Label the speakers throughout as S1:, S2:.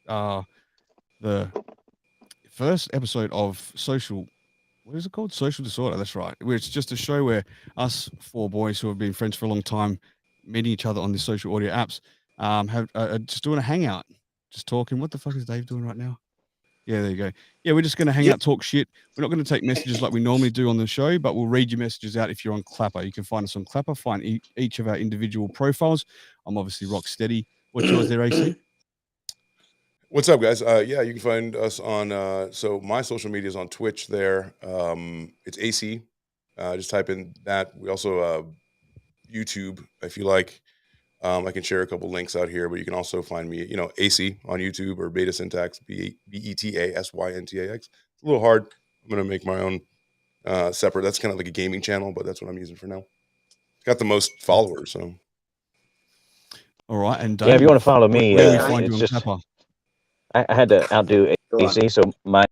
S1: the first episode of Social. What is it called? Social Disorder. That's right. Where it's just a show where us four boys who have been friends for a long time, meeting each other on these social audio apps, have just doing a hangout, just talking. What the fuck is Dave doing right now? Yeah, there you go. Yeah, we're just going to hang
S2: Yeah.
S1: out, talk shit. We're not going to take messages like we normally do on the show, but we'll read your messages out if you're on Clapper. You can find us on Clapper, find each of our individual profiles. I'm obviously rock steady. What's yours there, AC?
S3: What's up, guys? Yeah, you can find us on. So my social media is on Twitch. There, it's AC. Just type in that. We also YouTube if you like. I can share a couple links out here, but you can also find me, AC on YouTube or Beta Syntax, BETASYNTAX. It's a little hard. I'm gonna make my own separate. That's kind of like a gaming channel, but that's what I'm using for now. It's got the most followers, so.
S1: All right, and Dave,
S4: Yeah, if you want to follow me,
S1: where do we find you
S4: it's
S1: on
S4: just
S1: Clapper?
S4: I had to outdo
S2: Go on.
S4: AC, so my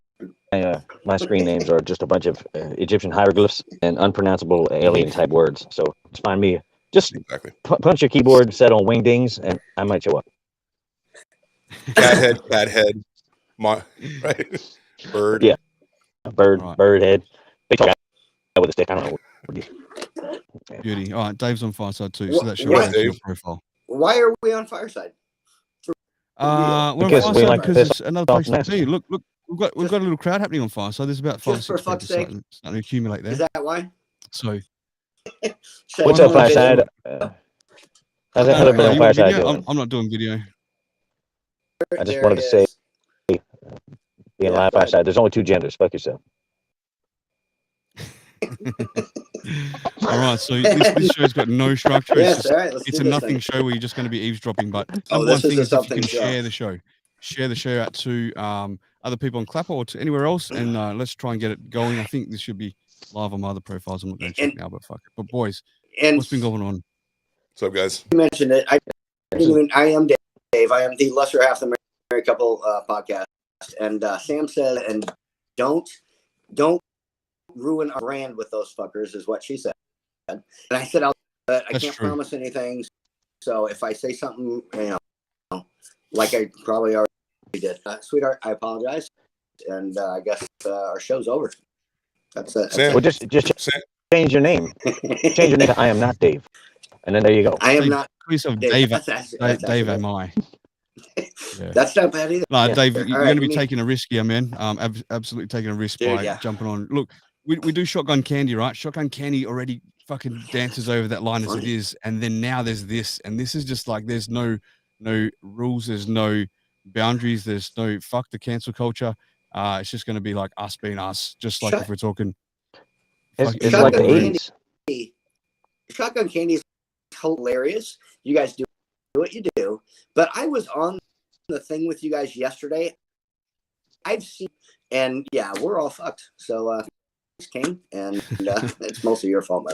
S4: screen names are just a bunch of Egyptian hieroglyphs and unpronounceable alien type words. So just find me. Just
S3: Exactly.
S4: punch your keyboard set on wingdings, and I might show up.
S3: Cat head, right? Bird.
S4: Yeah, bird
S1: Right.
S4: head. Big tall guy with a stick. I don't know.
S1: Beauty. All right, Dave's on Fireside too,
S2: Wha-
S1: so that shows
S2: what-
S1: up to your
S3: Dave?
S1: profile.
S2: Why are we on Fireside?
S1: We're on
S4: Because we
S1: Fireside
S4: like to
S1: because
S4: piss
S1: it's another
S4: off
S1: place to be.
S4: Nestor.
S1: Look, we've got a little crowd happening on Fireside. There's about 5 or
S2: Just for
S1: 6
S2: fuck's
S1: people
S2: sake.
S1: starting to accumulate there.
S2: Is that why?
S1: So
S2: Should
S4: What's
S2: I
S4: up,
S2: do a video?
S4: Fireside? How's everybody
S1: are
S4: on
S1: you on
S4: Fireside
S1: video?
S4: doing?
S1: I'm not doing video.
S4: I just
S2: There
S4: wanted to
S2: it
S4: say,
S2: is.
S4: being
S2: Yeah,
S4: live
S2: go ahead.
S4: Fireside, there's only 2 genders. Fuck yourself.
S1: All right, so this show's got no structure.
S2: Yes,
S1: It's just
S2: all right, let's
S1: it's
S2: do
S1: a
S2: this
S1: nothing
S2: thing.
S1: show where you're just going to be eavesdropping. But
S2: Oh,
S1: number one
S2: this is
S1: thing
S2: a
S1: is if you
S2: something
S1: can
S2: show.
S1: share the show out to other people on Clapper or to anywhere else, and let's try and get it going. I think this should be live on my other profiles. I'm not going to check
S2: And
S1: now, but fuck it. But boys,
S2: and
S1: what's been going on?
S3: What's up, guys?
S2: you mentioned it. I am Dave. I am the lesser half of the married couple podcast. And Sam said, and don't ruin our brand with those fuckers, is what she said. And I said, I
S1: That's
S2: can't
S1: true.
S2: promise anything. So if I say something, like I probably already did, sweetheart, I apologize. And I guess our show's over. That's it.
S3: Sam.
S4: Well, just
S3: Sam,
S4: change your name. Change your name to I am not Dave, and then there you go.
S2: I am
S1: Dave,
S2: not
S1: call yourself
S2: Dave.
S1: Dave.
S2: That's
S1: Dave, am I? Yeah.
S2: That's not bad either.
S1: No,
S4: Yeah.
S1: Dave,
S2: All
S1: you're
S2: right,
S1: going to be
S2: me-
S1: taking a risk here, man. Absolutely taking a risk
S2: Dude,
S1: by
S2: yeah.
S1: jumping on. Look, we do Shotgun Candy, right? Shotgun Candy already fucking dances over that line as it
S2: Funny.
S1: is, and then now there's this, and this is just like there's no rules, there's no boundaries, there's no fuck the cancel culture. It's just going to be like us being us, just like
S2: Shut-
S1: if we're talking.
S4: It's
S1: fuck
S4: like
S1: everyone
S4: the
S1: in the room.
S4: 80s.
S2: Shotgun Candy is hilarious. You guys do what you do. But I was on the thing with you guys yesterday. I've seen, and yeah, we're all fucked. So, King, and it's mostly your fault, by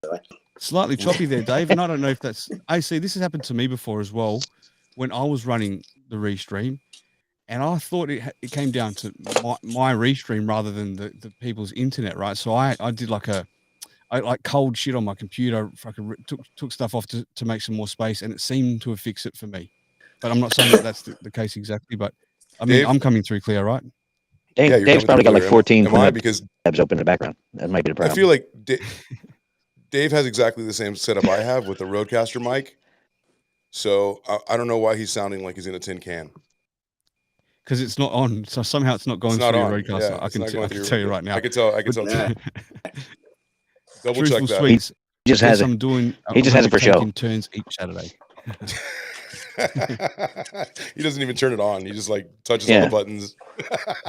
S2: the way.
S1: Slightly choppy there, Dave, and I don't know if that's. I see this has happened to me before as well, when I was running the restream, and I thought it came down to my restream rather than the people's internet, right? So I did I like cold shit on my computer, fucking took stuff off to make some more space, and it seemed to have fixed it for me. But I'm not saying that that's the case exactly, but I mean,
S3: Dave?
S1: I'm coming through clear, right?
S4: Dave,
S3: Yeah, you're
S4: Dave's
S3: coming
S4: probably got
S3: through
S4: like
S3: clear.
S4: 14
S3: Am I? Because
S4: tabs open in the background. That might be the
S3: I
S4: problem.
S3: feel like Dave has exactly the same setup I have with the Rodecaster mic. So I don't know why he's sounding like he's in a tin can.
S1: Because it's not on, so somehow it's not going
S3: It's not
S1: through your
S3: on.
S1: roadcaster.
S3: Yeah,
S1: I
S3: it's
S1: can
S3: not going through.
S1: tell you right now.
S3: I can tell. I can tell.
S2: Yeah.
S3: Double check
S1: Truthful
S3: that.
S1: sweets.
S4: He just
S1: Yes,
S4: has it.
S1: I'm doing.
S4: He just
S1: I'm
S4: has it
S1: gonna
S4: for
S1: be
S4: show.
S1: taking turns each Saturday.
S3: He doesn't even turn it on. He just like touches all
S4: Yeah.
S3: the buttons.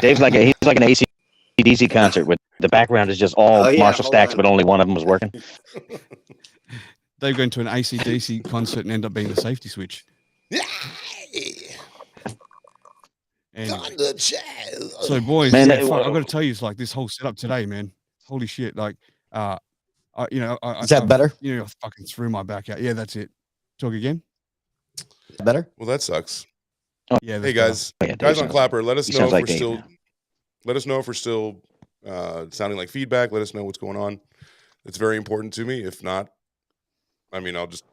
S4: Dave's like he's like an AC/DC concert where the background is just all
S2: Oh, yeah,
S4: Marshall
S2: hold
S4: stacks,
S2: on.
S4: but only one of them was working.
S1: They go into an AC/DC concert and end up being the safety switch. Anyway. So boys,
S4: Man,
S1: yeah, fuck, I've got to tell you, it's like this whole setup today, man. Holy shit! Like, I
S5: Is that better?
S1: I fucking threw my back out. Yeah, that's it. Talk again.
S5: Better?
S3: Well, that sucks.
S1: Yeah.
S3: Hey
S1: That's
S3: guys,
S4: Oh, yeah, Dave
S3: guys on
S4: sounds
S3: Clapper, let us
S4: he
S3: know
S4: sounds
S3: if
S4: like
S3: we're
S4: Dave
S3: still.
S4: now.
S3: Let us know if we're still sounding like feedback. Let us know what's going on. It's very important to me. If not, I mean, I'll just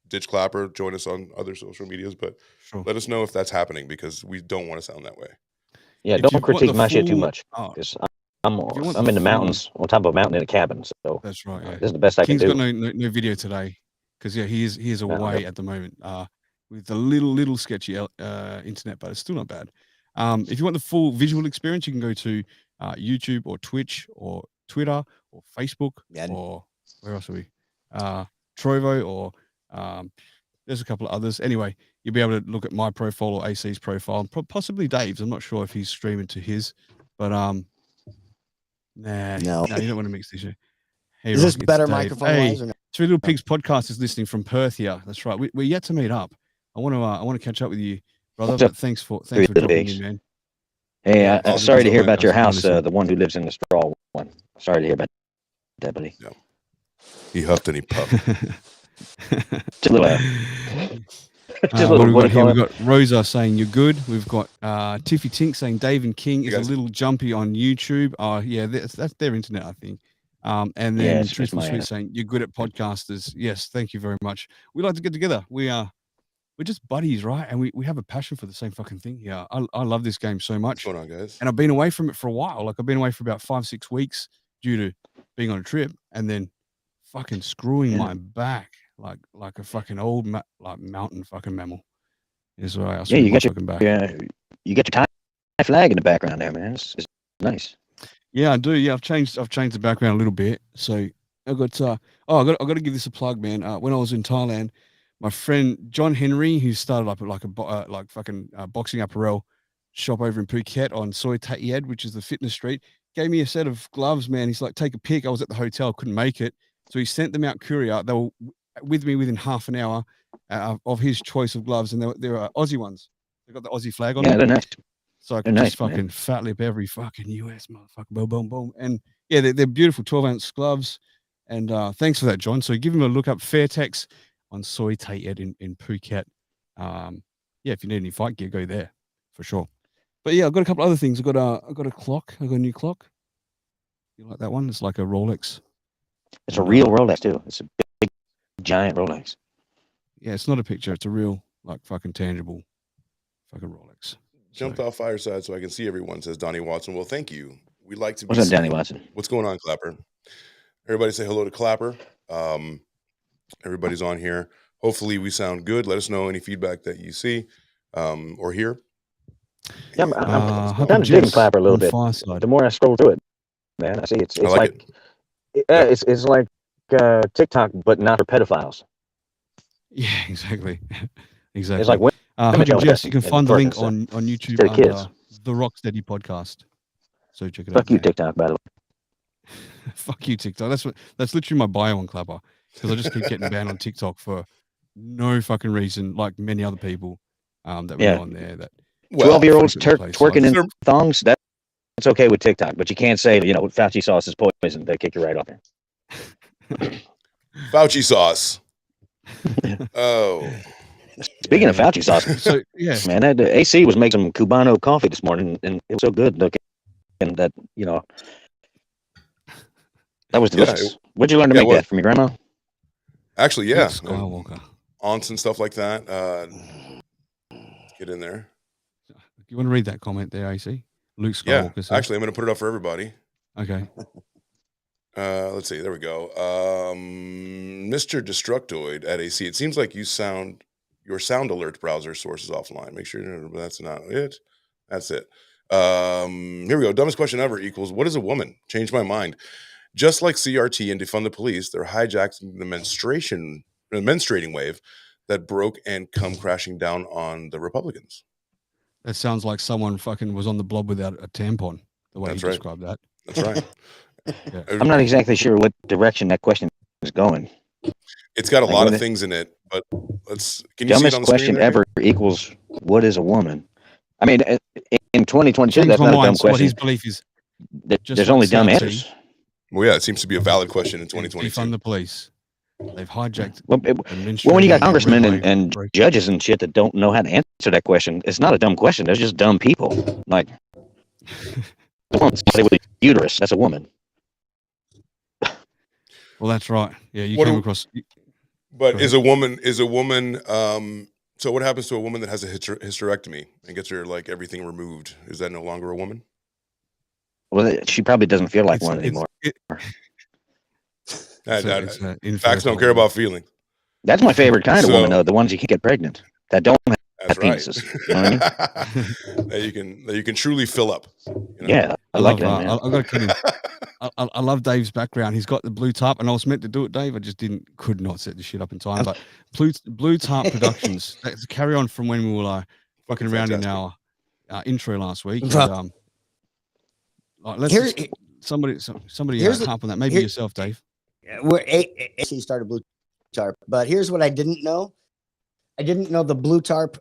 S3: ditch Clapper, join us on other social medias, but
S1: Sure.
S3: let us know if that's happening because we don't want to sound that way.
S4: Yeah,
S1: If
S4: don't
S1: you want
S4: critique
S1: the
S4: my shit too
S1: full-
S4: much
S1: oh,
S4: because
S1: if you want
S4: I'm
S1: the
S4: in the
S1: full-
S4: mountains, on top of a mountain in a cabin. So
S1: That's right. Yeah.
S4: this is the best I
S1: King's
S4: can
S1: got
S4: do.
S1: no video today because he is away
S4: yeah.
S1: at the moment with a little sketchy internet, but it's still not bad. If you want the full visual experience, you can go to YouTube or Twitch or Twitter or Facebook or where else are we? Trovo or there's a couple of others. Anyway, you'll be able to look at my profile or AC's profile, and possibly Dave's. I'm not sure if he's streaming to his, but no, you don't want to mix this shit. Hey,
S5: Is this
S1: Rock, it's
S5: better
S1: Dave.
S5: microphone
S1: Hey,
S5: wise or no?
S1: Three Little Pigs podcast is listening from Perth here. That's right. We're yet to meet up. I want to catch up with you, brother.
S4: What's up,
S1: But thanks for
S4: Three Little
S1: dropping
S4: Pigs?
S1: in, man.
S4: Hey,
S1: Yeah,
S4: sorry to hear
S1: like
S4: about your
S1: us. I'm
S4: house.
S1: listening.
S4: The one who lives in the straw one. Sorry to hear about that, buddy.
S3: Yeah. He huffed and he puffed.
S4: Just a little.
S1: What have we got here? We've got Rosa saying you're good. We've got Tiffy Tink saying Dave and King is a little jumpy on YouTube. Oh yeah, that's their internet, I think. And then Truthful Sweet saying you're good at podcasters. Yes, thank you very much. We like to get together. We're just buddies, right? And we have a passion for the same fucking thing here. I love this game so much.
S3: What's going on, guys?
S1: And I've been away from it for a while. Like I've been away for about 5-6 weeks due to being on a trip and then fucking screwing my back like a fucking old mountain fucking mammal. Is why I
S4: you got your
S1: back.
S4: You got your Thai flag in the background there, man. It's nice.
S1: Yeah, I do. Yeah, I've changed the background a little bit. So I got I got to give this a plug, man. When I was in Thailand, my friend John Henry, who started up like a boxing apparel shop over in Phuket on Soi Tat Yed, which is the fitness street, gave me a set of gloves, man. He's like, take a pic. I was at the hotel, couldn't make it. So he sent them out courier. They were with me within half an hour of his choice of gloves. And they were Aussie ones. They got the Aussie flag on them.
S4: Yeah, they're nice.
S1: So I could just fucking fat lip every fucking US motherfucker. Boom, boom, boom. And yeah, they're beautiful 12-ounce gloves. And thanks for that, John. So give him a look up, Fairtex on Soi Tat Yed in Phuket. Yeah, if you need any fight gear, go there for sure. But yeah, I've got a couple other things. I've got a clock. I've got a new clock. You like that one? It's like a Rolex.
S4: It's a real Rolex too. It's a big, giant Rolex.
S1: Yeah, it's not a picture. It's a real, like, fucking tangible fucking Rolex.
S3: Jumped off fireside so I can see everyone, says Donnie Watson. Well, thank you. We like to be
S4: What's up,
S3: seen.
S4: Donnie Watson?
S3: What's going on, Clapper? Everybody say hello to Clapper. Everybody's on here. Hopefully we sound good. Let us know any feedback that you see or hear.
S4: Yeah, I'm kind of digging Clapper a little bit.
S1: Fireside.
S4: The more I scroll through it, man, I see it's like it's like TikTok, but not for pedophiles.
S1: Yeah, exactly. Exactly.
S4: It's like
S1: Jess, you can find the link on YouTube under the Rocksteady podcast. So check it out.
S4: Fuck you, TikTok, by the way.
S1: Fuck you, TikTok. That's literally my bio on Clapper because I just keep getting banned on TikTok for no fucking reason, like many other people that were on there. That
S4: 12-year-olds twerking in thongs. That's okay with TikTok, but you can't say Fauci sauce is poison. They kick you right off there.
S3: Fauci sauce. Oh.
S4: Speaking of Fauci sauce,
S1: so yeah,
S4: man, the AC was making some Cubano coffee this morning, and it was so good looking, and that that was delicious. Where'd you learn to make that from your grandma?
S3: Actually, yeah,
S1: Skywalker.
S3: Aunts and stuff like that. Get in there.
S1: You want to read that comment there, AC? Luke Skywalker.
S3: Yeah, actually, I'm going to put it up for everybody.
S1: Okay.
S3: Let's see. There we go. Mr. Destructoid at AC. It seems like your sound alert browser source is offline. Make sure that's not it. That's it. Here we go. Dumbest question ever equals what is a woman? Changed my mind. Just like CRT and defund the police, they're hijacking the menstruating wave that broke and come crashing down on the Republicans.
S1: That sounds like someone fucking was on the blob without a tampon. The way you described that.
S3: That's right.
S1: Yeah.
S4: I'm not exactly sure what direction that question is going.
S3: It's got a lot of things in it, but can you
S4: dumbest
S3: see it on the
S4: question ever equals what is a woman? I mean, in 2022, that's not a dumb question.
S1: What his belief is.
S4: There's only dumb answers.
S3: Well, yeah, it seems to be a valid question in 2022.
S1: Defund the police. They've hijacked.
S4: Well, when you got congressmen and judges and shit that don't know how to answer that question, it's not a dumb question. They're just dumb people. Like, somebody with a uterus, that's a woman.
S1: Well, that's right. Yeah, you came across.
S3: But is a woman so what happens to a woman that has a hysterectomy and gets her like everything removed? Is that no longer a woman?
S4: Well, she probably doesn't feel like one anymore.
S3: Facts don't care about feelings.
S4: That's my favorite kind of woman, though. The ones you can get pregnant that don't have penises. You know what
S3: I mean? that you can truly fill up. You know?
S4: Yeah, I like that.
S1: I've got to cut in. I love Dave's background. He's got the blue tarp, and I was meant to do it, Dave. I just could not set the shit up in time. But Blue Tarp Productions. That's a carry on from when we were fucking around in our intro last week. And, somebody harp on that. Maybe yourself, Dave.
S5: AC started Blue Tarp, but here's what I didn't know. I didn't know the Blue Tarp.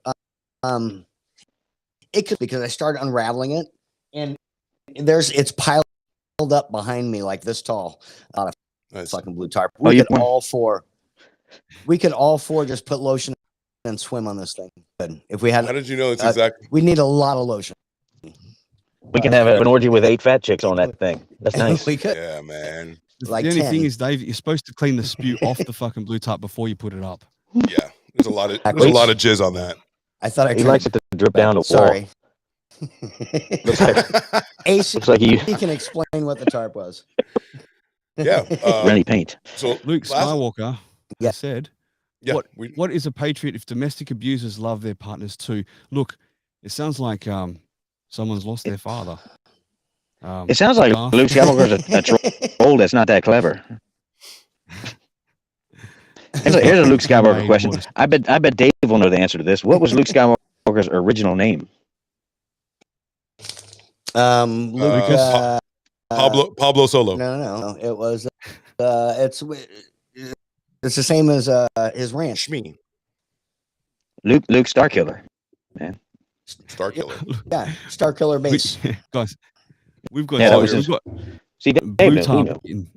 S5: It could, because I started unraveling it, and it's piled up behind me like this tall. Nice. Fucking Blue Tarp. We could all four just put lotion and swim on this thing. But if we had,
S3: how did you know it's exactly?
S5: We need a lot of lotion.
S4: We can have an orgy with 8 fat chicks on that thing. That's nice.
S5: We could.
S3: Yeah, man.
S1: Like the only thing is, Dave, you're supposed to clean the spew off the fucking Blue Tarp before you put it up.
S3: Yeah, there's a lot of jizz on that.
S5: I thought
S4: he likes it to drip down the wall.
S5: Sorry.
S4: looks like
S5: he can explain what the tarp was.
S3: Yeah,
S4: Rennie paint.
S1: So Luke Skywalker said, "What is a patriot if domestic abusers love their partners too?" Look, it sounds like someone's lost their father.
S4: It sounds like Luke Skywalker's a troll that's not that clever. Here's a Luke Skywalker question. I bet Dave will know the answer to this. What was Luke Skywalker's original name?
S3: Pablo Solo.
S5: No. It was it's the same as his ranch.
S3: Shmi.
S4: Luke Starkiller. Man.
S3: Starkiller.
S5: Yeah, Starkiller base.
S1: Guys, we've got
S4: Blue
S1: Tarp in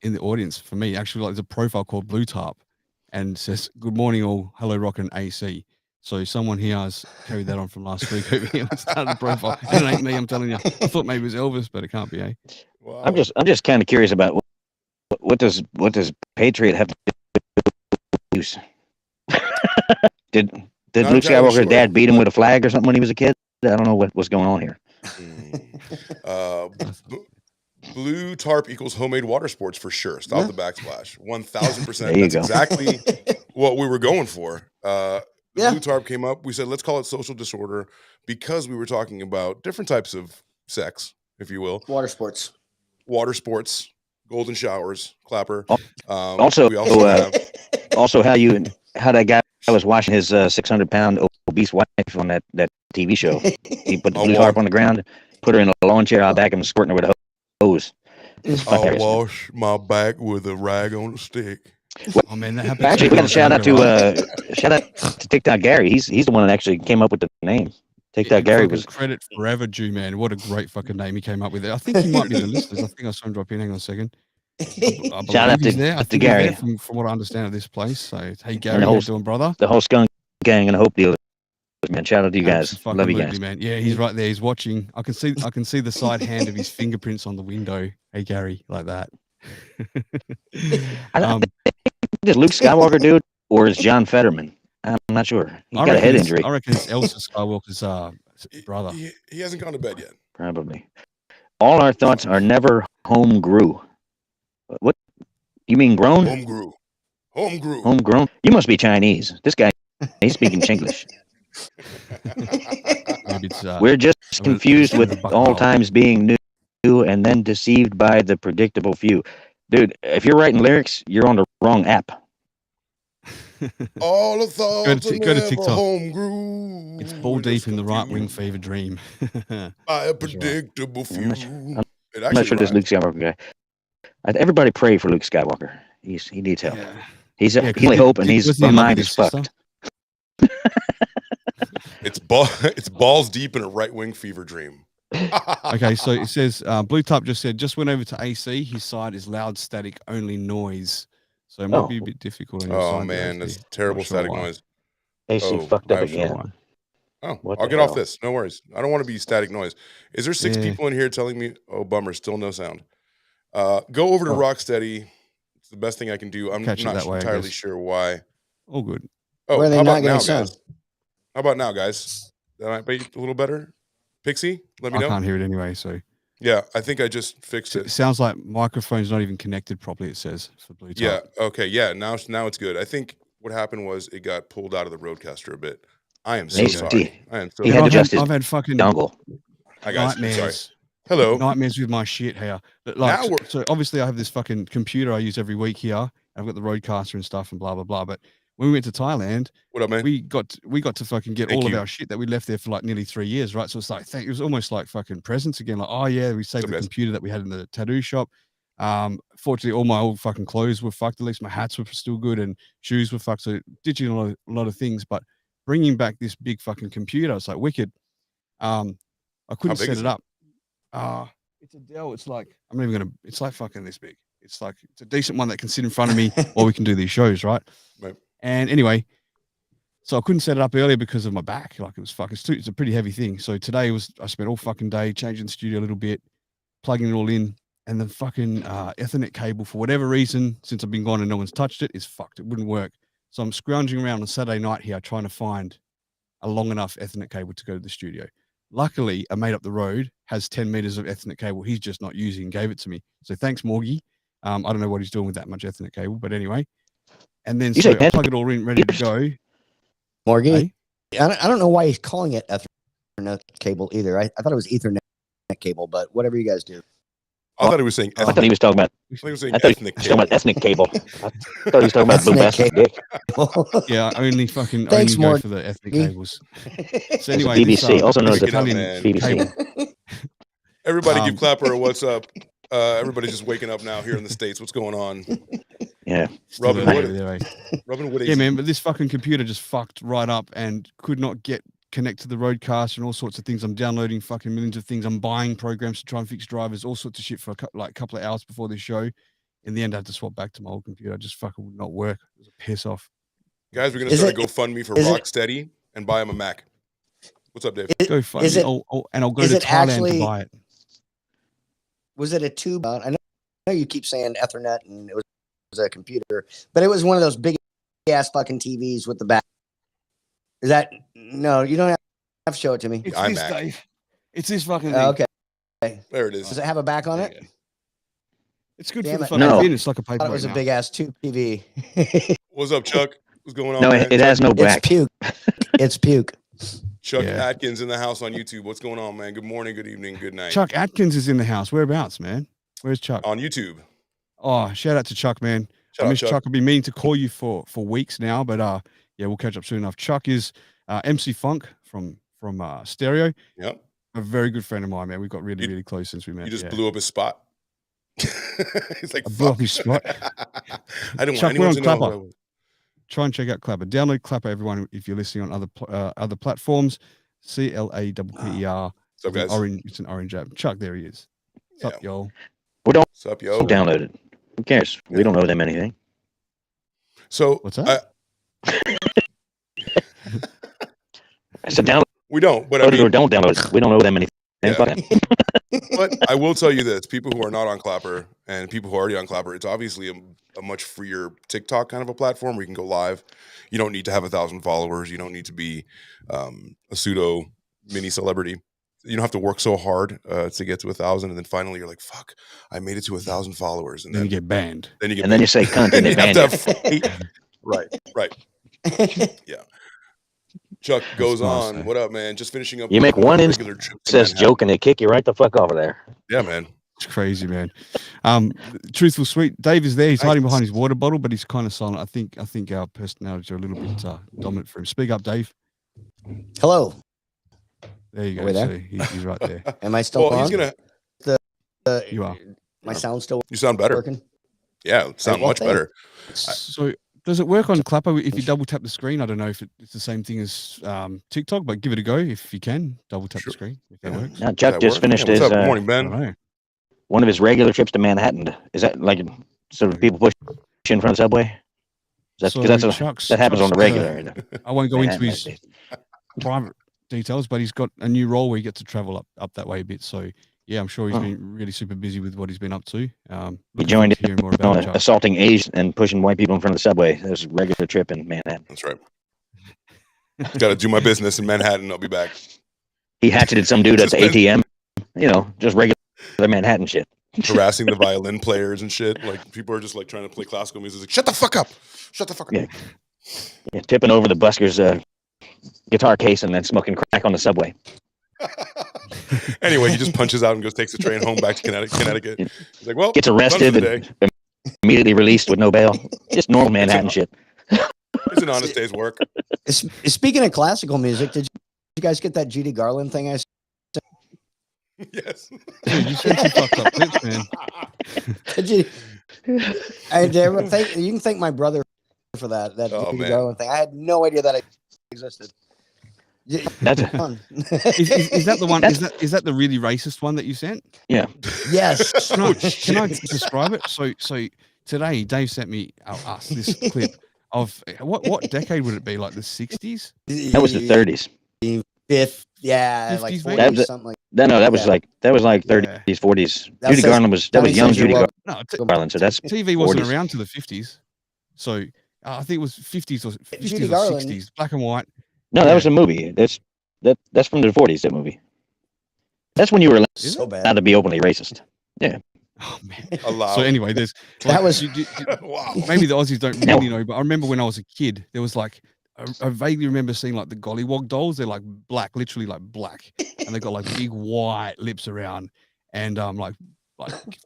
S1: the audience for me. Actually, there's a profile called Blue Tarp and says, "Good morning all, hello rock and AC." So someone here has carried that on from last week over here and started a profile. And it ain't me, I'm telling you. I thought maybe it was Elvis, but it can't be, eh?
S3: Wow.
S4: I'm just kind of curious about what does Patriot have to use? Did Luke Skywalker's dad beat him with a flag or something when he was a kid? I don't know what's going on here.
S3: Blue Tarp equals homemade water sports for sure. Stop the backsplash. 1,000%. That's exactly what we were going for. Blue Tarp came up. We said, let's call it social disorder because we were talking about different types of sex, if you will.
S5: Water sports,
S3: golden showers, clapper.
S4: Also how that guy was washing his 600-pound obese wife on that TV show. He put the Blue Tarp on the ground, put her in a lawn chair out back and squirting her with a hose.
S3: I'll wash my back with a rag on a stick.
S1: Oh man, that happened.
S4: Actually, we got to shout out to TikTok Gary. He's the one that actually came up with the name. TikTok Gary was
S1: credit forever due, man. What a great fucking name he came up with. I think he might be the listeners. I think I saw him drop in. Hang on a second.
S4: Shout out to Gary.
S1: From what I understand of this place. So hey Gary, how you doing, brother?
S4: The whole skunk gang and the Hope dealers. Man, shout out to you guys. Love you guys,
S1: man. Yeah, he's right there. He's watching. I can see the side hand of his fingerprints on the window. Hey Gary, like that.
S4: Is Luke Skywalker, dude, or is John Fetterman? I'm not sure. He got a head injury.
S1: I reckon it's Elsa Skywalker's brother.
S3: He hasn't gone to bed yet.
S4: Probably. All our thoughts are never home grew. What? You mean grown? Homegrown. You must be Chinese. This guy, he's speaking Chinglish.
S1: Maybe it's,
S4: we're just confused with all times being new and then deceived by the predictable few. Dude, if you're writing lyrics, you're on the wrong app.
S3: All the thoughts
S1: go to TikTok.
S3: Homegrew.
S1: It's ball deep in the right wing fever dream.
S3: By a predictable few.
S4: I'm not sure this Luke Skywalker guy. Everybody pray for Luke Skywalker. He needs help.
S1: Yeah.
S4: He's only hope, and my mind is fucked.
S3: It's balls deep in a right wing fever dream.
S1: Okay, so it says Blue Tarp just went over to AC. His side is loud, static, only noise. So it might be a bit difficult. On your side
S3: man, that's terrible static noise.
S4: AC fucked up again.
S3: I'll get off this. No worries. I don't want to be static noise. Is there 6 people in here telling me, oh, bummer, still no sound? Go over to Rocksteady. the best thing I can do. I'm
S1: Catch it
S3: not
S1: that way, I
S3: entirely
S1: guess.
S3: sure why.
S1: All good.
S3: Oh,
S5: Where are they
S3: how
S5: not
S3: about now,
S5: getting sun?
S3: guys? How about now, guys? That might be a little better. Pixie, let me
S1: I
S3: know.
S1: can't hear it anyway, so
S3: Yeah, I think I just fixed
S1: it
S3: it.
S1: sounds like microphone's not even connected properly, it says, for Blue
S3: Yeah.
S1: Type.
S3: Okay. Yeah. Now it's good. I think what happened was it got pulled out of the roadcaster a bit. I am so sorry. I am so
S4: He
S1: Dude,
S4: had to
S3: sorry.
S4: adjust his
S1: I've had fucking
S4: dongle.
S3: Hi guys. I'm sorry.
S1: nightmares.
S3: Hello.
S1: Nightmares with my shit here. But
S3: Now
S1: like,
S3: we're
S1: so obviously I have this fucking computer I use every week here. I've got the roadcaster and stuff and blah blah blah. But when we went to Thailand,
S3: what up, man?
S1: we got to fucking get
S3: Thank
S1: all of
S3: you.
S1: our shit that we left there for like nearly 3 years, right? So it's like it was almost like fucking presents again. Like, oh yeah, we saved
S3: What's up,
S1: the
S3: guys?
S1: computer that we had in the tattoo shop. Fortunately, all my old fucking clothes were fucked. At least my hats were still good and shoes were fucked. So ditching a lot of things, but bringing back this big fucking computer, it's like wicked. I couldn't
S3: big
S1: set
S3: is
S1: it
S3: it?
S1: up. It's a Dell. It's like I'm not even gonna. It's like fucking this big. It's like it's a decent one that can sit in front of me while we can do these shows, right?
S3: Right.
S1: And anyway, so I couldn't set it up earlier because of my back. Like it was fucking. It's a pretty heavy thing. So today I spent all fucking day changing the studio a little bit, plugging it all in, and the fucking Ethernet cable for whatever reason, since I've been gone and no one's touched it, is fucked. It wouldn't work. So I'm scrounging around on Saturday night here trying to find a long enough Ethernet cable to go to the studio. Luckily, a mate up the road has 10 meters of Ethernet cable he's just not using, gave it to me. So thanks, Morgie. I don't know what he's doing with that much Ethernet cable, but anyway. And then so I plug it all in, ready to go.
S5: Morgie, I don't know why he's calling it Ethernet cable either. I thought it was Ethernet cable, but whatever you guys do.
S3: I thought he was saying.
S4: I thought he was talking about.
S3: I thought he was saying
S4: I thought he
S3: ethnic
S4: was talking
S3: cable.
S4: about ethnic cable. I thought he was talking about blue
S5: Ethnic
S4: bastard dick.
S1: Yeah, I only fucking
S5: Thanks,
S1: only go
S5: Morgie.
S1: for the ethnic cables. So
S4: It's a
S1: anyway,
S4: BBC, also known as
S3: Pick it up,
S1: Italian
S3: man.
S1: cable.
S4: BBC.
S3: Everybody give Clapper a what's up. Everybody's just waking up now here in the States. What's going on?
S4: Yeah.
S3: Robin,
S1: Still
S3: what?
S1: over there, eh?
S3: Robin, what?
S1: Yeah, man, but this fucking computer just fucked right up and could not connect to the roadcaster and all sorts of things. I'm downloading fucking millions of things. I'm buying programs to try and fix drivers, all sorts of shit for a couple of hours before this show. In the end, I had to swap back to my old computer. It just fucking would not work. It was a piss off.
S3: Guys, we're gonna start a GoFundMe for Rocksteady and buy him a Mac. What's up, Dave?
S1: GoFundMe. And I'll go to Thailand to buy it.
S5: Was it a tube? I know you keep saying Ethernet and it was a computer, but it was one of those big ass fucking TVs with the back. Is that no? You don't have to show it to me.
S1: It's this, Dave. It's this fucking thing.
S5: Okay.
S3: There it is.
S5: Does it have a back on it?
S1: It's good
S5: Damn
S1: for the
S5: it.
S1: fucking
S4: No.
S1: bin. It's like a
S5: I thought
S1: paper.
S5: it was a big ass tube TV.
S3: What's up, Chuck? What's going on?
S4: No,
S3: man?
S4: it has no back.
S5: It's puke. It's puke.
S3: Chuck
S1: Yeah.
S3: Atkins in the house on YouTube. What's going on, man? Good morning, good evening, good night.
S1: Chuck Atkins is in the house. Whereabouts, man? Where's Chuck?
S3: On YouTube.
S1: Oh, shout out to Chuck, man.
S3: Shout
S1: I
S3: out,
S1: miss
S3: Chuck.
S1: Chuck. I've been meaning to call you for weeks now, but yeah, we'll catch up soon enough. Chuck is MC Funk from Stereo.
S3: Yep.
S1: A very good friend of mine, man. We've got really close since we met.
S3: You just
S1: yeah.
S3: blew up his spot. He's like,
S1: I blew up his spot.
S3: I didn't
S1: Chuck,
S3: want
S1: we're
S3: anyone
S1: on
S3: to know.
S1: Clapper.
S3: who I was.
S1: Try and check out Clapper. Download Clapper, everyone, if you're listening on other platforms. CLAPPER.
S3: What's up, guys?
S1: It's an orange app. Chuck, there he is. What's up, y'all?
S3: What's up, yo?
S4: Download it. Who cares? We don't owe them anything.
S3: So
S1: What's that?
S4: I said download
S3: we don't, but I
S4: it or
S3: mean,
S4: don't download it. We don't owe them anything.
S3: Yeah.
S4: Fuck them.
S3: but I will tell you this: people who are not on Clapper and people who are already on Clapper, it's obviously a much freer TikTok kind of a platform where you can go live. You don't need to have 1,000 followers. You don't need to be a pseudo mini celebrity. You don't have to work so hard to get to 1,000, and then finally you're like, "Fuck, I made it to 1,000 followers," and
S1: then you get banned.
S3: Then you get
S4: And then you say cunt and they
S3: you
S4: ban
S3: have
S4: you.
S3: to have right. Yeah. Chuck goes
S1: nice,
S3: on.
S1: eh?
S3: What up, man? Just finishing up.
S4: You make
S3: my
S4: one
S3: regular trip to
S4: says
S3: Manhattan.
S4: joke and they kick you right the fuck over there.
S3: Yeah, man.
S1: It's crazy, man. Truthful Sweet. Dave is there. He's hiding behind his water bottle, but he's kind of silent. I think our personalities are a little bit dominant for him. Speak up, Dave.
S5: Hello.
S1: There you
S5: Are
S1: go.
S5: we there?
S1: See, he's right there.
S5: Am I still
S3: Well,
S5: on?
S3: he's gonna.
S1: You are.
S5: My sound still
S3: You sound better.
S5: working?
S3: Yeah, sound
S5: well,
S3: much
S5: thanks.
S3: better.
S1: So does it work on Clapper if you double tap the screen? I don't know if it's the same thing as TikTok, but give it a go if you can. Double tap the screen if that works.
S4: Now,
S3: Does
S4: Chuck
S3: that
S4: just
S3: work?
S4: finished
S3: Yeah,
S4: his
S3: what's up? Good morning,
S1: I
S3: Ben.
S1: don't know.
S4: one of his regular trips to Manhattan. Is that like so people push in front of the subway? That's
S1: So
S4: because
S1: Chuck's-
S4: that happens on the
S1: Chuck's,
S4: regular.
S1: I won't go into
S4: Manhattan
S1: his private details, but he's got a new role where he gets to travel up that way a bit. So yeah, I'm sure he's been really super busy with what he's been up to.
S4: He
S1: Looking
S4: joined
S1: forward to hearing more about it, Chuck.
S4: assaulting Asians and pushing white people in front of the subway. That was a regular trip in Manhattan.
S3: That's right. Got to do my business in Manhattan. I'll be back.
S4: He hatcheted some dude at the ATM. You know, just regular Manhattan shit.
S3: Harassing the violin players and shit. Like people are just like trying to play classical music. Like, shut the fuck up! Shut the fuck up!
S4: Yeah, tipping over the busker's guitar case and then smoking crack on the subway.
S3: Anyway, he just punches out and goes takes the train home back to Connecticut. He's like, well,
S4: Gets arrested
S3: done for the day.
S4: and immediately released with no bail. Just normal Manhattan shit.
S3: It's an honest day's work.
S5: Speaking of classical music, did you guys get that Judy Garland thing I said?
S3: Yes.
S1: Dude, you sent some fucked up clips, man.
S5: Did you? You can thank my brother for that Judy Garland thing. I had no idea that it existed.
S4: That's
S1: Is that the one? Is that the really racist one that you sent?
S4: Yeah.
S5: Yes.
S1: Can I describe it? So today Dave sent me us this clip of what decade would it be? Like the 60s?
S4: That was the 30s.
S5: Yeah,
S1: 50s,
S5: like
S1: maybe?
S5: 40s, something like
S4: That was like 30s, 40s. Judy Garland was young Judy Garland. So that's
S1: TV wasn't
S4: 40s.
S1: around to the 50s. So I think it was 50s or 50s
S5: Judy
S1: or
S5: Garland.
S1: 60s, black and white.
S4: No, that was a movie. That's from the 40s. That movie. That's when you were
S5: so bad.
S4: allowed to be openly racist. Yeah.
S1: Oh man.
S3: Allowed.
S1: So anyway, there's
S5: That was
S3: wow.
S1: maybe the Aussies don't really know, but I remember when I was a kid, there was like I vaguely remember seeing like the Gollywog dolls. They're like black, literally like black, and they got like big white lips around and like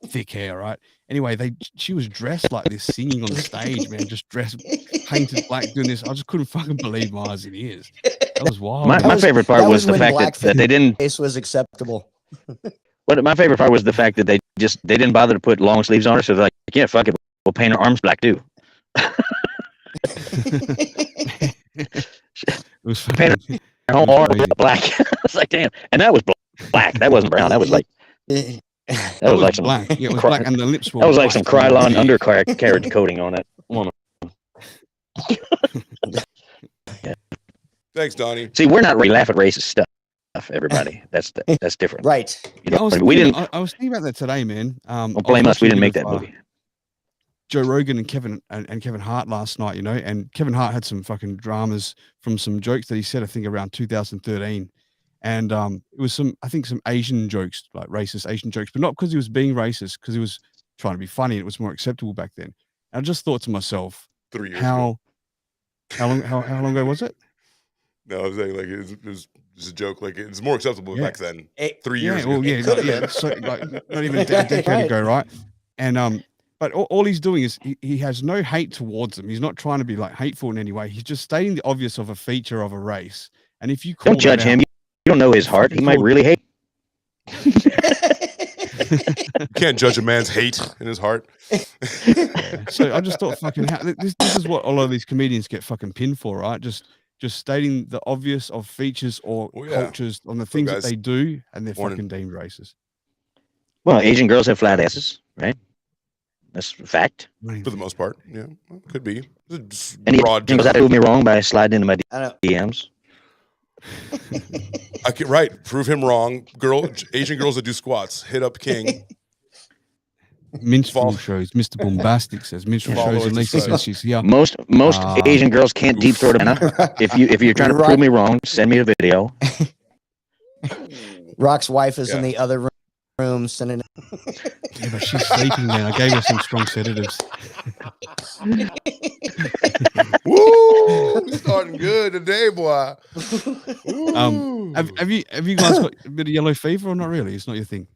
S1: thick hair, right? Anyway, she was dressed like this, singing on the stage, man, just dressed painted black, doing this. I just couldn't fucking believe my eyes and ears. That was wild.
S4: My favorite part was the fact that they didn't.
S5: Face was acceptable.
S4: But my favorite part was the fact that they didn't bother to put long sleeves on her, so they're like, yeah, fuck it, we'll paint her arms black too.
S1: It was
S4: Paint her whole arm black. I was like, damn, and that was black. That wasn't brown. That was like that was like some
S1: black. Yeah, it was black, and the lips were.
S4: That was like some Krylon undercarriage coating on that woman. Yeah.
S3: Thanks, Donnie.
S4: See, we're not really laugh at racist stuff, everybody. That's different.
S5: Right.
S4: You know,
S1: I was thinking about that today, man.
S4: Don't blame us. We didn't make that movie.
S1: Joe Rogan and Kevin Hart last night, you know, and Kevin Hart had some fucking dramas from some jokes that he said, I think around 2013. And it was some Asian jokes, like racist Asian jokes, but not because he was being racist, because he was trying to be funny. It was more acceptable back then. And I just thought to myself,
S3: 3 years ago.
S1: How long ago was it?
S3: No, I was saying like it was just a joke. Like it's more acceptable back then. 3 years ago.
S1: Well, yeah, so like not even a decade ago, right? And but all he's doing is he has no hate towards them. He's not trying to be like hateful in any way. He's just stating the obvious of a feature of a race. And if you
S4: don't judge him, you don't know his heart. He might really hate.
S3: You can't judge a man's hate in his heart.
S1: So I just thought, fucking, this is what a lot of these comedians get fucking pinned for, right? Just stating the obvious of features or cultures on the things that they do, and they're fucking deemed racist.
S4: Well, Asian girls have flat asses, right? That's a fact.
S3: For the most part, yeah, could be.
S4: And broad things that prove me wrong by sliding into my DMs.
S3: Right, prove him wrong. Asian girls that do squats, hit up King.
S1: Minstrel shows. Mr. Bombastic says minstrel shows. And Lisa says she's here.
S4: Most Asian girls can't deep throat a banana. If you're trying to prove me wrong, send me a video.
S5: Rock's wife is in the other room sending.
S1: Yeah, but she's sleeping, man. I gave her some strong sedatives.
S3: Woo! Starting good today, boy.
S1: Have you guys got a bit of yellow fever or not really? It's not your thing.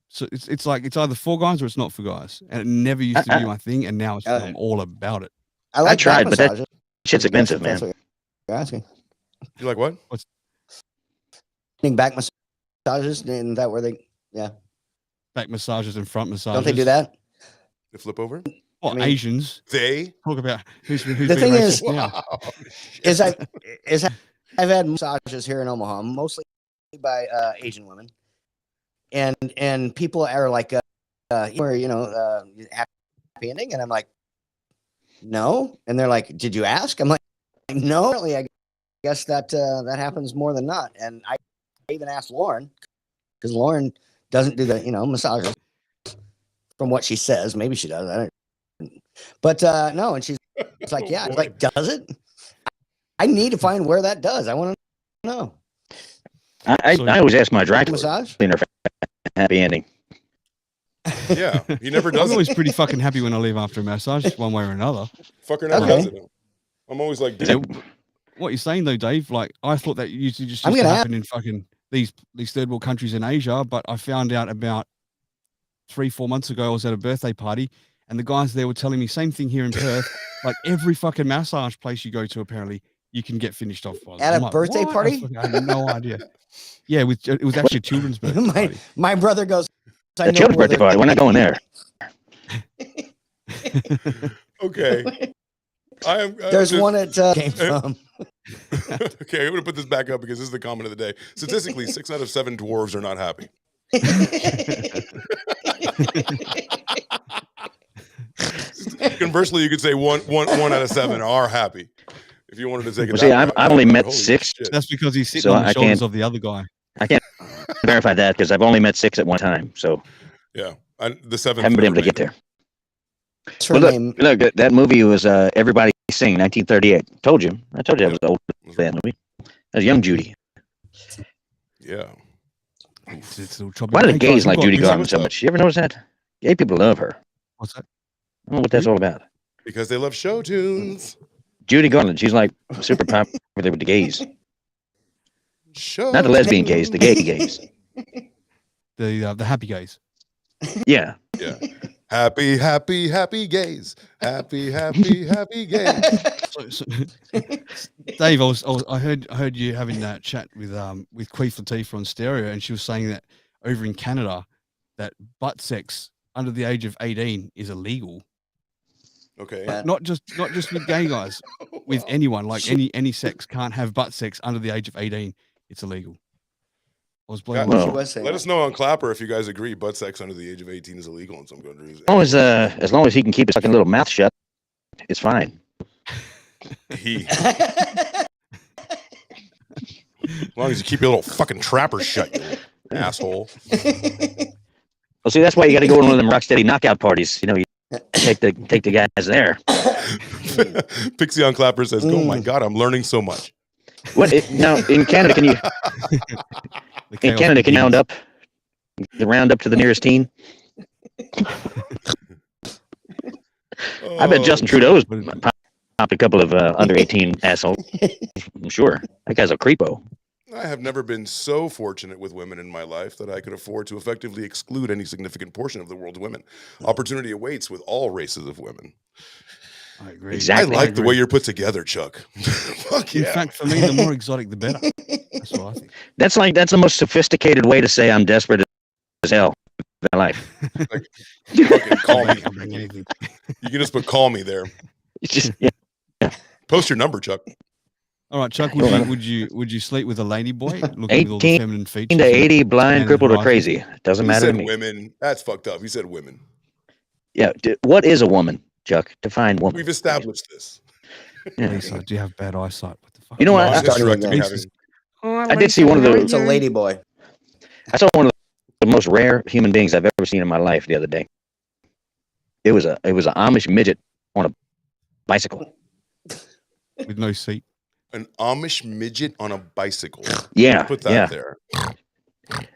S1: So it's like it's either for guys or it's not for guys, and it never used to be my thing, and now I'm all about it.
S5: I
S4: tried, but that shit's expensive, man.
S5: You're asking.
S3: You like what?
S1: What's
S5: back massages? Isn't that where they? Yeah.
S1: Back massages and front massages.
S5: Don't they do that?
S3: They flip over?
S1: Well, Asians.
S3: They
S1: talk about who's
S5: the thing is,
S1: now.
S5: I've had massages here in Omaha, mostly by Asian women, and people are like, where happy ending, and I'm like, no, and they're like, did you ask? I'm like, no, really, I guess that happens more than not, and I even asked Lauren because Lauren doesn't do the massages. From what she says, maybe she does. I don't. But no, and she's like, yeah, it's like, does it? I need to find where that does. I want to know.
S4: I always ask my dry
S5: Massage?
S4: cleaner for a happy ending.
S3: Yeah, he never does
S1: I'm
S3: it.
S1: always pretty fucking happy when I leave after a massage, one way or another.
S3: Fucker never
S5: Okay.
S3: does it. I'm always like,
S1: Yeah,
S3: dude,
S1: what you're saying though, Dave, like I thought that used to just
S5: I'm
S1: used to
S5: gonna
S1: happen in fucking these third world countries in Asia, but I found out about 3-4 months ago I was at a birthday party and the guys there were telling me same thing here in Perth. Like every fucking massage place you go to, apparently you can get finished off by them.
S5: At
S1: I'm
S5: a
S1: like,
S5: birthday
S1: "What?"
S5: party?
S1: I had no idea. Yeah, it was actually a children's birthday party.
S5: my brother goes. I
S4: The
S5: know
S4: children's
S5: where
S4: birthday party. We're not going there.
S3: okay.
S5: There's one at came from.
S3: Okay, I'm gonna put this back up because this is the comment of the day. Statistically, 6 out of 7 dwarves are not happy. Conversely, you could say one out of 7 are happy. If you wanted to take it.
S4: Well, see,
S3: that
S4: I've
S3: route.
S4: only met
S3: Holy
S4: 6.
S3: shit.
S1: That's because he's sitting
S4: So
S1: on the
S4: I
S1: shoulders
S4: can't-
S1: of the other guy.
S4: I can't verify that because I've only met 6 at one time. So
S3: Yeah, the 7th.
S4: haven't been able to
S3: never
S4: get
S3: made it.
S4: there.
S5: What's her
S4: Well,
S5: name?
S4: look, that movie was Everybody Sing, 1938. I told you I was old for that movie. That was young Judy.
S3: Yeah.
S1: It's a little trouble.
S4: Why do the
S1: Hey,
S4: gays
S1: guys,
S4: like
S1: we've got-
S4: Judy
S3: what's
S4: Garland
S3: up?
S4: so much? You ever notice that? Gay people love her.
S1: What's that?
S4: I don't know what that's all about.
S3: Because they love show tunes.
S4: Judy Garland, she's like super popular with the gays.
S3: Show
S4: Not the lesbian gays, the gay gays.
S1: The happy gays.
S4: Yeah.
S3: Yeah. Happy, happy, happy gays. Happy, happy, happy gays.
S1: So, Dave, I heard you having that chat with Queen Latifah on stereo, and she was saying that over in Canada, that butt sex under the age of 18 is illegal.
S3: Okay.
S5: Yeah.
S1: Not just with gay guys, with
S3: Wow.
S1: anyone, like any sex can't have butt sex under the age of 18. It's illegal. I was blown
S3: Yeah,
S1: away.
S5: She
S4: Well,
S5: was saying
S3: Let
S5: that.
S3: us know on Clapper if you guys agree butt sex under the age of 18 is illegal in some countries.
S4: as long as he can keep his fucking little mouth shut, it's fine.
S3: He, as long as you keep your little fucking trapper shut, you little asshole.
S4: Well, see, that's why you got to go to one of them rocksteady knockout parties. You know, you take the guys there.
S3: Pixie on Clapper says, "Oh my god, I'm learning so much."
S4: Now in Canada? Can you
S1: The
S4: in
S1: chaos
S4: Canada can you
S1: begins.
S4: round up to the nearest teen? I bet
S3: Oh,
S4: Justin Trudeau's
S1: What is it?
S4: popped a couple of under 18 assholes. I'm sure that guy's a creepo.
S3: I have never been so fortunate with women in my life that I could afford to effectively exclude any significant portion of the world's women. Opportunity awaits with all races of women.
S1: I agree.
S4: Exactly.
S3: I like the
S1: agree.
S3: way you're put together, Chuck. Fuck
S1: In
S3: yeah.
S1: fact, for me, the more exotic, the better. That's what I think.
S4: That's the most sophisticated way to say I'm desperate as hell in my life.
S3: Fucking call me.
S1: I'll bring anything.
S3: You can just put call me there.
S4: It's just yeah.
S3: Post your number, Chuck.
S1: All right, Chuck,
S4: Hold on.
S1: would you sleep with a lady boy looking with all the
S4: 18
S1: feminine features?
S4: to 80, blind,
S1: and
S4: crippled, or
S1: horizon?
S4: crazy. Doesn't
S3: He
S4: matter to
S3: said
S4: me.
S3: women. That's fucked up. He said women.
S4: Yeah. What is a woman, Chuck? Define woman.
S3: We've established this.
S4: Yeah.
S1: Lisa, do you have bad eyesight? What the fuck?
S4: You know what?
S5: Starting
S3: Non-hysterectomy
S5: again.
S3: having-
S4: I did see one of
S5: It's
S4: the.
S5: a lady boy.
S4: I saw one of the most rare human beings I've ever seen in my life the other day. It was an Amish midget on a bicycle.
S1: With no seat.
S3: An Amish midget on a bicycle.
S4: Yeah.
S3: Put that
S4: Yeah.
S3: there.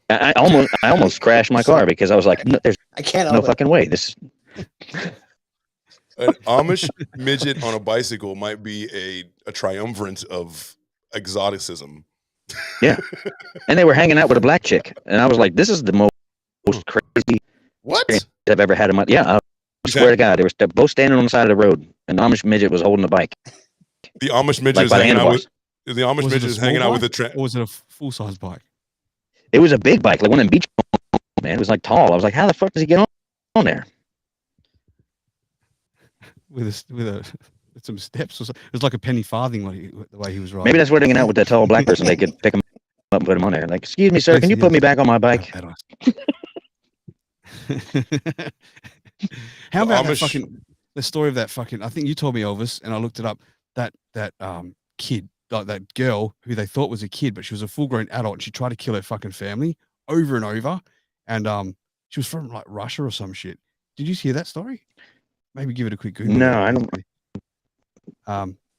S4: I almost crashed my car because I was like, no, there's
S5: I can't
S4: no
S5: help it.
S4: fucking way. This
S3: An Amish midget on a bicycle might be a triumvirate of exoticism.
S4: and they were hanging out with a black chick. And I was like, this is the most crazy
S3: What?
S4: I've ever had in my I swear to God, they were both standing on the side of the road. An Amish midget was holding a bike.
S3: The Amish midget
S4: Like
S3: is
S4: by the
S3: hanging out with
S4: handlebars.
S3: the Amish
S1: Was it
S3: midget
S1: a
S3: is
S1: small
S3: hanging out with
S1: bike,
S3: the
S1: or was it a full-size bike?
S4: It was a big bike, like one in beach, man. It was like tall. I was like, how the fuck does he get on there?
S1: With some steps or something. It was like a penny farthing, like the way he was riding.
S4: Maybe that's where they're hanging out with that tall black person. They could pick him up and put him on there. Like, excuse me, sir, can you put me back on my bike?
S1: How about that
S3: Amish-
S1: fucking the story of that fucking? I think you told me, Elvis, and I looked it up. That kid, like that girl who they thought was a kid, but she was a full-grown adult, and she tried to kill her fucking family over and over. and she was from like Russia or some shit. Did you hear that story? Maybe give it a quick Google.
S4: No, I don't.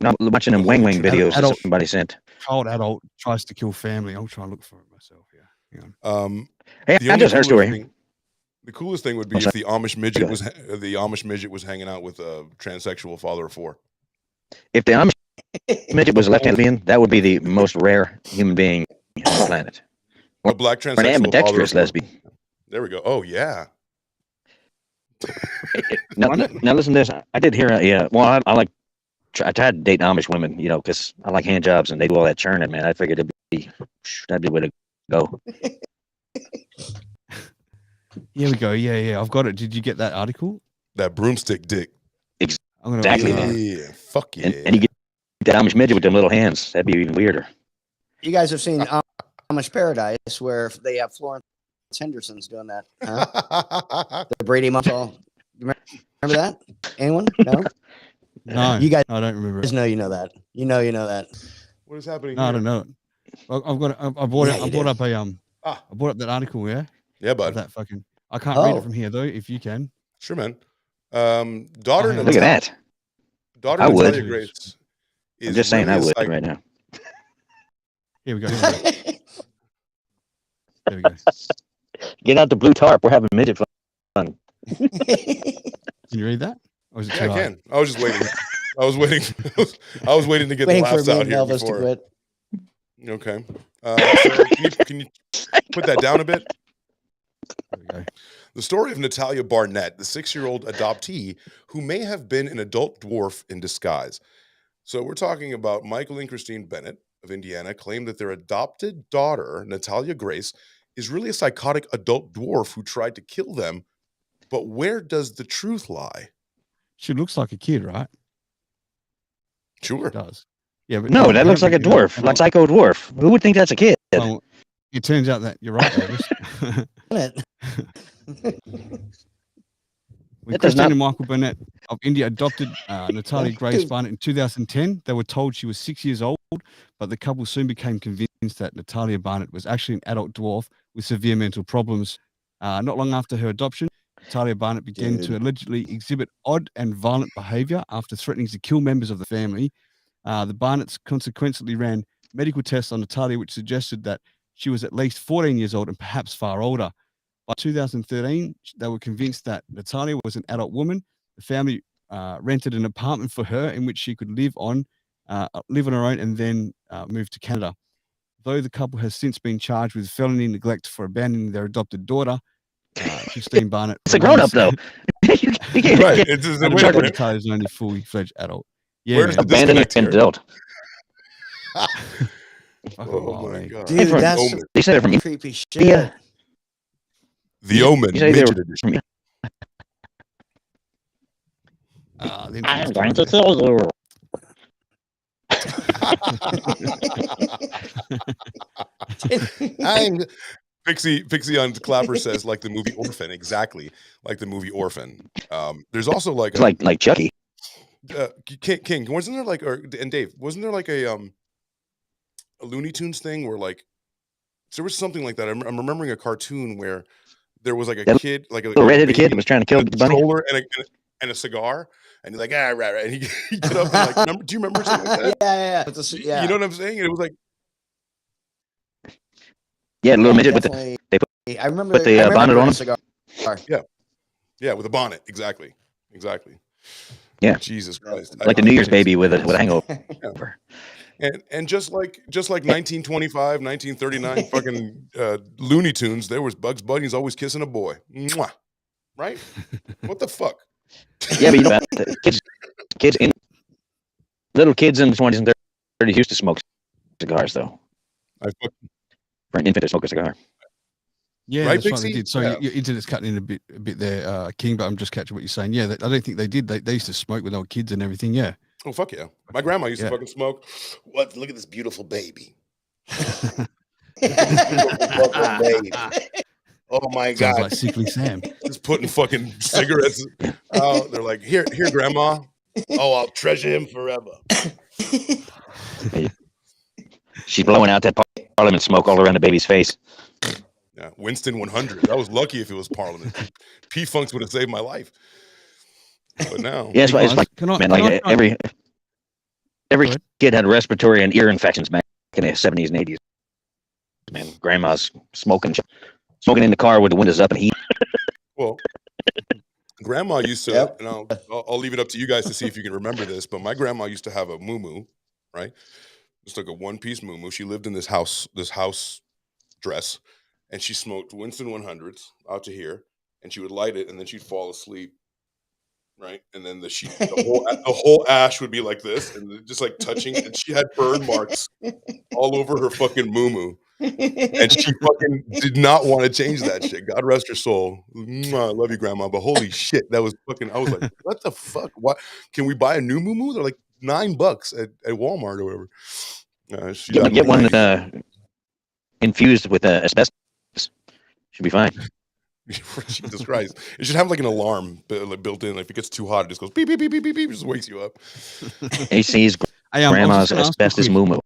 S4: Not watching them Wang Wang videos that somebody sent.
S1: Child adult tries to kill family. I'll try and look for it myself. Yeah. Hang on.
S4: Hey, I just heard story.
S3: The coolest thing would be if the Amish midget was hanging out with a transsexual father of 4.
S4: If the Amish midget was a left-handed lesbian, that would be the most rare human being on the planet.
S3: Or a black transsexual
S4: an ambidextrous lesbian.
S3: There we go. Oh yeah.
S4: Now listen to this. I did hear. Well, I tried to date Amish women, because I like hand jobs and they do all that churning. Man, I figured that'd be the way to go.
S1: Here we go. Yeah. I've got it. Did you get that article?
S3: That broomstick dick.
S4: Exactly, man.
S3: Yeah. Fuck yeah.
S4: And you get that Amish midget with them little hands. That'd be even weirder.
S5: You guys have seen Amish Paradise, where they have Florence Henderson's doing that. Huh? The Brady Muscle. Remember that? Anyone? No.
S1: No,
S5: you guys.
S1: I don't remember.
S5: Know you know that. You know that.
S3: What is happening?
S1: No,
S3: here?
S1: I don't know. I've got. I bought it. I brought up I brought up that article.
S3: Yeah, bud.
S1: That fucking. I can't read it from here though. If you can.
S3: Sure, man. Daughter.
S4: Look at that.
S3: Daughter
S4: I
S3: Natalia
S4: would.
S3: Grace.
S4: I'm just saying, I would right now.
S1: Here we go. There we go.
S4: Get out the blue tarp. We're having midget fun.
S1: Can you read that? Or is it
S3: I can. I was just waiting. I was waiting to get the laughs out here
S5: Elvis
S3: before.
S5: To quit.
S3: Okay. So can you put that down a bit?
S1: There we go.
S3: The story of Natalia Barnett, the 6-year-old adoptee who may have been an adult dwarf in disguise. So we're talking about Michael and Christine Bennett of Indiana claim that their adopted daughter, Natalia Grace, is really a psychotic adult dwarf who tried to kill them. But where does the truth lie?
S1: She looks like a kid, right?
S3: Sure.
S1: It does. Yeah, but
S4: no, that looks like a dwarf, like Psycho Dwarf. Who would think that's a kid?
S1: Well, it turns out that you're right, Elvis. When Christine and Michael Burnett of India adopted Natalia Grace Barnett in 2010, they were told she was 6 years old, but the couple soon became convinced that Natalia Barnett was actually an adult dwarf with severe mental problems. Not long after her adoption, Natalia Barnett began to allegedly exhibit odd and violent behavior after threatening to kill members of the family. The Barnetts consequently ran medical tests on Natalia, which suggested that she was at least 14 years old and perhaps far older. By 2013, they were convinced that Natalia was an adult woman. The family rented an apartment for her in which she could live on her own and then move to Canada. Though the couple has since been charged with felony neglect for abandoning their adopted daughter, Christine Barnett.
S4: It's a grown-up, though.
S3: You can't, right.
S1: Natalia's only fully fledged adult. Yeah,
S3: where's the disconnect here?
S4: Adult.
S3: Oh my god,
S5: dude, that's
S4: they said it from
S5: creepy shit.
S4: Yeah.
S3: The Omen midget edition.
S4: I'm going to kill you.
S3: Pixie on Clapper says like the movie Orphan, exactly like the movie Orphan. There's also like
S4: like Chucky.
S3: King, wasn't there and Dave, wasn't there like a Looney Tunes thing where like there was something like that? I'm remembering a cartoon where there was like a kid, like a
S4: redheaded kid that was trying to kill the bunny,
S3: and a cigar, and he's like right, and he get up and like, do you remember something like that?
S5: Yeah.
S3: You know what I'm saying? And it was like,
S4: yeah, little midget with
S5: I remember
S4: the bonnet on him.
S5: Cigar.
S3: Yeah, with a bonnet, exactly.
S4: Yeah,
S3: Jesus Christ,
S4: like the New Year's baby with a hangover.
S3: Yeah. And just like 1925, 1939, fucking Looney Tunes, there was Bugs Bunny's always kissing a boy. Mwah. Right? What the fuck?
S4: Yeah, but you know, little kids in the 20s and 30s used to smoke cigars, though. For an infant to smoke a cigar.
S1: Yeah,
S3: right,
S1: that's right, they did. So your internet's cutting in a bit there, King, but I'm just catching what you're saying. Yeah, I don't think they did. They used to smoke with old kids and everything, yeah.
S3: Oh, fuck yeah. My grandma used to fucking smoke. What? Look at this beautiful baby. Beautiful baby. Oh my God.
S1: Sounds like Sickly Sam.
S3: Just putting fucking cigarettes out. They're like, here, grandma. Oh, I'll treasure him forever.
S4: She's blowing out that Parliament smoke all around the baby's face.
S3: Yeah, Winston 100. I was lucky if it was Parliament. P-Funks would have saved my life. But now,
S4: Yeah,
S1: Hey,
S4: it's
S1: guys,
S4: like, man, like every
S1: Go ahead.
S4: kid had respiratory and ear infections back in the 70s and 80s. Man, grandma's smoking in the car with the windows up and heat.
S3: well, grandma used to,
S2: Yep.
S3: and I'll leave it up to you guys to see if you can remember this, but my grandma used to have a moo-moo, right? Just like a one-piece moo-moo. She lived in this house dress, and she smoked Winston 100s out to here, and she would light it, and then she'd fall asleep, right? And then the whole ash would be like this, and just like touching, and she had burn marks all over her fucking moo-moo. And she fucking did not want to change that shit. God rest her soul. Mwah, I love you, grandma. But holy shit, that was fucking. I was like, what the fuck? What? Can we buy a new moo-moo? They're like $9 at Walmart or whatever. She died in
S4: Get
S3: the
S4: one
S3: 90s.
S4: infused with asbestos. Should be fine.
S3: Jesus Christ! It should have like an alarm built in. Like if it gets too hot, it just goes beep beep beep beep beep beep. Just wakes you up.
S4: AC's
S1: I was
S4: grandma's
S1: just gonna ask real
S4: asbestos
S1: quick,
S4: moo-moo.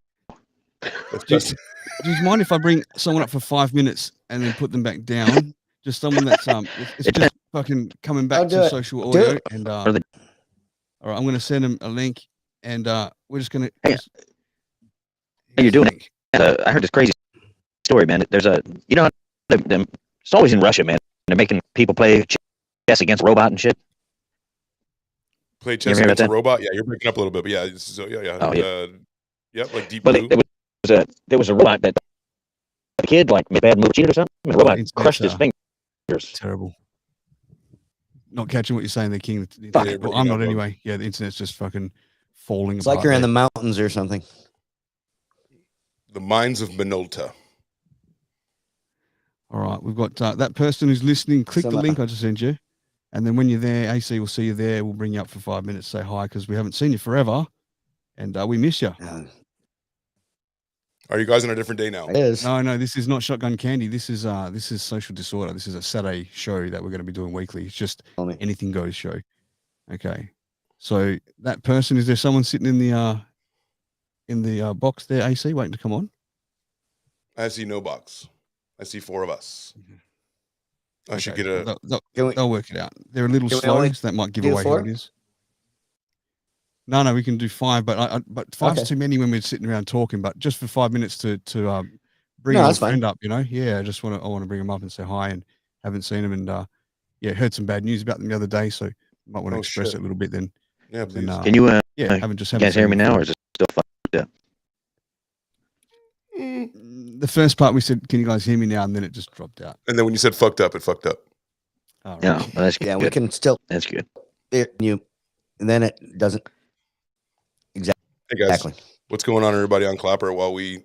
S1: do you mind if I bring someone up for 5 minutes and then put them back down? Just someone that's it's just fucking coming back
S5: I'll do
S1: to
S5: it.
S1: social
S5: Do
S1: audio,
S5: it.
S1: and
S4: Or the-
S1: all right, I'm gonna send them a link, and we're just gonna.
S4: Hey,
S1: Here's
S4: you're
S1: the
S4: doing
S1: link.
S4: I heard this crazy story, man. There's it's always in Russia, man. They're making people play chess against robot and shit.
S3: Play
S4: You
S3: chess
S4: ever hear
S3: against a
S4: about that?
S3: robot. Yeah, you're breaking up a little bit, but yeah, so yeah.
S4: Oh, yeah.
S3: Yep, like Deep
S4: But
S3: Blue.
S4: there was a robot that the kid like made a bad move, cheated or something. And the robot
S1: Internet's,
S4: crushed his fingers.
S1: Terrible. Not catching what you're saying there, King. The
S4: Fuck.
S1: internet, well, I'm not anyway. Yeah, the internet's just fucking falling
S5: It's
S1: apart.
S5: like you're in
S1: there.
S5: the mountains or something.
S3: The Mines of Minolta.
S1: All right, we've got that person who's listening. Click the
S5: Some-
S1: link I just sent you, and then when you're there, AC will see you there. We'll bring you up for 5 minutes, say hi, because we haven't seen you forever, and we miss you.
S3: Are you guys on a different day now?
S5: It is.
S1: No, this is not Shotgun Candy. This is Social Disorder. This is a Saturday show that we're going to be doing weekly. It's just
S5: Tell me.
S1: anything goes show. Okay, so that person, is there someone sitting in the box there, AC, waiting to come on?
S3: I see no box. I see 4 of us. I should
S1: Okay,
S3: get a.
S1: They'll work it out. They're a little
S5: Can we
S1: slow,
S5: only
S1: so that might give
S5: do
S1: away who
S5: 4?
S1: it is. No, we can do 5, but but 5's
S5: Okay.
S1: too many when we're sitting around talking. But just for 5 minutes to bring
S5: No,
S1: a
S5: that's fine.
S1: friend up, Yeah, I want to bring them up and say hi, and haven't seen them, and heard some bad news about them the other day, so might want to express
S3: shit.
S1: it a little bit. Then
S3: Yeah, please.
S4: Can you
S1: haven't
S4: you
S1: haven't
S4: guys
S1: seen
S4: hear me
S1: them
S4: now,
S1: before.
S4: or is it still fucked up?
S1: The first part we said, "Can you guys hear me now?" and then it just dropped out.
S3: And then when you said fucked up, it fucked up.
S1: All right.
S4: No, well, that's good.
S5: Yeah, we can still
S4: That's good.
S5: hear you, and then it doesn't.
S3: Hey guys,
S5: Exactly.
S3: what's going on, everybody on Clapper? While we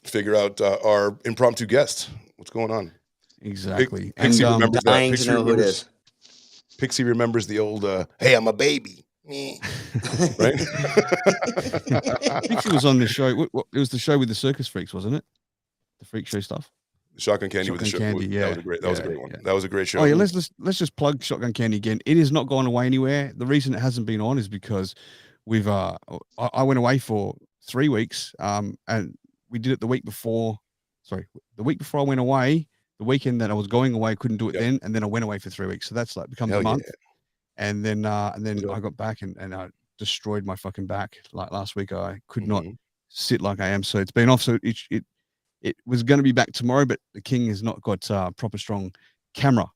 S3: figure out our impromptu guest, what's going on?
S1: Exactly.
S3: Pixie
S1: And
S3: remembers that.
S5: Dying to know who it is.
S3: Pixie remembers the old "Hey, I'm a baby," right?
S1: Pixie was on the show. It was the show with the circus freaks, wasn't it? The freak show stuff.
S3: Shotgun Candy with the show.
S1: Shotgun Candy,
S3: That was a great. That was a
S1: yeah,
S3: great one.
S1: yeah.
S3: That was a great show.
S1: Oh yeah, let's just plug Shotgun Candy again. It has not gone away anywhere. The reason it hasn't been on is because we've I went away for 3 weeks, and we did it the week before. Sorry, the week before I went away. The weekend that I was going away, I couldn't do it then, and then I went away for 3 weeks. So that's like becomes a month. And then I got back and I destroyed my fucking back. Like last week, I could not sit like I am. So it's been off. So it was going to be back tomorrow, but the King has not got proper strong camera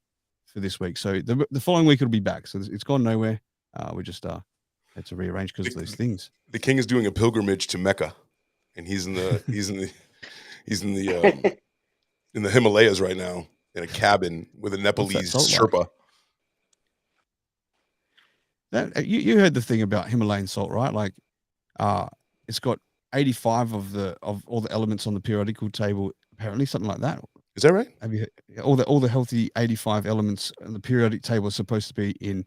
S1: for this week. So the following week it'll be back. So it's gone nowhere. We just had to rearrange because of those things.
S3: The King is doing a pilgrimage to Mecca, and he's in the in the Himalayas right now in a cabin with a Nepalese Sherpa.
S1: That you heard the thing about Himalayan salt, right? Like, it's got 85 of all the elements on the periodical table. Apparently, something like that.
S3: Is that right?
S1: Have you heard, all the healthy 85 elements on the periodic table are supposed to be in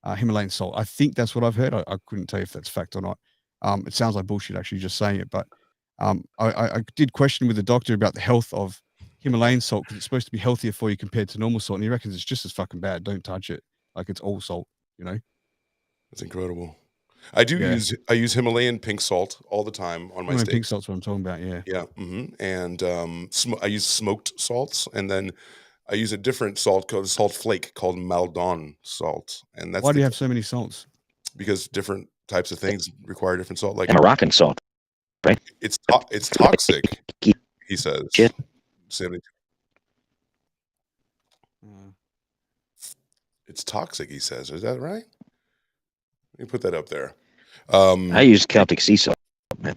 S1: Himalayan salt? I think that's what I've heard. I couldn't tell you if that's fact or not. It sounds like bullshit actually just saying it, but I did question with the doctor about the health of Himalayan salt because it's supposed to be healthier for you compared to normal salt, and he reckons it's just as fucking bad. Don't touch it. Like it's all salt,
S3: That's incredible. I do
S1: Yeah.
S3: use Himalayan pink salt all the time on my
S1: Pink
S3: steaks.
S1: salt's what I'm talking about. Yeah.
S3: Yeah, and I use smoked salts, and then I use a different salt called salt flake called Maldon salt, and that's
S1: Why do you have so many salts?
S3: because different types of things require different salt. Like
S4: And Moroccan salt, right?
S3: it's toxic, he says.
S4: Shit.
S3: 72.
S1: Uh,
S3: It's toxic, he says. Is that right? Let me put that up there.
S4: I use Celtic sea salt, man.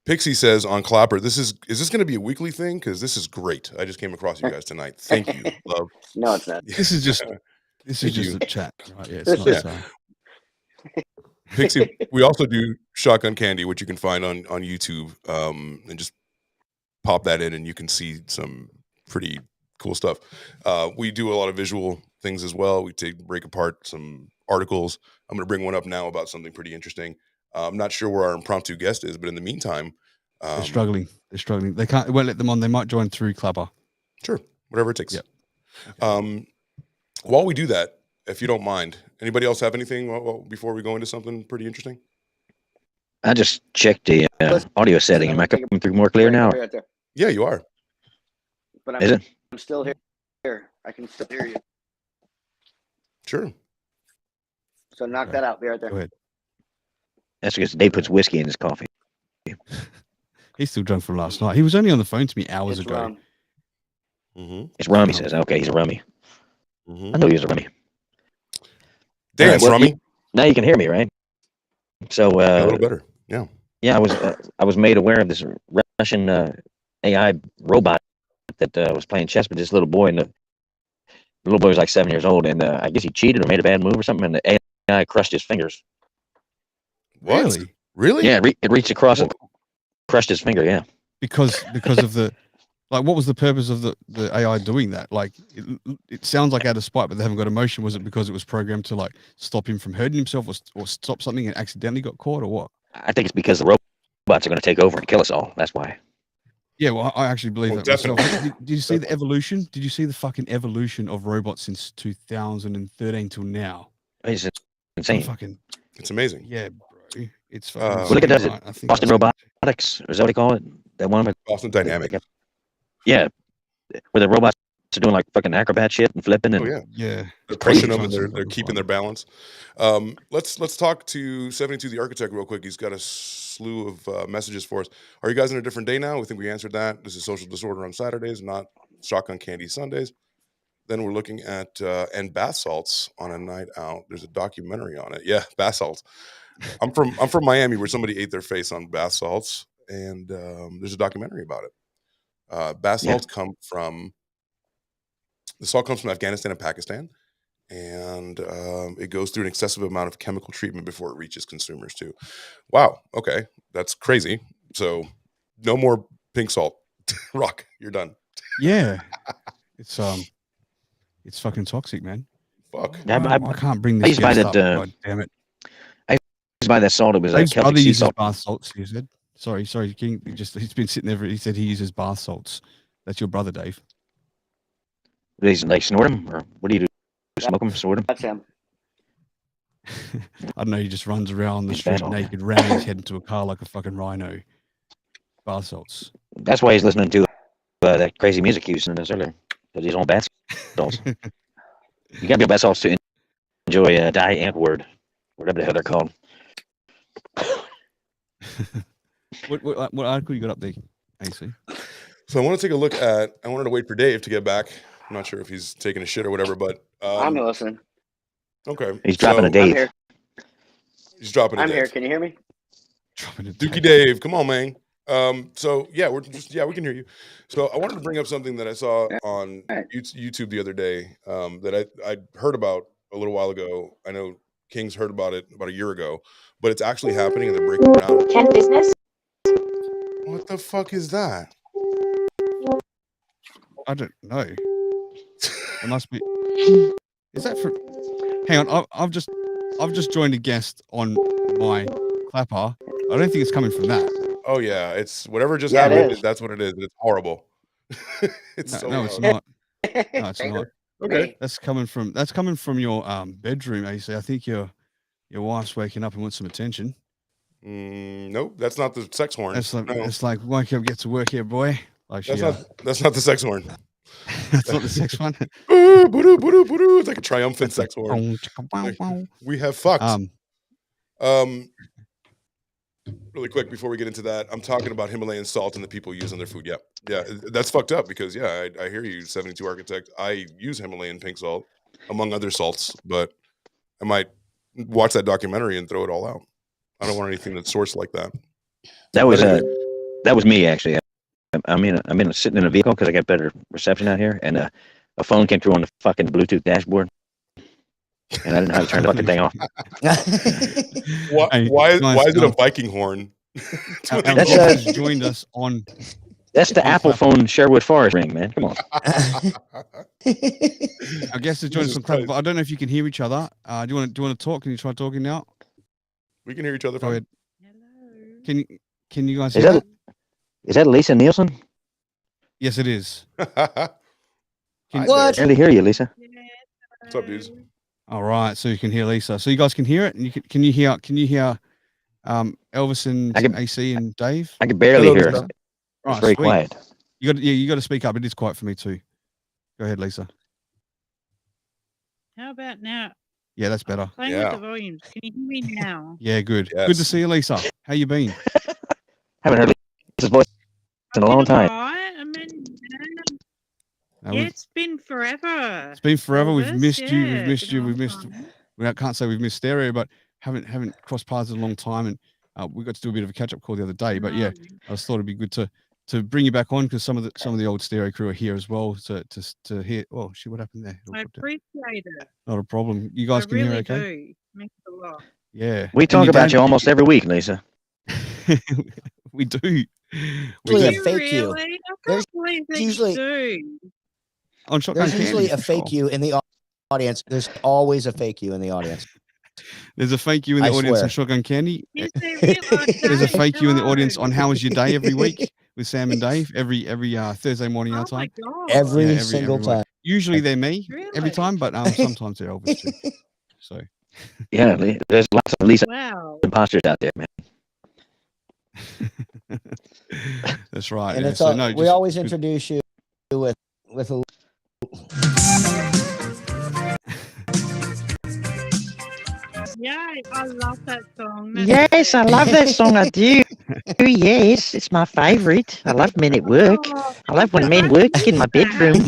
S3: Pixie says on Clapper, is this going to be a weekly thing? Because this is great. I just came across you guys tonight. Thank you, love.
S2: No, it's not.
S1: this is just
S3: Thank you.
S1: a chat, right? Yeah, it's not.
S3: Pixie, we also do Shotgun Candy, which you can find on YouTube, and just pop that in, and you can see some pretty cool stuff. We do a lot of visual things as well. We break apart some articles. I'm going to bring one up now about something pretty interesting. I'm not sure where our impromptu guest is, but in the meantime,
S1: They're struggling. They can't. It won't let them on. They might join through Clubber.
S3: Sure, whatever it takes.
S1: Yep. Okay.
S3: While we do that, if you don't mind, anybody else have anything before we go into something pretty interesting?
S4: I just checked the audio setting. Am I coming through more clear now?
S2: Right there.
S3: Yeah, you are.
S2: But
S4: Is it?
S2: I'm still here. I can still hear you.
S3: Sure.
S2: So knock that out. Be right there.
S1: Go ahead.
S4: That's because Dave puts whiskey in his coffee.
S1: He's still drunk from last night. He was only on the phone to me hours
S2: It's
S1: ago.
S2: rum.
S3: Mm-hmm.
S4: It's rum, he says. Okay, he's a rummy.
S3: Mm-hmm.
S4: I know he was a rummy.
S3: Dance,
S4: well,
S3: Rummy.
S4: Now you can hear me, right? So
S3: A little better. Yeah.
S4: Yeah, I was made aware of this Russian AI robot that was playing chess with this little boy, and the little boy was like 7 years old, and I guess he cheated or made a bad move or something, and the AI crushed his fingers.
S3: What?
S1: Really?
S3: Really?
S4: Yeah, it reached across and crushed his finger. Yeah.
S1: Because of the, like, what was the purpose of the AI doing that? Like, it sounds like out of spite, but they haven't got emotion. Was it because it was programmed to like stop him from hurting himself, or stop something and accidentally got caught, or what?
S4: I think it's because the robots are going to take over and kill us all. That's why.
S1: Yeah, well, I actually believe that myself.
S3: Definitely.
S1: Did you see the evolution? Did you see the fucking evolution of robots since 2013 till now?
S4: It's insane.
S3: It's amazing.
S1: Yeah, bro. It's fucking
S3: Well,
S4: look at that.
S1: right? I think
S4: Boston Robotics, is that what they call it? That one.
S3: Boston Dynamics.
S4: Yeah, where the robots are doing like fucking acrobat shit and flipping. And,
S3: Oh yeah.
S1: Yeah,
S3: They're
S1: crazy
S3: pushing them and
S1: transfer
S3: they're
S1: of
S3: keeping
S1: fun.
S3: their balance. Let's talk to 72 the architect real quick. He's got a slew of messages for us. Are you guys in a different day now? We think we answered that. This is Social Disorder on Saturdays, not Shotgun Candy Sundays. Then we're looking at and bath salts on a night out. There's a documentary on it. Yeah, bath salts. I'm from Miami, where somebody ate their face on bath salts, and there's a documentary about it. Bath salts come from the salt comes from Afghanistan and Pakistan, and it goes through an excessive amount of chemical treatment before it reaches consumers too. Wow. Okay, that's crazy. So no more pink salt. Rock, you're done.
S1: Yeah, it's fucking toxic, man.
S3: Fuck.
S1: I can't bring
S4: I
S1: this
S4: used to buy
S1: guest
S4: that.
S1: up. God damn it.
S4: I used to buy that salt. It was
S1: Dave's
S4: Celtic
S1: brother
S4: sea
S1: uses
S4: salt.
S1: bath salts. You said. Sorry, King. He's been sitting there. He said he uses bath salts. That's your brother, Dave.
S4: Do they like snort them, or what do you do? Smoke them, snort them?
S2: That's him.
S1: I don't know. He just runs around the
S4: He's
S1: street
S4: bath
S1: naked, ramming his head into a car like a fucking rhino. Bath salts.
S4: That's why he's listening to that crazy music he was listening to earlier. Because he's on bath salts. You gotta be on bath salts to enjoy word, whatever the hell they're called.
S1: What article you got up there, AC?
S3: So I want to take a look at. I wanted to wait for Dave to get back. I'm not sure if he's taking a shit or whatever, but
S2: I'm listening.
S3: okay.
S4: He's dropping a
S2: I'm
S4: Dave.
S2: here.
S3: He's dropping a
S2: I'm
S3: Dave.
S2: here. Can you hear me?
S1: Dropping a
S3: Dookie Dave, come on, man. So yeah, we can hear you. So I wanted to bring up something that I saw on YouTube the other day that I heard about a little while ago. I know King's heard about it about a year ago, but it's actually happening and they're breaking it down.
S6: Ken Business?
S3: What the fuck is that?
S1: I don't know. It must be. Is that for? Hang on, I've just joined a guest on my clapper. I don't think it's coming from that.
S3: Oh yeah, it's whatever just
S2: Yeah, it
S3: happened.
S2: is.
S3: That's what it is. It's horrible. It's
S1: No,
S3: so
S1: no, it's
S3: loud.
S1: not. No, it's not.
S3: Okay.
S1: That's coming from your bedroom, AC. I think you're your wife's waking up and wants some attention.
S3: Nope, that's not the sex horn.
S1: It's like
S3: No.
S1: it's like wake up, get to work here, boy. Like
S3: That's not the sex horn.
S1: that's not the sex one.
S3: Boo, boo, boo, boo. It's like a triumphant sex horn. Like, we have fucked. Really quick before we get into that, I'm talking about Himalayan salt and the people use on their food. Yeah, that's fucked up because I hear you, 72 Architect. I use Himalayan pink salt among other salts, but I might watch that documentary and throw it all out. I don't want anything that's sourced like that.
S4: That was me actually. I'm sitting in a vehicle because I got better reception out here, and a phone came through on the fucking Bluetooth dashboard, and I didn't know how to turn the fucking thing off.
S3: Why is it a Viking horn?
S1: That's joined us on.
S4: That's the Apple phone Sherwood Forest ring, man. Come on.
S1: I guess it's joined us on Club, but I don't know if you can hear each other. Do you want to talk? Can you try talking now?
S3: We can hear each other.
S1: Go ahead.
S6: Hello.
S1: Can you guys hear that?
S4: Is that Lisa Nielsen?
S1: Yes, it is.
S5: What?
S4: I barely hear you, Lisa.
S3: What's up, dudes?
S1: All right, so you can hear Lisa. So you guys can hear it, and you can you hear Elvis and AC and Dave?
S4: I can barely hear
S5: Lisa.
S4: it.
S1: Right,
S4: It's very
S1: sweet.
S4: quiet.
S1: You got to speak up. It is quiet for me too. Go ahead, Lisa.
S6: How about now?
S1: Yeah, that's better.
S6: Playing
S3: Yeah.
S6: with the volumes. Can you hear me now?
S1: Yeah, good.
S3: Yes.
S1: Good to see you, Lisa. How you been?
S4: Haven't heard Lisa's voice in a long time.
S6: Right. I mean,
S1: No,
S6: yeah, it's been forever.
S1: it's been forever. We've
S6: Elvis,
S1: missed you.
S6: yeah,
S1: We've missed
S6: been
S1: you.
S6: a
S1: We've
S6: long
S1: missed.
S6: time.
S1: I can't say we've missed stereo, but haven't crossed paths in a long time, and we got to do a bit of a catch up call the other day. But yeah, I just thought it'd be good to bring you back on because some of the old stereo crew are here as well to hear. Oh, shit, what happened there?
S6: I appreciate it.
S1: Not a problem. You guys
S6: I
S1: can
S6: really
S1: hear okay?
S6: do. Means a lot.
S1: Yeah.
S4: We
S1: And
S4: talk
S1: your
S4: about
S1: dad-
S4: you almost every week, Lisa.
S1: we do. We
S5: Usually
S1: do.
S5: a fake you.
S6: Really? I
S5: There's
S6: can't believe that
S5: usually-
S6: you do.
S1: On Shotgun
S5: There's usually
S1: Candy,
S5: a
S1: for
S5: fake
S1: sure.
S5: you in the audience. There's always a fake you in the audience.
S1: There's a fake you in the
S5: I
S1: audience
S5: swear.
S1: on Shotgun Candy.
S6: Is there really?
S1: There's a
S6: Okay,
S1: fake you in the audience
S6: no.
S1: on How Was Your Day every week with Sam and Dave every Thursday morning our
S6: Oh my
S1: time.
S6: god.
S5: Every single
S1: week.
S5: time.
S1: Usually they're me
S6: Really?
S1: every time, but sometimes they're Elvis too. So
S4: Yeah, there's lots of Lisa
S6: Wow.
S4: imposters out there, man.
S1: that's right.
S5: And
S1: yeah.
S5: it's
S1: So
S5: all,
S1: no,
S5: we
S1: just-
S5: always introduce you with a
S6: Yay, I love that song. That's
S7: Yes, I
S6: it.
S7: love that song. I do. Yes, it's my favorite. I love men at work.
S6: Oh,
S7: I love when men work in my bedroom.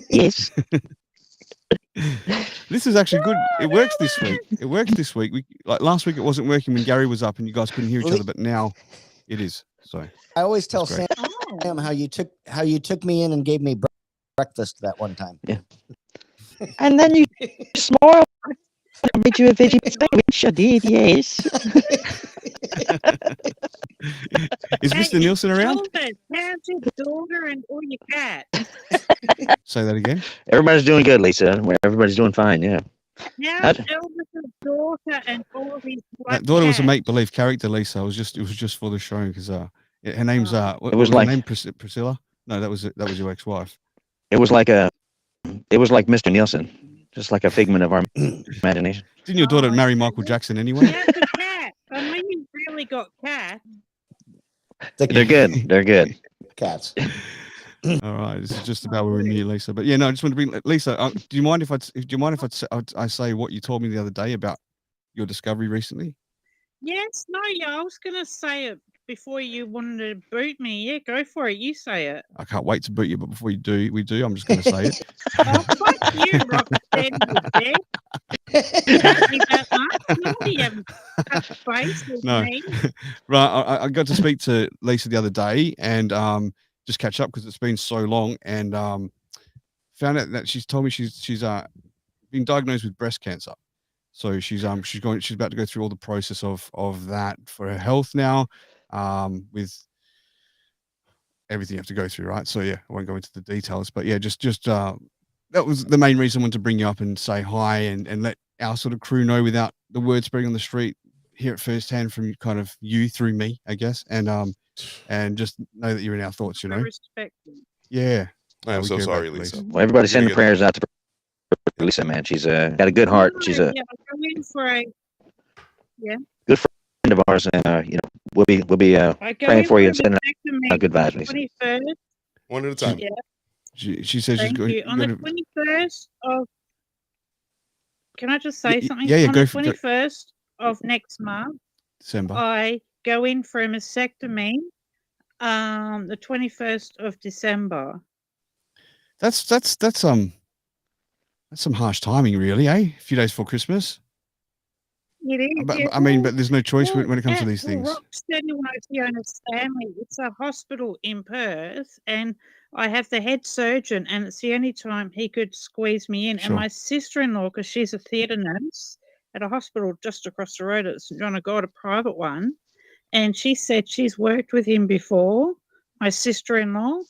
S7: Yes.
S1: This is actually good. It works this week. It works this week. Like last week, it wasn't working when Gary was up and you guys couldn't hear each other, but now it is. So
S5: I always tell
S1: That's
S5: Sam
S6: Oh.
S5: how you took me in and gave me breakfast that one time.
S7: And then you smile. I made you a veggie sandwich. I did, yes.
S1: is Mr. Nielsen around?
S6: Elvis, how's your daughter and all your cat?
S1: Say that again.
S4: Everybody's doing good, Lisa. Everybody's doing fine. Yeah.
S6: How's Elvis's daughter and all of his
S1: That daughter was a
S6: cats?
S1: make-believe character, Lisa. It was just for the show because her name's
S6: Oh.
S1: what
S4: It was
S1: was her
S4: like-
S1: name Priscilla. No, that was your ex-wife.
S4: It was like Mr. Nielsen, just like a figment of our imagination.
S1: Didn't your daughter
S6: Oh,
S1: marry
S6: okay.
S1: Michael Jackson anyway?
S6: How's the cat? I know you really got cats.
S4: They're good. They're good.
S5: Cats.
S1: All right, this is just about where we meet Lisa. But yeah, no, I just want to bring Lisa. Do you mind if I say what you told me the other day about your discovery recently?
S6: Yes, no, yeah, I was gonna say it before you wanted to boot me. Yeah, go for it. You say it.
S1: I can't wait to boot you, but before we do, I'm just going to say it.
S6: Oh, fuck you, Rocksteady, you dick. Hurt me that much? No, you haven't touched face with
S1: No.
S6: me.
S1: Right, I got to speak to Lisa the other day and just catch up because it's been so long, and found out that she's told me she's been diagnosed with breast cancer. So she's about to go through all the process of that for her health now, with everything you have to go through, right? So yeah, I won't go into the details, but yeah, just that was the main reason I wanted to bring you up and say hi and let our sort of crew know without the word spreading on the street, hear it firsthand from kind of you through me, I guess, and just know that you're in our thoughts, you
S6: I
S1: know?
S6: respect you.
S1: Yeah.
S3: I am
S1: we
S3: so
S1: care
S3: sorry,
S1: about
S3: Lisa.
S1: Lisa.
S4: Well, everybody sending
S3: get
S4: prayers out to Lisa, man. She's got a good heart. She's
S6: No,
S4: a
S6: yeah, I'll go in for a Yeah.
S4: Good friend of ours, and we'll be
S6: I go
S4: praying
S6: in
S4: for you and
S6: for a
S4: sending
S6: vasectomy
S4: out good vibes.
S6: on
S4: Lisa.
S6: the 21st.
S3: One at a time.
S6: Yeah.
S1: She says she's
S6: Thank
S1: going.
S6: you. On the 21st of, can I just say something?
S1: Yeah,
S6: On
S1: go
S6: the
S1: for
S6: 21st of next month,
S1: December.
S6: I go in for a mastectomy. The 21st of December.
S1: That's some harsh timing, really, eh? A few days before Christmas.
S6: It is.
S1: But
S6: Yeah.
S1: I mean,
S6: Well,
S1: but there's no choice
S6: well,
S1: when it comes to these things.
S6: Rocksteady won't be on a Stanley. It's a hospital in Perth, and I have the head surgeon, and it's the only time he could squeeze me in.
S1: Sure.
S6: And my sister-in-law, because she's a theatre nurse at a hospital just across the road at St John of God, a private one, and she said she's worked with him before, my sister-in-law,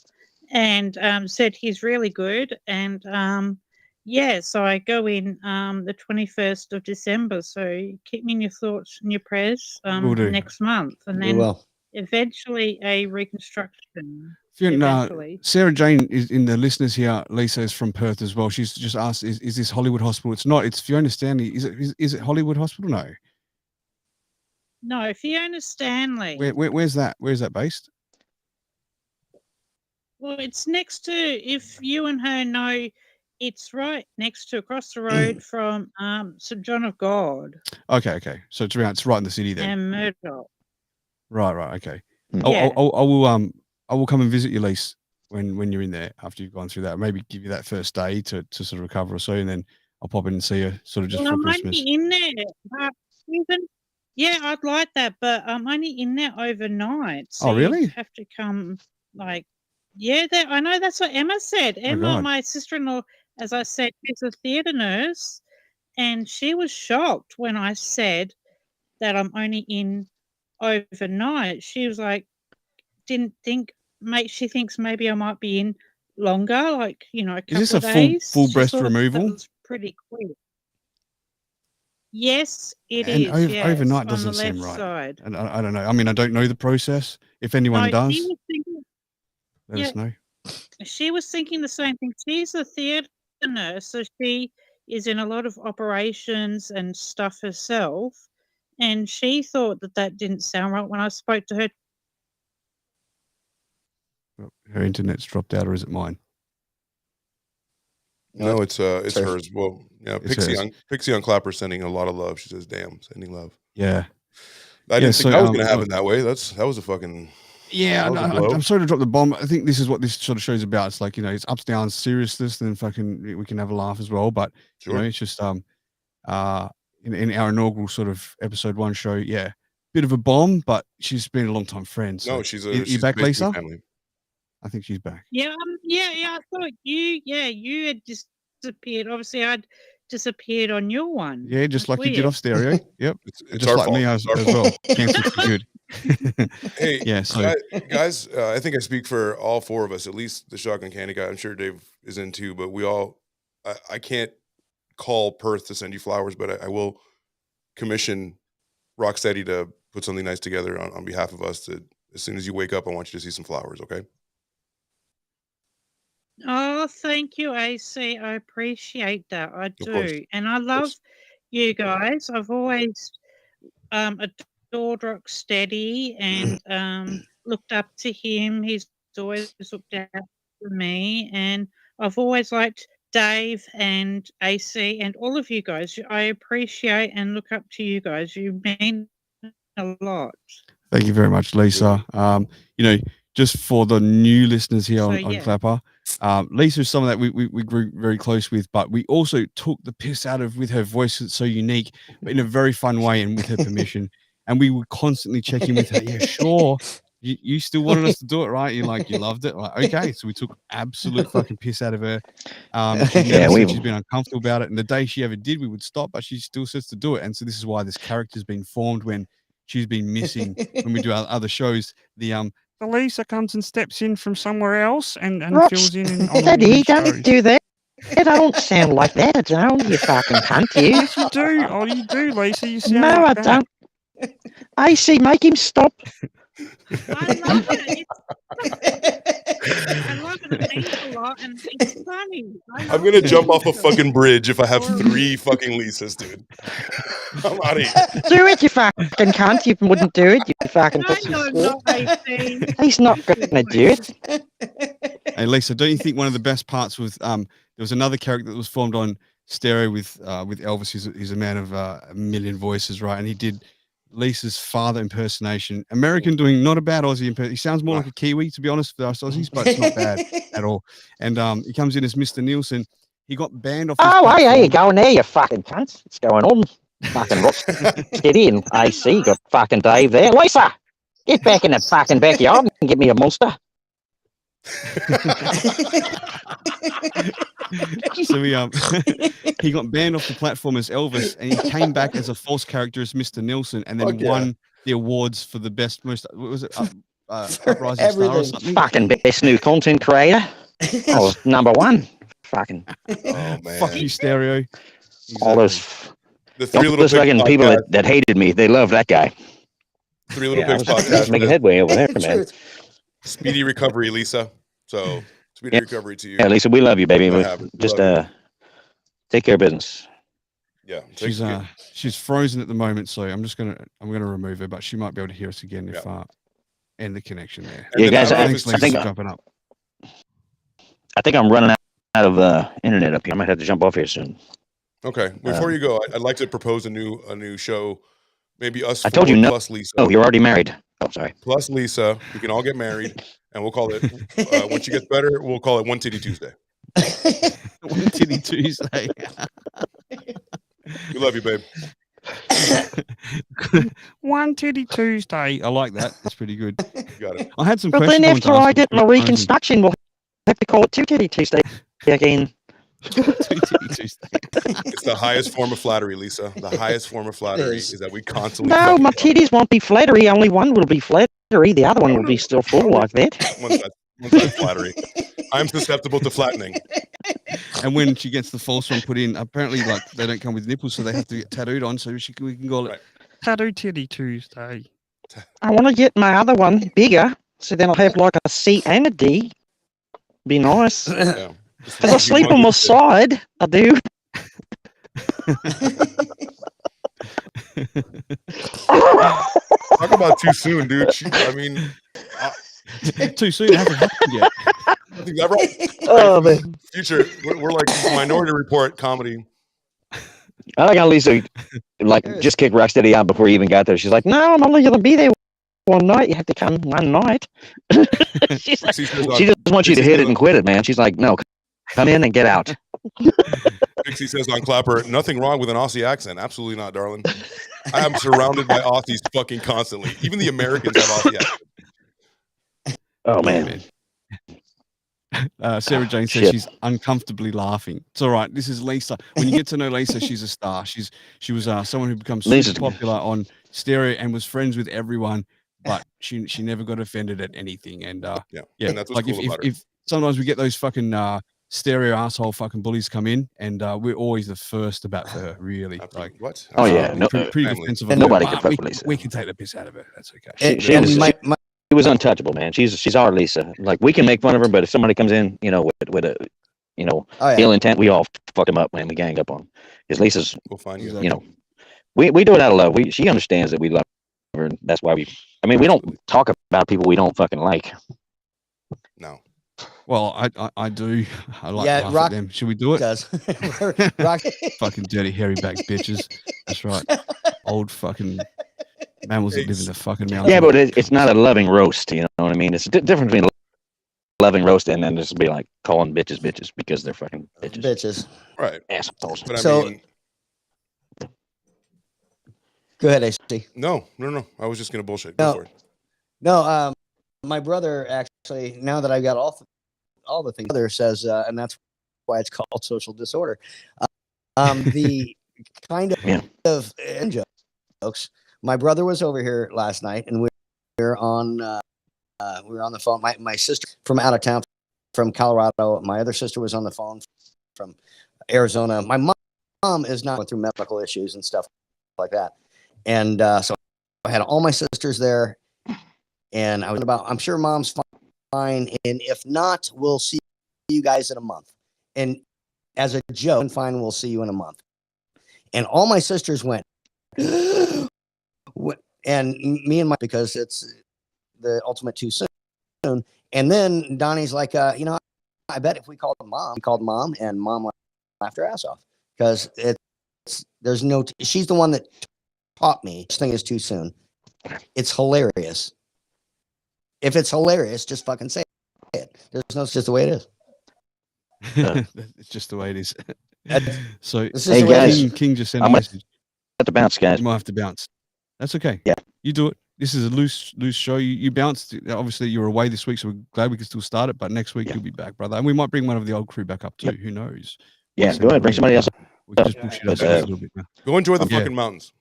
S6: and said he's really good. And yeah, so I go in the 21st of December. So keep me in your thoughts and your prayers
S1: Will do.
S6: next month. And
S5: We
S6: then
S5: will.
S6: eventually a reconstruction.
S1: Fiona,
S6: Eventually.
S1: Sarah Jane is in the listeners here. Lisa is from Perth as well. She's just asked, is this Hollywood Hospital? It's not. It's Fiona Stanley. Is it Hollywood Hospital? No.
S6: No, Fiona Stanley.
S1: Where's that? Where's that based?
S6: Well, it's next to, if you and her know, it's right next to, across the road from St John of God.
S1: Okay. So it's right in the city then.
S6: And Murdoch.
S1: Right. Okay.
S6: Yeah.
S1: I will come and visit you, Lise, when you're in there after you've gone through that. Maybe give you that first day to sort of recover or so, and then I'll pop in and see you sort of just for
S6: I'm
S1: Christmas.
S6: only in there. Yeah, I'd like that, but I'm only in there overnight. So
S1: Oh, really?
S6: you'd have to come, I know that's what Emma said. Emma,
S1: God.
S6: my sister-in-law, as I said, she's a theatre nurse, and she was shocked when I said that I'm only in overnight. She was like, didn't think, she thinks maybe I might be in longer, a couple
S1: Is this
S6: of
S1: a
S6: days.
S1: full
S6: She
S1: breast
S6: thought
S1: removal?
S6: that was pretty quick. Yes, it
S1: And
S6: is. Yes,
S1: overnight
S6: on
S1: doesn't
S6: the
S1: seem
S6: left
S1: right.
S6: side.
S1: And I don't know. I mean, I don't know the process. If anyone
S6: No,
S1: does,
S6: she was thinking,
S1: let us know.
S6: she was thinking the same thing. She's a theatre nurse, so she is in a lot of operations and stuff herself. And she thought that didn't sound right when I spoke to her.
S1: Well, her internet's dropped out, or is it mine?
S3: No, it's
S5: hers.
S3: hers. Well, yeah,
S1: It's hers.
S3: Pixie on Clapper sending a lot of love. She says, "Damn, sending love."
S1: Yeah.
S3: I didn't think
S1: so,
S3: that was going to happen
S1: look-
S3: that way. That was a fucking.
S1: Yeah,
S3: that was a blow.
S1: I'm sorry to drop the bomb. I think this is what this sort of show's about. It's like, it's ups, downs, seriousness, then fucking we can have a laugh as well. But
S3: Sure.
S1: it's just in our inaugural sort of episode 1 show, yeah, bit of a bomb, but she's been a long time friend. So
S3: No, she's
S1: you back,
S3: basically
S1: Lisa?
S3: family.
S1: I think she's back.
S6: Yeah, I thought you had disappeared. Obviously, I'd disappeared on your one.
S1: Yeah, just
S6: That's
S1: like you did
S6: weird.
S1: off stereo. Yep.
S3: It's
S1: Just
S3: our
S1: like
S3: fault.
S1: me as
S3: It's our
S1: well. Cancelled for good.
S3: Hey,
S1: Yeah, so
S3: guys, I think I speak for all 4 of us, at least the Shotgun Candy guy. I'm sure Dave is in too, but we all, I can't call Perth to send you flowers, but I will commission Rocksteady to put something nice together on behalf of us. As soon as you wake up, I want you to see some flowers, okay?
S6: Oh, thank you, AC. I appreciate that. I do.
S3: course.
S6: And I love you guys. I've always adored Rocksteady and looked up to him. He's always looked out for me. And I've always liked Dave and AC and all of you guys. I appreciate and look up to you guys. You mean a lot.
S1: thank you very much, Lisa. Just for the new listeners here
S6: So,
S1: on
S6: yeah.
S1: Clapper, Lisa is someone that we grew very close with, but we also took the piss out of with her voice. It's so unique, but in a very fun way and with her permission. And we would constantly check in with her. Yeah, sure. You still wanted us to do it, right? You loved it. Like, okay. So we took absolute fucking piss out of her. She never said she's been uncomfortable about it. And the day she ever did, we would stop, but she still says to do it. And so this is why this character's been formed when she's been missing when we do our other shows. The Lisa comes and steps in from somewhere else and fills in on all
S7: Daddy,
S1: these
S7: don't
S1: shows.
S7: do that. I don't sound like that, don't you fucking cunt, you.
S1: Yes, you do. Oh, you do, Lisa. You sound
S7: No, I
S1: like that.
S7: don't. AC, make him stop.
S6: I love it. I love it. It means a lot, and it's funny.
S3: I'm gonna jump off a fucking bridge if I have 3 fucking Lisas, dude. I'm out of here.
S7: Do it, you fucking cunt. You wouldn't do it, you fucking
S6: No,
S7: pussy
S6: you're
S7: squirt.
S6: not 18.
S7: He's not gonna do it.
S1: Hey Lisa, don't you think one of the best parts was there was another character that was formed on stereo with Elvis. He's a man of a million voices, right? And he did Lisa's father impersonation. American doing not a bad Aussie impersonation. He sounds more like a Kiwi, to be honest, for us Aussies, but it's not bad at all. And he comes in as Mr. Nielsen. He got banned off.
S7: Oh, hey, how you going there, you fucking cunt? What's going on? Fucking rock steady and AC. Got fucking Dave there. Lisa, get back in the fucking backyard and get me a monster.
S1: So he got banned off the platform as Elvis, and he came back as a false character as Mr. Nielsen, and then won the awards for the best what was it Uprising Star or something?
S7: Fucking best new content creator. I was #1. Fucking
S3: Oh man.
S1: Fuck you, stereo. Exactly.
S7: all those
S3: The 3 Little Pigs
S7: fucking people
S3: podcast.
S7: that hated me. They love that guy.
S3: 3 Little
S7: Yeah,
S3: Pigs
S7: I was
S3: podcast.
S7: making headway over there, man.
S3: Speedy recovery, Lisa. So speedy recovery to you.
S7: Yeah, Lisa, we love you, baby.
S3: Gonna have it.
S7: Just
S3: Love
S7: take care of business.
S3: Yeah.
S1: She's frozen at the moment, so I'm gonna remove her, but she might be able to hear us again if end the connection there.
S3: And
S7: Yeah,
S3: then
S7: guys,
S3: I don't know
S1: Thanks,
S3: if
S1: Lisa,
S3: it's
S1: for
S3: too-
S1: jumping up.
S7: I think I'm running out of internet up here. I might have to jump off here soon.
S3: Okay. Before you go, I'd like to propose a new show. Maybe us
S7: I told you
S3: 4
S7: no.
S3: plus Lisa.
S7: Oh, you're already married. Oh, sorry.
S3: Plus Lisa. We can all get married, and we'll call it when she gets better. We'll call it One Titty Tuesday.
S1: One Titty Tuesday.
S3: We love you, babe.
S1: One Titty Tuesday. I like that. That's pretty good.
S3: You got it.
S1: I had some
S7: But
S1: questions.
S7: then
S1: I wanted to
S7: after
S1: ask
S7: I
S1: you
S7: get my
S1: about phones and-
S7: reconstruction, we'll have to call it 2 Titty Tuesday again.
S1: Two Titty Tuesday.
S3: It's the highest form of flattery, Lisa. The highest form of flattery
S2: is.
S3: is that we constantly.
S7: No,
S3: fucking
S7: my
S3: talk.
S7: titties won't be flattery. Only one will be flattery. The other one will be still full like that.
S3: One side flattery. I'm susceptible to flattening.
S1: And when she gets the false one put in, apparently, like they don't come with nipples, so they have to get tattooed on. So we can call it
S3: Right.
S1: Tattoo Titty Tuesday.
S7: I want to get my other one bigger, so then I'll have like a C and a D. Be nice.
S3: Yeah.
S7: Because I sleep on my side. I do.
S3: Talk about too soon, dude.
S1: Too soon. It hasn't happened yet.
S3: Is that right?
S7: Oh, man.
S3: Future, we're like Minority Report comedy.
S7: I like how Lisa just kicked Rocksteady out before he even got there. She's like, no, I'm only going to be there one night. You have to come one night. She's like, she just wants you to hit it and quit it, man. She's like, no, come in and get out.
S3: Pixie says on Clapper, nothing wrong with an Aussie accent. Absolutely not, darling. I am surrounded by Aussies fucking constantly. Even the Americans have Aussie accents.
S7: Oh, man.
S1: Sarah Jane says she's uncomfortably laughing. It's all right. This is Lisa. When you get to know Lisa, she's a star. She was someone who becomes super popular on stereo and was friends with everyone, but she never got offended at anything. And
S3: And that's what's
S1: like
S3: cool about her.
S1: if sometimes we get those fucking stereo asshole fucking bullies come in, and we're always the first about her. Really, like
S3: what?
S7: Oh, yeah. No,
S1: pretty defensive of her,
S7: nobody
S1: but
S7: can fuck with Lisa.
S1: we can take the piss out of her. That's okay.
S7: She was untouchable, man. She's our Lisa. Like, we can make fun of her, but if somebody comes in, with a, ill intent, we all fuck them up, man. We gang up on them. Because Lisa's,
S3: We'll find you.
S7: we do it out of love. She understands that we love her. And that's why we don't talk about people we don't fucking like.
S3: No.
S1: Well, I do. I like
S5: Yeah,
S1: laugh
S5: Rock
S1: at them. Should we do it?
S5: does. Rock.
S1: Fucking dirty hairy back bitches. That's right. Old fucking mammals that live in the fucking mountains.
S7: Yeah, but it's not a loving roast. You know what I mean? It's a difference between loving roast and then just be like calling bitches because they're fucking bitches.
S3: Right.
S7: Assholes.
S3: But
S5: So-
S3: I mean,
S5: Go ahead, AC.
S3: no. I was just gonna bullshit. Go
S5: No.
S3: for it.
S5: No, my brother actually, now that I've got all the things, brother says, and that's why it's called social disorder. The kind of end jokes. My brother was over here last night, and we were on the phone. My sister from out of town, from Colorado. My other sister was on the phone from Arizona. My mom is not going through medical issues and stuff like that, and so I had all my sisters there. And I was about, I'm sure mom's fine. And if not, we'll see you guys in a month. And as a joke, fine, we'll see you in a month. And all my sisters went, and me and my, because it's the ultimate too soon. And then Donnie's like, you know, I bet if we called mom, and mom laughed her ass off because there's no, she's the one that taught me this thing is too soon. It's hilarious. If it's hilarious, just fucking say it. There's no, it's just the way it is.
S1: It's just the way it is.
S5: That's-
S1: So,
S5: This is
S7: Hey,
S5: the way it
S7: guys,
S5: is.
S1: King just sent a
S7: I'm gonna
S1: message.
S7: have to bounce, guys.
S1: You might have to bounce. That's okay.
S7: Yeah.
S1: You do it. This is a loose show. You bounced. Obviously, you're away this week, so we're glad we can still start it. But next week
S7: Yeah.
S1: you'll be back, brother, and we might bring one of the old crew back up too.
S7: Yep.
S1: Who knows?
S7: Yeah, go ahead, bring somebody else.
S1: We can just bullshit
S7: But,
S1: ourselves a little bit now.
S3: Go enjoy the
S1: Yeah.
S3: fucking mountains.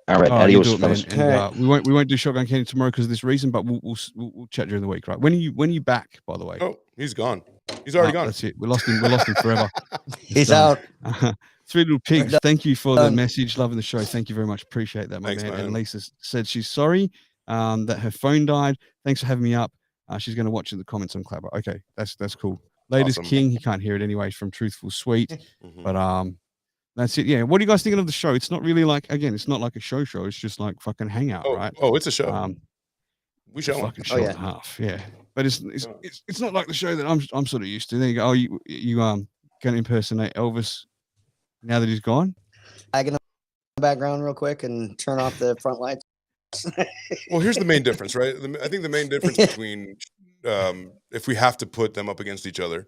S7: All right,
S1: All right, you
S7: adios,
S1: do it, man.
S7: fellas.
S1: And we won't do Shotgun Candy tomorrow because of this reason, but we'll chat during the week, right? When are you back? By the way,
S3: Oh, he's gone. He's already gone.
S1: That's it. We lost him. We lost him forever.
S5: He's
S1: done.
S5: out.
S1: Three Little Pigs.
S5: done.
S1: Thank you for the message. Loving the show. Thank you very much. Appreciate that, my
S3: Thanks,
S1: man.
S3: man.
S1: And Lisa said she's sorry that her phone died. Thanks for having me up. She's going to watch in the comments on Clapper. Okay, that's cool. Latest
S3: Awesome.
S1: King. He can't hear it anyway from Truthful Sweet.
S3: Mhm.
S1: But that's it. Yeah. What are you guys thinking of the show? It's not really like, again, it's not like a show. It's just like fucking hangout, right?
S3: Oh, it's a show. We
S1: It's a
S3: show 'em.
S1: fucking show and a half. Yeah. But it's not like the show that I'm sort of used to. There you go. Oh, you going to impersonate Elvis now that he's gone?
S5: Back in the background real quick and turn off the front lights.
S3: Well, here's the main difference, right? I think the main difference between, if we have to put them up against each other,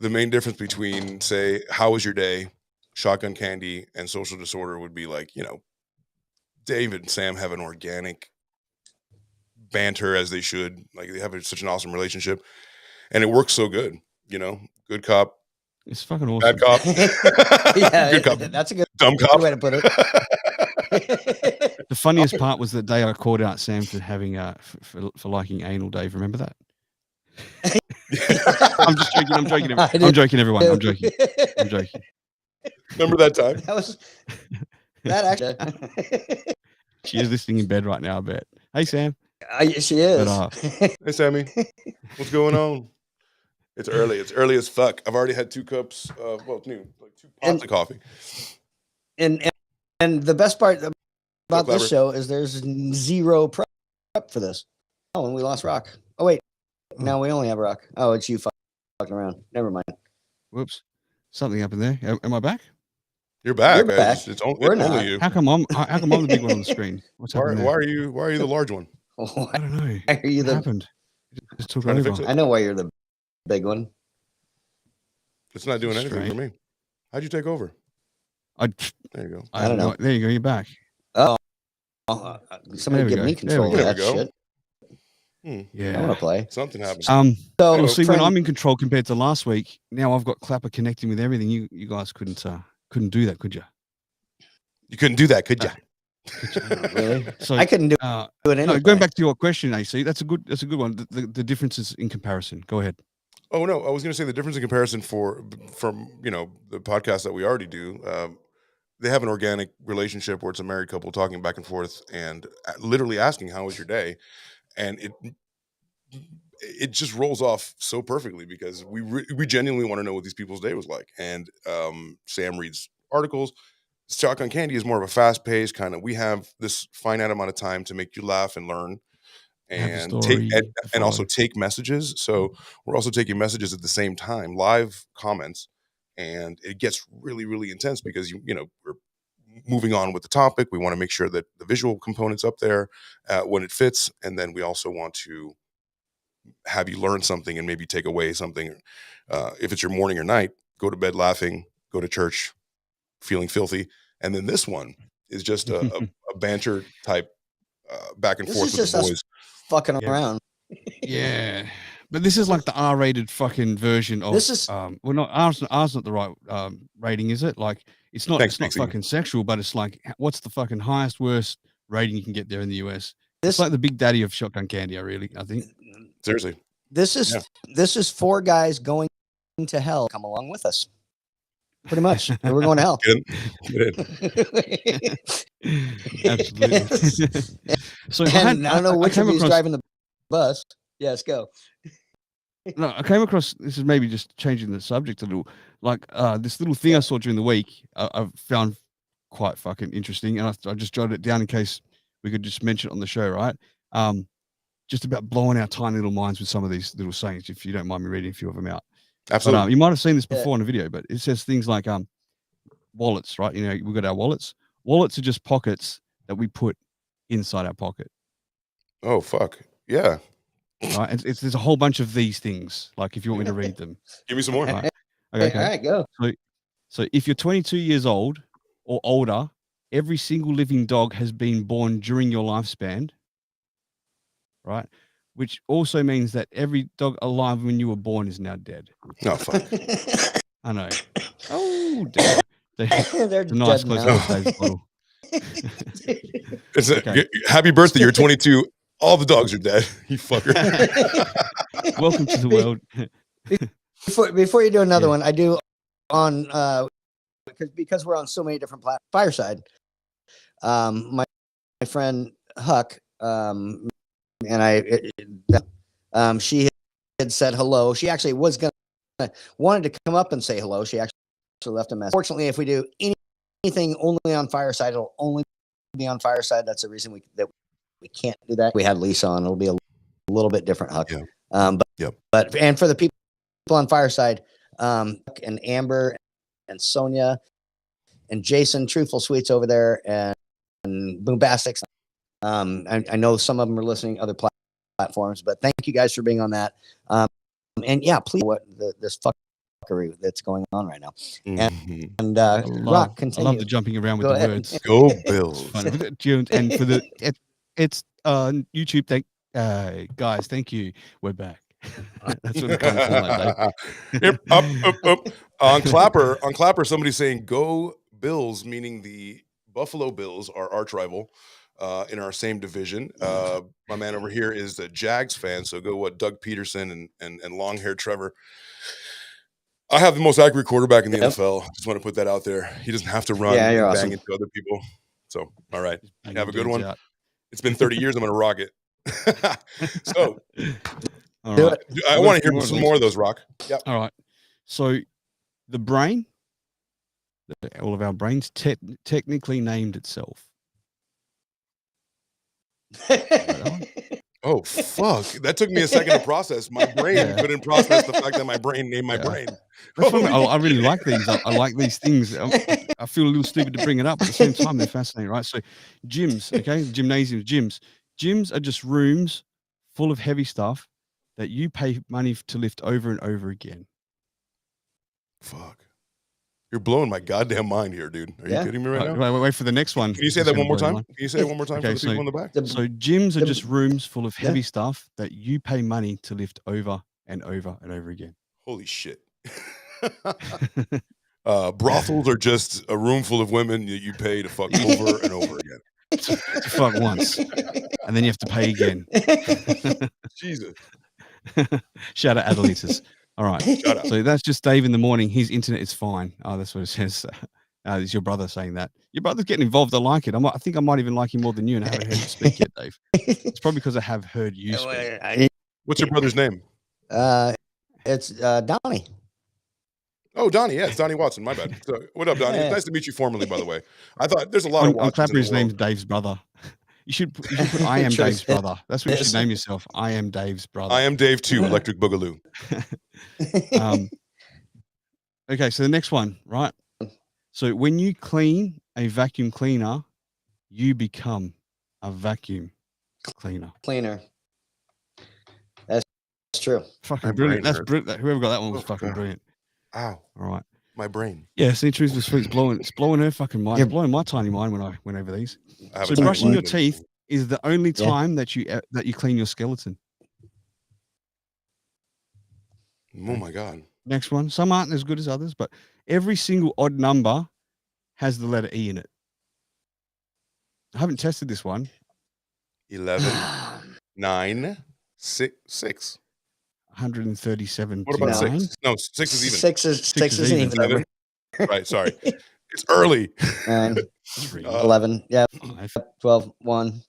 S3: the main difference between, say, How Was Your Day, Shotgun Candy, and Social Disorder would be like, you know, Dave and Sam have an organic banter as they should. Like they have such an awesome relationship, and it works so good. You know, good cop,
S1: It's fucking awesome.
S3: bad cop,
S5: Yeah,
S3: good cop,
S5: that's a good
S3: dumb cop.
S5: way to put it.
S1: The funniest part was the day I called out Sam for having for liking anal. Dave, remember that? I'm just joking. I'm joking. I'm joking, everyone. I'm joking. I'm joking.
S3: Remember that time?
S5: That was that actually.
S1: She is listening in bed right now, I bet. Hey, Sam.
S5: She is.
S1: But,
S3: Hey, Sammy, what's going on? It's early. It's early as fuck. I've already had 2 cups. Well, it's new, like 2 pots of coffee.
S5: And the best part about
S3: clever.
S5: this show is there's zero prep for this. Oh, and we lost Rock. Oh wait, now we only have Rock. Oh, it's you fucking around. Never mind.
S1: whoops. Something happened there. Am I back?
S3: You're back.
S5: You're back.
S3: It's
S5: We're
S3: only
S5: not.
S3: you.
S1: How come I'm the big one on the screen? What's
S3: Why
S1: happening there?
S3: are you the large one?
S1: I don't know.
S5: Why are you
S1: What
S5: the?
S1: happened? It just took
S3: Trying to
S1: over.
S3: fix it.
S5: I know why you're the big one.
S3: It's not doing
S1: That's
S3: anything for
S1: strange.
S3: me. How'd you take over?
S1: I
S3: There you go.
S5: I don't know.
S1: There you go. You're back.
S5: Oh,
S1: There
S5: somebody
S1: we
S5: give
S1: go.
S5: me
S1: There
S5: control
S1: we
S5: of
S3: go.
S5: that
S3: There we go.
S5: shit. I want
S1: Yeah.
S5: to play.
S3: Something happened.
S5: So,
S1: Well, see, when
S5: friend-
S1: I'm in control compared to last week, now I've got Clapper connecting with everything. You guys couldn't do that, could you?
S3: You couldn't do that, could you?
S5: really,
S1: So
S5: I couldn't do it
S1: no,
S5: anyway.
S1: going back to your question, AC, that's a good one. The differences in comparison. Go ahead.
S3: Oh no, I was going to say the difference in comparison from the podcast that we already do. They have an organic relationship where it's a married couple talking back and forth and literally asking, "How was your day?" And it just rolls off so perfectly because we genuinely want to know what these people's day was like. And Sam reads articles. Shotgun Candy is more of a fast paced kind of. We have this finite amount of time to make you laugh and learn,
S1: Have a
S3: and
S1: story
S3: take
S1: to
S3: and also
S1: follow.
S3: take messages. So we're also taking messages at the same time, live comments, and it gets really, really intense because we're moving on with the topic. We want to make sure that the visual component's up there when it fits, and then we also want to have you learn something and maybe take away something. If it's your morning or night, go to bed laughing, go to church feeling filthy, and then this one is just a banter type back and
S5: This
S3: forth
S5: is
S3: with
S5: just
S3: the
S5: us
S3: boys.
S5: fucking
S1: Yeah.
S5: around.
S1: Yeah, but this is like the R-rated fucking version of
S5: This is-
S1: well, not ours not the right rating, is it? Like it's not
S3: Thanks,
S1: it's not
S3: Dixie.
S1: fucking sexual, but it's like what's the fucking highest worst rating you can get there in the US?
S5: This
S1: It's like the big daddy of Shotgun Candy. I think.
S3: Seriously,
S5: this is
S3: Yeah.
S5: this is 4 guys going to hell. Come along with us. Pretty much. We're going to hell.
S3: get in.
S1: Absolutely. So
S5: And I don't know which
S1: came
S5: of you is
S1: across-
S5: driving the bus. Yes, go.
S1: No, I came across, this is maybe just changing the subject a little, like this little thing I saw during the week. I found quite fucking interesting, and I just jotted it down in case we could just mention it on the show, right? Just about blowing our tiny little minds with some of these little sayings, if you don't mind me reading a few of them out.
S3: Absolutely.
S1: But you might have seen this before in a video, but it says things like wallets, right? You know, we've got our wallets. Wallets are just pockets that we put inside our pocket.
S3: Oh, fuck. Yeah.
S1: Right? There's a whole bunch of these things, like if you want me to read them.
S3: Give me some more.
S1: Right? Okay.
S5: All right, go.
S1: So if you're 22 years old or older, every single living dog has been born during your lifespan, right? Which also means that every dog alive when you were born is now dead.
S3: No, fuck.
S1: I know. Oh, damn.
S5: They're
S1: It's a nice
S5: dead
S1: close
S5: now.
S1: up Dave's bottle.
S3: It's a,
S1: Okay.
S3: happy birthday. You're 22. All the dogs are dead. You fucker.
S1: Welcome to the world.
S5: Before you do another
S1: Yeah.
S5: one, I do on because we're on so many different platforms. Fireside. My friend Huck, and she had said hello. She actually was wanted to come up and say hello. She actually left a message. Fortunately, if we do anything only on Fireside, it'll only be on Fireside. That's the reason we can't do that. We had Lisa on. It'll be a little bit different, Huck.
S3: Yeah.
S5: But and for the people on Fireside, and Amber and Sonia and Jason, Truthful Sweets over there, and Boombastics. I know some of them are listening other platforms, but thank you guys for being on that. And yeah, please, what this fuckery that's going on right now. And Rock, continue.
S1: I love the jumping around with
S5: Go
S1: the
S5: ahead.
S1: words.
S3: Go
S1: It's
S3: Bills.
S1: fun. And for the it's YouTube. Guys, thank you. We're back. That's what it kind of seemed like, Dave.
S3: Yep, up. On Clapper, somebody's saying "Go Bills," meaning the Buffalo Bills, our arch rival, in our same division. My man over here is the Jags fan, so go Doug Peterson and long hair Trevor. I have the most accurate quarterback in the NFL. Just want to put that out there. He doesn't have to run and
S5: you're
S3: bang
S5: awesome.
S3: into other people. So, all right,
S1: Banging
S3: have a good
S1: dudes
S3: one.
S1: out.
S3: It's been 30 years. I'm going to rock it. So,
S1: All
S5: Do
S1: right.
S5: it.
S3: I
S1: I've got
S3: want
S1: a
S3: to
S1: few
S3: hear some
S1: of
S3: more of
S1: these.
S3: those, Rock. Yep.
S1: All right. So the brain, all of our brains technically named itself.
S3: Oh, fuck. That took me a second to process. My brain couldn't process the fact that my brain named my brain.
S1: That's what I really like these. I like these things. I feel a little stupid to bring it up, but at the same time, they're fascinating, right? So gyms, okay? Gymnasiums, gyms. Gyms are just rooms full of heavy stuff that you pay money to lift over and over again.
S3: Fuck. You're blowing my goddamn mind here, dude. Are you kidding me right now?
S1: Wait for the next one.
S3: Can you say that one more time? Can you say it one more time
S1: Okay,
S3: for the people in the back?
S1: So gyms are just rooms full of heavy stuff that you pay money to lift over and over and over again.
S3: Holy shit. Brothels are just a room full of women that you pay to fuck over and over again.
S1: To fuck once, and then you have to pay again.
S3: Jesus.
S1: Shout out Adelitas. All right.
S3: Shout out.
S1: So that's just Dave in the morning. His internet is fine. Oh, that's what it says. It's your brother saying that. Your brother's getting involved. I like it. I think I might even like him more than you, and I haven't heard you speak yet, Dave. It's probably because I have heard you speak.
S3: What's your brother's name?
S5: It's Donnie.
S3: Oh, Donnie. Yeah, it's Donnie Watson. My bad. So, what up, Donnie?
S5: Yeah.
S3: It's nice to meet you formally, by the way. I thought there's a lot of
S1: On
S3: Watsons
S1: Clapper,
S3: in
S1: his
S3: the world.
S1: name's Dave's brother. You should put I am
S5: True.
S1: Dave's brother. That's what you should name yourself. I am Dave's brother.
S3: I am Dave 2, Electric Boogaloo.
S1: Okay, so the next one, right? So when you clean a vacuum cleaner, you become a vacuum cleaner.
S5: Cleaner. That's true.
S1: Fucking
S3: My
S1: brilliant.
S3: brain
S1: That's
S3: hurts.
S1: brilliant. Whoever got that one was
S3: Oh,
S1: fucking
S3: God.
S1: brilliant.
S3: Ow.
S1: All right.
S3: My brain.
S1: Yeah, see, Truth was Sweet. It's blowing her fucking mind. It's blowing my tiny mind when I went over these.
S3: I have
S1: So
S3: a tiny
S1: brushing your
S3: mind.
S1: teeth is the only time that you clean your skeleton.
S3: Oh, my God.
S1: Next one. Some aren't as good as others, but every single odd number has the letter E in it. I haven't tested this one.
S3: 11, 9, 6.
S1: 137.
S3: What about
S1: to
S3: 6?
S1: 9.
S3: No, 6 is even.
S5: Six is an even number.
S3: 7? Right, sorry. It's early.
S5: 9,
S1: 3.
S5: 11,
S1: 5.
S5: 12, 1.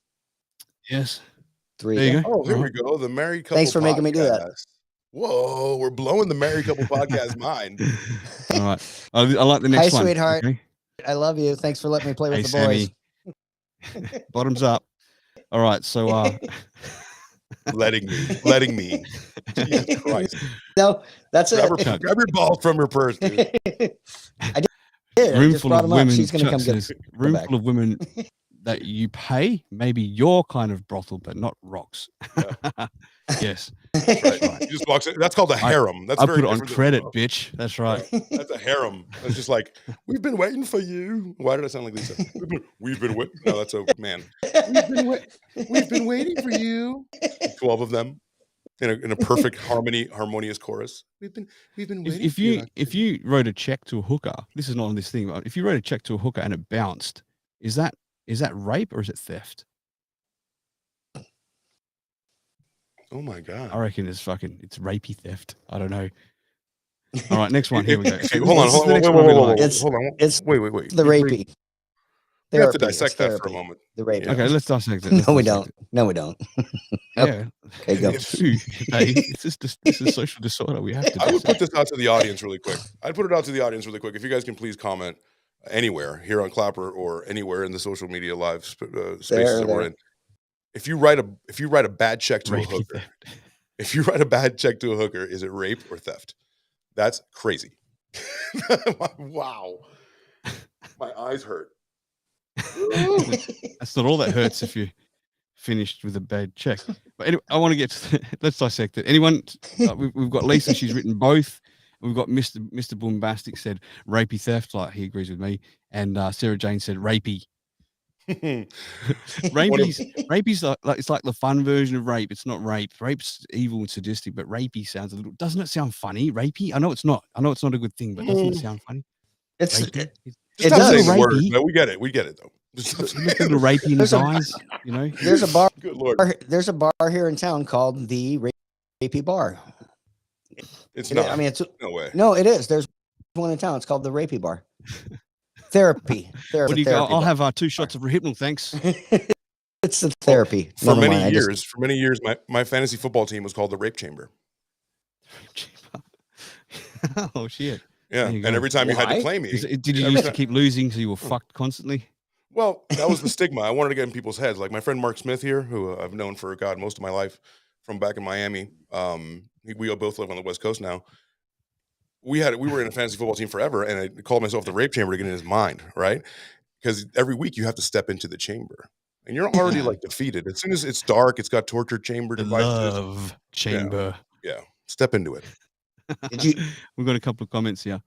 S1: Yes.
S5: 3.
S1: There you go.
S3: Oh, here
S1: All
S3: we
S1: right.
S3: go. The Married Couple
S5: Thanks for making me do that.
S3: Podcast. Whoa, we're blowing the Married Couple Podcast mind.
S1: All right. I like the
S5: Hi,
S1: next one.
S5: sweetheart.
S1: Okay.
S5: I love you. Thanks for letting me play with
S1: Hey,
S5: the boys.
S1: Sammy. Bottoms up. All right. So,
S3: letting me. Jesus Christ.
S5: No, that's
S3: Grab,
S5: it.
S3: grab your ball from her purse, dude.
S5: I did. I
S1: room
S5: just
S1: full
S5: brought
S1: of
S5: him up.
S1: women.
S5: She's going to
S1: Chuck
S5: come get
S1: says,
S5: them
S1: room
S5: back.
S1: full of women that you pay, maybe your kind of brothel, but not rocks.
S3: Yeah.
S1: Yes.
S3: That's right. He just walks in. That's called a harem. That's
S1: I
S3: very
S1: put it on
S3: different
S1: credit,
S3: than,
S1: bitch. That's right.
S3: That's a harem. That's just like, we've been waiting for you. Why did I sound like Lisa? We've been waiting. No, that's a man. We've been waiting for you. 12 of them in a perfect harmonious chorus. We've been waiting
S1: If
S3: for you.
S1: if you wrote a check to a hooker, this is not on this thing, but if you wrote a check to a hooker and it bounced, is that rape or is it theft?
S3: Oh my God.
S1: I reckon it's rapey theft. I don't know. All right, next one. Here we go. Okay,
S3: Hold on.
S1: hold on.
S5: It's
S3: Wait.
S5: the rapey.
S3: We have to
S5: Therapy.
S3: dissect that for a moment.
S5: The rapey.
S1: Okay, let's dissect it.
S5: No, we don't. No, we don't.
S1: Yeah.
S5: Okay, go.
S1: Dave, this is social disorder. We have to.
S3: I would put this out to the audience really quick. I'd put it out to the audience really quick. If you guys can please comment anywhere here on Clapper or anywhere in the social media live spaces that we're in. If you write a bad check to a hooker, is it rape or theft? That's crazy. Wow. My eyes hurt.
S1: That's not all that hurts if you finished with a bad check. But anyway, I want to get to let's dissect it. Anyone? We've got Lisa. She's written both. We've got Mr. Boombastic said rapey theft, like he agrees with me, and Sarah Jane said rapey. Rapey's like it's like the fun version of rape. It's not rape. Rape's evil and sadistic, but rapey sounds a little. Doesn't it sound funny? Rapey. I know it's not. I know it's not a good thing, but doesn't it sound funny?
S5: It's
S1: rapey?
S3: Just stop saying the word. No, we get it. We get it though.
S1: Just a little rapey in his eyes. You know.
S5: There's a bar.
S3: Good Lord.
S5: There's a bar here in town called the Rapey Bar.
S3: It's not.
S5: I mean, it's
S3: no way.
S5: No, it is. There's one in town. It's called the Rapey Bar. Therapy.
S1: What do you go? I'll have 2 shots of Rehypnol, thanks.
S5: It's the therapy.
S3: For many years, my fantasy football team was called the Rape Chamber.
S1: Oh shit!
S3: Yeah, and every time you had to claim me,
S1: did you used to keep losing so you were fucked constantly?
S3: Well, that was the stigma. I wanted to get in people's heads. Like my friend Mark Smith here, who I've known for most of my life from back in Miami. We both live on the West Coast now. We were in a fantasy football team forever, and I called myself the Rape Chamber to get in his mind, right? Because every week you have to step into the chamber, and you're already like defeated. As soon as it's dark, it's got torture chamber devices.
S1: Love chamber.
S3: Yeah, step into it.
S1: We've got a couple of comments here.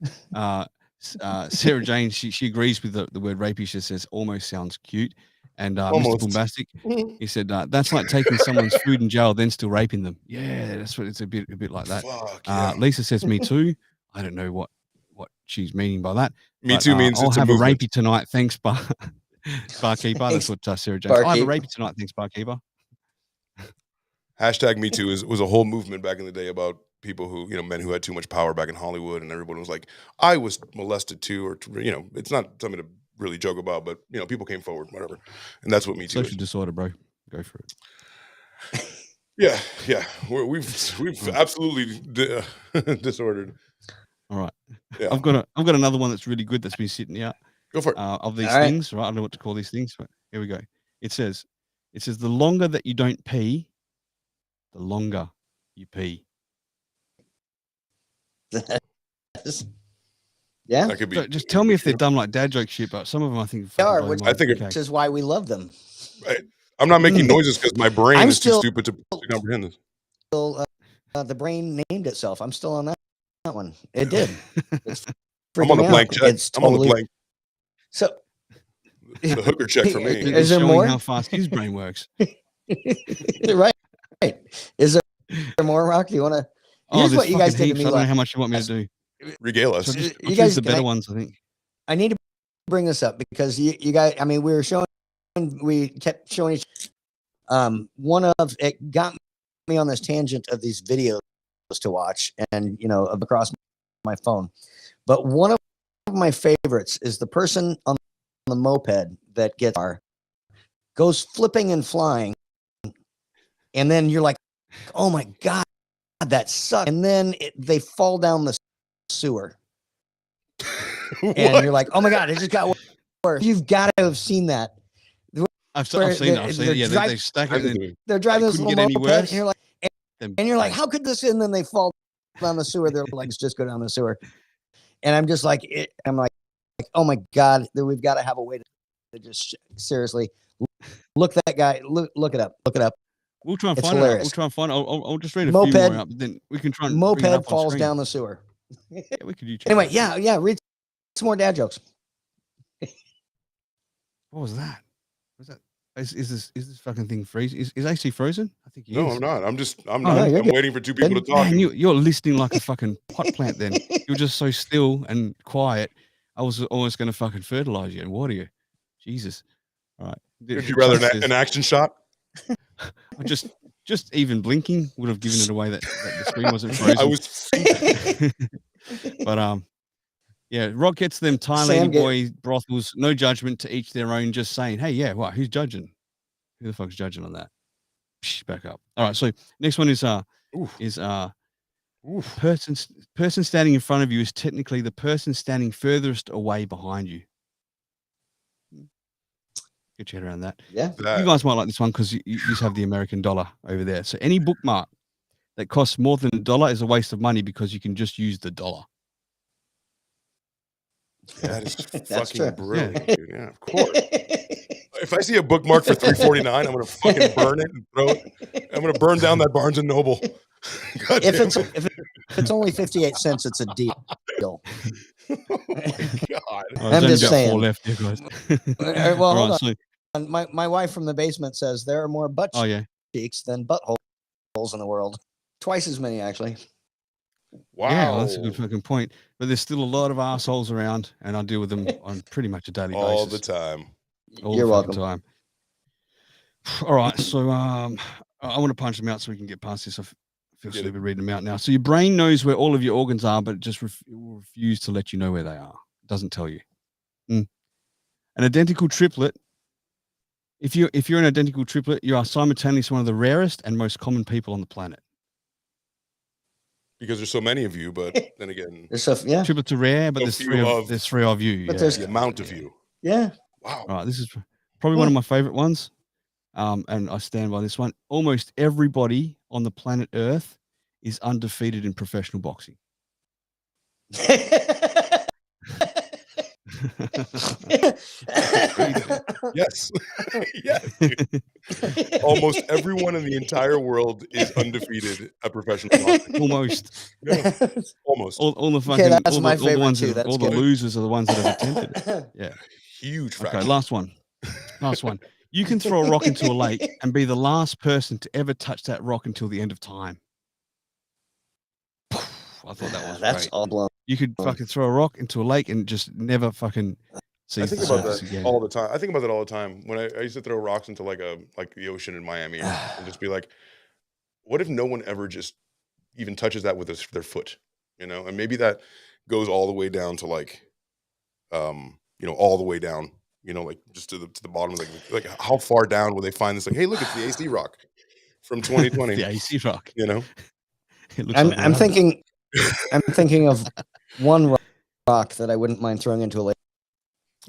S1: Sarah Jane, she agrees with the word rapey. She says almost sounds cute. And Mr. Bombastic, he said that's like taking someone's food in jail, then still raping them. Yeah, that's what it's a bit like that.
S3: Yeah.
S1: Lisa says me too. I don't know what she's meaning by that.
S3: Me too means
S1: I'll
S3: it's
S1: have
S3: a
S1: a rapey tonight. Thanks, barkeeper. That's what Sarah Jane. I'll have a rapey tonight. Thanks, barkeeper.
S3: Hashtag Me Too was a whole movement back in the day about people who, men who had too much power back in Hollywood, and everyone was like, I was molested too, or, it's not something to really joke about, but, people came forward, whatever. And that's what Me Too is.
S1: Social disorder, bro. Go for it.
S3: Yeah. We've absolutely disordered.
S1: All right.
S3: Yeah.
S1: I've got another one that's really good that's been sitting out.
S3: Go for it.
S1: Of these things, right? I don't know what to call these things, but here we go. It says the longer that you don't pee, the longer you pee.
S5: Yeah.
S3: That could be.
S1: Just tell me if they're dumb like dad joke shit, but some of them I think
S5: which is why we love them.
S3: I'm not making noises because my brain is too stupid to comprehend this.
S5: The brain named itself. I'm still on that one. It did.
S3: I'm on the blank check. I'm on the blank.
S5: So
S3: the hooker check for me.
S5: Is there more?
S1: How fast his brain works.
S5: Right. Is there more, Rock? Do you want to? Here's what you guys did to me.
S1: I don't know how much you want me to do.
S3: Regale us.
S1: So you guys the better ones, I think.
S5: I need to bring this up because you guys. I mean, we kept showing each. One of it got me on this tangent of these videos to watch, and across my phone. But one of my favorites is the person on the moped that goes flipping and flying and then you're like, oh my God, that sucks. And then they fall down the sewer. And you're like, oh my God, it just got worse. You've got to have seen that.
S1: I've seen it. Yeah, they stack it. And
S5: they're driving this little moped, and you're like, how could this? And then they fall down the sewer. Their legs just go down the sewer. And I'm just like, oh my God, we've got to have a way to just seriously look that guy. Look it up.
S1: We'll try and
S5: It's
S1: find
S5: hilarious.
S1: it. We'll try and find it. I'll just read a few more out, but then we can try and bring it up on
S5: falls
S1: screen.
S5: down the sewer.
S1: Yeah, we could YouTube.
S5: Anyway, yeah. Read some more dad jokes.
S1: What was that? Is this fucking thing freezing? Is AC frozen? I think he is.
S3: No, I'm not. I'm
S5: good.
S3: waiting for two people to talk.
S1: Man, you're listening like a fucking pot plant. Then you're just so still and quiet. I was almost going to fucking fertilize you and water you. Jesus. All right.
S3: Would you rather an action shot?
S1: Just even blinking would have given it away that the screen wasn't frozen.
S3: I was.
S1: But yeah, Rock gets them Thai lady boy brothels, no judgment, to each their own, just saying, hey, yeah, what? Who's judging? Who the fuck's judging on that? Psh, back up. All right, so next one is person standing in front of you is technically the person standing furthest away behind you. Get your head around that.
S5: Yeah.
S1: You guys might like this one because you just have the American dollar over there. So any bookmark that costs more than $1 is a waste of money because you can just use the dollar.
S3: That is fucking brilliant, dude. Yeah, of course. If I see a bookmark for $3.49, I'm gonna fucking burn it and throw it. I'm gonna burn down that Barnes and Noble.
S5: If it's only 58 cents, it's a deal.
S3: Oh God.
S5: I'm just saying.
S1: 4 left, you guys.
S5: Well, hold on. My wife from the basement says there are more butt cheeks than buttholes in the world. Twice as many, actually.
S3: Wow.
S1: Yeah, well, that's a good fucking point. But there's still a lot of assholes around, and I deal with them on pretty much a daily basis.
S3: All the time.
S5: You're welcome.
S1: Time. All right, so I want to punch them out so we can get past this. I feel stupid reading them out now. So your brain knows where all of your organs are, but it just will refuse to let you know where they are. It doesn't tell you. An identical triplet. If you're an identical triplet, you are simultaneously one of the rarest and most common people on the planet.
S3: Because there's so many of you, but then again,
S1: triplets are rare, but there's three of you.
S3: But there's the amount of you.
S5: Yeah.
S3: Wow.
S1: All right, this is probably one of my favorite ones, and I stand by this one. Almost everybody on the planet Earth is undefeated in professional boxing.
S3: Yes. Yes. Dude. Almost everyone in the entire world is undefeated at professional boxing.
S1: Almost.
S3: Yeah. Almost.
S1: All the fucking
S5: that's my favorite
S1: ones
S5: too.
S1: All the losers are the ones that have attempted it. Yeah.
S3: Huge fact.
S1: Okay, last one. You can throw a rock into a lake and be the last person to ever touch that rock until the end of time. I thought that was
S5: that's
S1: great.
S5: all blown.
S1: You could fucking throw a rock into a lake and just never fucking see the surface again.
S3: All the time. I think about that all the time. When I used to throw rocks into like the ocean in Miami and just be like, what if no one ever just even touches that with their foot? You know, and maybe that goes all the way down to like, all the way down. You know, like just to the bottom. Like how far down will they find this? Like, hey, look, it's the AC rock from 2020.
S1: The AC rock.
S3: You know,
S5: I'm thinking of one rock that I wouldn't mind throwing into a lake.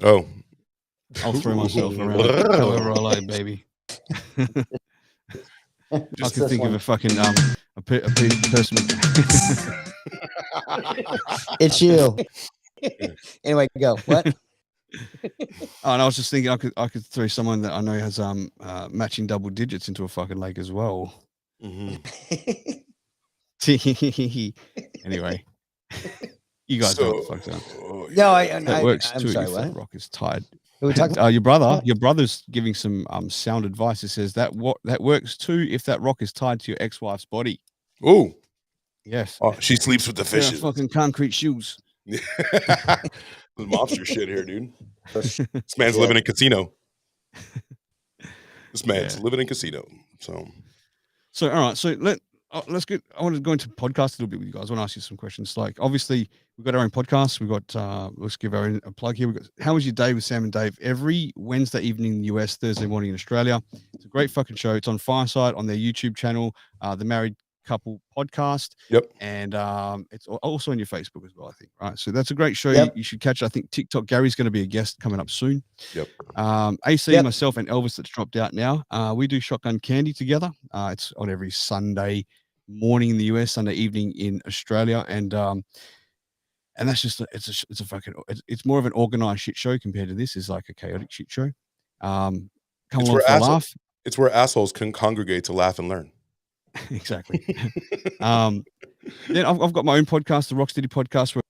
S3: Oh,
S1: I'll throw myself around however I like, baby. I can think of a fucking a person.
S5: It's you. Anyway, go. What?
S1: Oh, and I was just thinking I could throw someone that I know has matching double digits into a fucking lake as well.
S3: Mm-hmm.
S1: Anyway, you guys know what the fuck's up.
S5: No,
S1: that works
S5: I'm
S1: too
S5: sorry,
S1: if
S5: what?
S1: that rock is tied.
S5: Who are we talking about?
S1: Your brother's giving some sound advice. It says that works too if that rock is tied to your ex-wife's body.
S3: Oh,
S1: yes.
S3: Oh, she sleeps with the fishes.
S1: Fucking concrete shoes.
S3: The mobster shit here, dude. This man's living in casino. This man's living in casino. So
S1: all right. So let's get. I want to go into podcast a little bit with you guys. I want to ask you some questions. Like, obviously, we've got our own podcast. We've got. Let's give our own a plug here. We've got How Was Your Day with Sam and Dave every Wednesday evening in the US, Thursday morning in Australia. It's a great fucking show. It's on Fireside on their YouTube channel, the Married Couple Podcast.
S3: Yep.
S1: And it's also on your Facebook as well, I think. Right. So that's a great show.
S5: Yep.
S1: You should catch it. I think TikTok Gary's going to be a guest coming up soon.
S3: Yep.
S1: AC,
S5: Yep.
S1: myself, and Elvis that's dropped out now. We do Shotgun Candy together. It's on every Sunday morning in the US, Sunday evening in Australia, and that's just it's more of an organized shit show compared to this. Is like a chaotic shit show. Come along for a laugh.
S3: It's where assholes can congregate to laugh and learn.
S1: Exactly. Then I've got my own podcast, the Rocksteady Podcast, where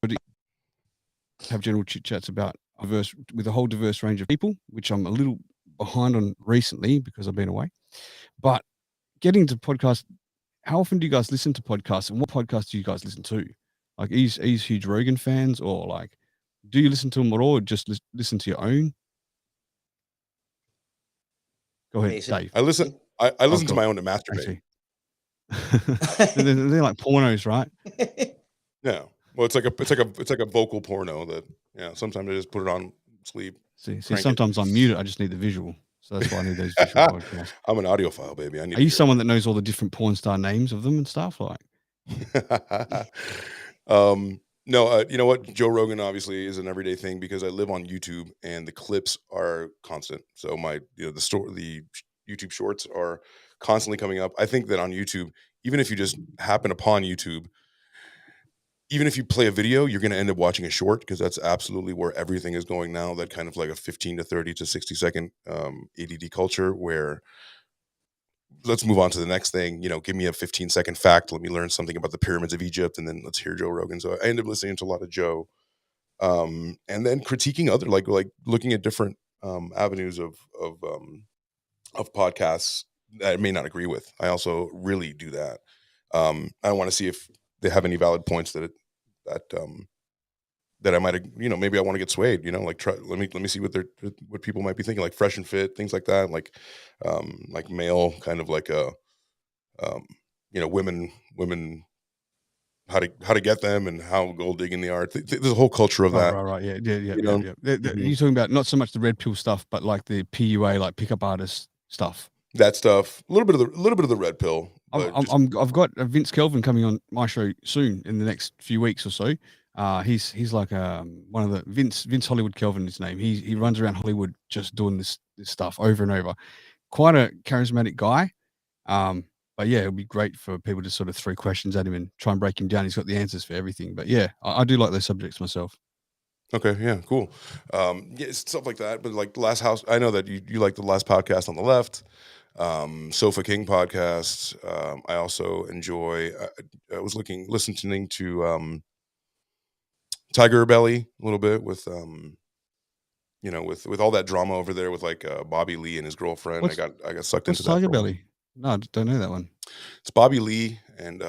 S1: I have general chit chats about with a whole diverse range of people, which I'm a little behind on recently because I've been away. But getting to podcast, how often do you guys listen to podcasts, and what podcasts do you guys listen to? Like, are you huge Rogan fans, or like, do you listen to them at all, or just listen to your own? Go ahead,
S5: Jason.
S1: Dave.
S3: I listen to my own to masturbate.
S1: they're like pornos, right?
S3: Yeah. Well, it's like a vocal porno that, sometimes I just put it on sleep.
S1: See, sometimes I'm muted. I just need the visual. So that's why I need those visual podcasts.
S3: I'm an audiophile, baby.
S1: Are you someone that knows all the different porn star names of them and stuff? Like,
S3: no, you know what? Joe Rogan obviously is an everyday thing because I live on YouTube and the clips are constant. So the YouTube shorts are constantly coming up. I think that on YouTube, even if you just happen upon YouTube, even if you play a video, you're going to end up watching a short because that's absolutely where everything is going now. That kind of like a 15 to 30 to 60 second ADD culture where let's move on to the next thing. Give me a 15-second fact. Let me learn something about the pyramids of Egypt, and then let's hear Joe Rogan. So I end up listening to a lot of Joe, and then critiquing other like looking at different avenues of podcasts that I may not agree with. I also really do that. I want to see if they have any valid points that I might, maybe I want to get swayed, like let me see what people might be thinking, like Fresh and Fit, things like that, like male kind of like women, how to get them and how gold digging they are. There's a whole culture of that.
S1: Right. Yeah. You're talking about not so much the red pill stuff, but like the PUA, like pickup artist stuff.
S3: That stuff, a little bit of the red pill.
S1: I've got Vince Kelvin coming on my show soon in the next few weeks or so. He's like one of the Vince Hollywood Kelvin, his name. He runs around Hollywood just doing this stuff over and over. Quite a charismatic guy. But yeah, it'd be great for people to sort of throw questions at him and try and break him down. He's got the answers for everything. But yeah, I do like those subjects myself.
S3: Okay, yeah, cool. Stuff like that. But like the last house, I know that you like the last podcast on the left. Sofa King podcast. I also enjoy. I was listening to Tiger Belly a little bit with with all that drama over there with like Bobby Lee and his girlfriend. I got sucked into that.
S1: Tiger Belly? No, I don't know that one.
S3: It's Bobby Lee and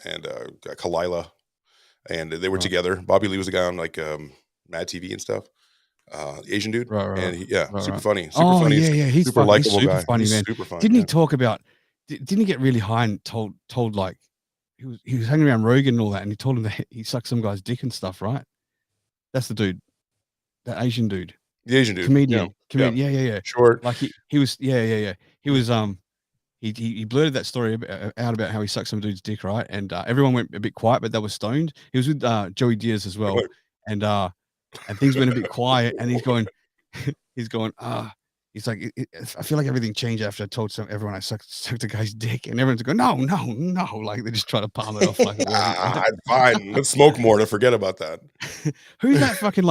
S3: Kalila, and they were together. Bobby Lee was the guy on like Mad TV and stuff. Asian dude,
S1: right.
S3: And super funny.
S1: Yeah, he's
S3: super likable
S1: super
S3: guy.
S1: Funny, man.
S3: Super funny.
S1: Didn't he talk about? Didn't he get really high and told like he was hanging around Rogan and all that, and he told him that he sucked some guy's dick and stuff, right? That's the dude, that Asian dude,
S3: the Asian dude,
S1: comedian. Yeah.
S3: Short,
S1: like he was, yeah. He was he blurted that story out about how he sucked some dude's dick, right? And everyone went a bit quiet, but they were stoned. He was with Joey Diaz as well, and things went a bit quiet, and he's going, he's like, I feel like everything changed after I told everyone I sucked the guy's dick, and everyone's going, no, like they just try to palm it off like it wasn't.
S3: Fine, let's smoke more to forget about that.
S1: Who's that fucking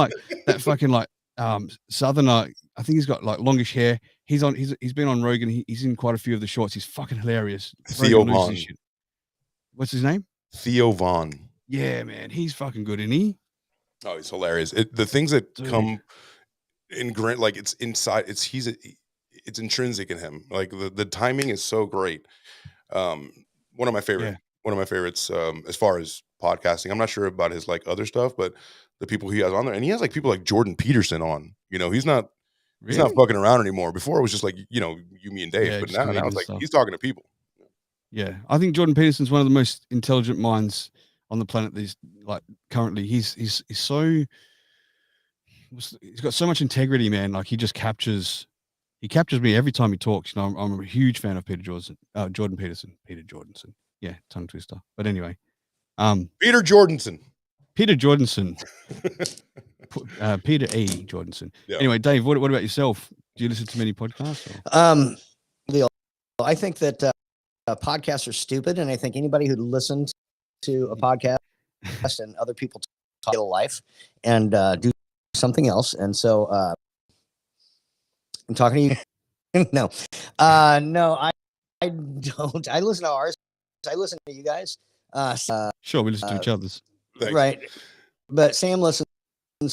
S1: southerner? I think he's got like longish hair. He's been on Rogan. He's in quite a few of the shorts. He's fucking hilarious.
S3: Theo Vaughn.
S1: What's his name?
S3: Theo Vaughn.
S1: Yeah, man, he's fucking good, isn't he?
S3: Oh, he's hilarious. The things that come in like it's inside. It's intrinsic in him. Like the timing is so great. One of my favorites as far as podcasting. I'm not sure about his like other stuff, but the people he has on there, and he has like people like Jordan Peterson on. He's not fucking around anymore. Before it was just like you, me, and Dave, but now it's like he's talking to people.
S1: Yeah, I think Jordan Peterson's one of the most intelligent minds on the planet. Currently, he's so he's got so much integrity, man. Like he captures me every time he talks. You know, I'm a huge fan of Jordan Peterson, Peter Jordanson. Yeah, tongue twister. But anyway,
S3: Peter Jordanson.
S1: Peter Jordanson. Peter E. Jordanson. Yeah. Anyway, Dave, what about yourself? Do you listen to many podcasts?
S5: I think that podcasts are stupid, and I think anybody who listens to a podcast and other people talk about life and do something else. And so I'm talking to you. No, I don't. I listen to ours. I listen to you guys.
S1: Sure, we listen to each other's.
S3: Thanks.
S5: Right. But Sam listens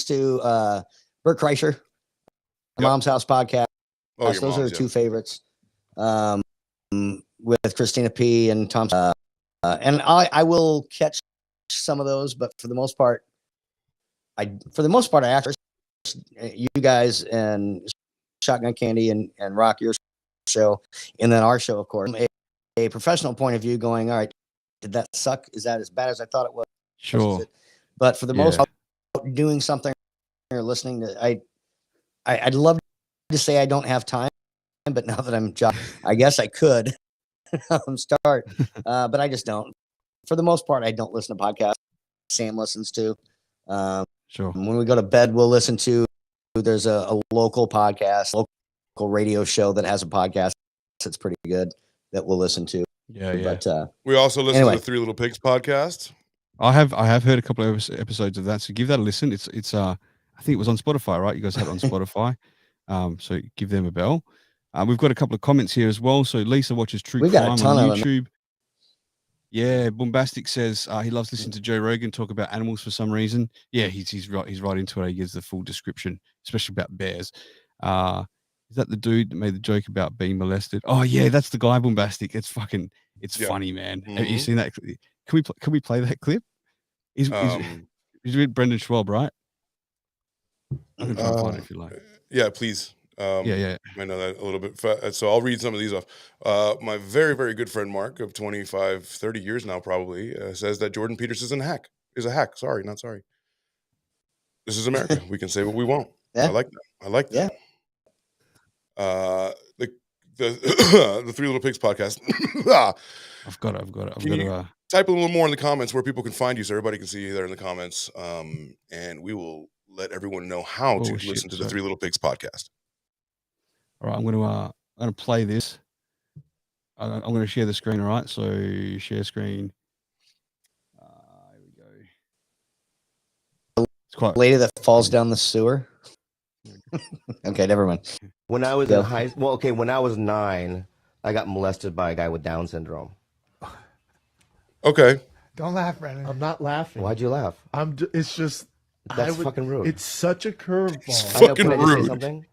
S5: to Bert Kreischer, Mom's House podcast. Those are two favorites. With Christina P. and Tom. And I will catch some of those, but for the most part, I actually you guys and Shotgun Candy and Rock your show, and then our show, of course, a professional point of view, going, all right, did that suck? Is that as bad as I thought it was?
S1: Sure.
S5: But for the most part, doing something or listening to, I'd love to say I don't have time, but now that I'm I guess I could start, but I just don't. For the most part, I don't listen to podcasts. Sam listens to.
S1: Sure.
S5: When we go to bed, we'll listen to. There's a local podcast, local radio show that has a podcast that's pretty good that we'll listen to.
S1: Yeah.
S5: But
S3: we also listen to the Three Little Pigs podcast.
S1: I have heard a couple of episodes of that, so give that a listen. It's I think it was on Spotify, right? You guys have it on Spotify, so give them a bell. We've got a couple of comments here as well. So Lisa watches True Crime on YouTube. Yeah, Bombastic says he loves listening to Joe Rogan talk about animals for some reason. Yeah, he's right into it. He gives the full description, especially about bears. Is that the dude that made the joke about being molested? Oh yeah, that's the guy, Bombastic. It's funny, man.
S3: Mm-hmm.
S1: Have you seen that? Can we play that clip? He's with Brendan Schwab, right? I can try and find it if you like.
S3: Yeah, please. I know that a little bit. So I'll read some of these off. My very, very good friend Mark of 25, 30 years now probably says that Jordan Peterson is a hack. Sorry, not sorry. This is America. We can say what we want. Yeah. I like that. The Three Little Pigs podcast.
S1: I've got it.
S3: Can you type a little more in the comments where people can find you so everybody can see you there in the comments. And we will let everyone know how to listen to the Three Little Pigs podcast.
S1: All right, I'm gonna play this. I'm gonna share the screen. All right, so share screen. Here we go. It's quite
S5: lady that falls down the sewer. Okay, never mind.
S8: When I was when I was 9, I got molested by a guy with Down syndrome.
S3: Okay.
S9: Don't laugh, Brandon.
S10: I'm not laughing.
S8: Why'd you laugh?
S10: It's just
S8: that's fucking rude.
S10: It's such a curveball.
S3: It's fucking rude.
S8: Say something?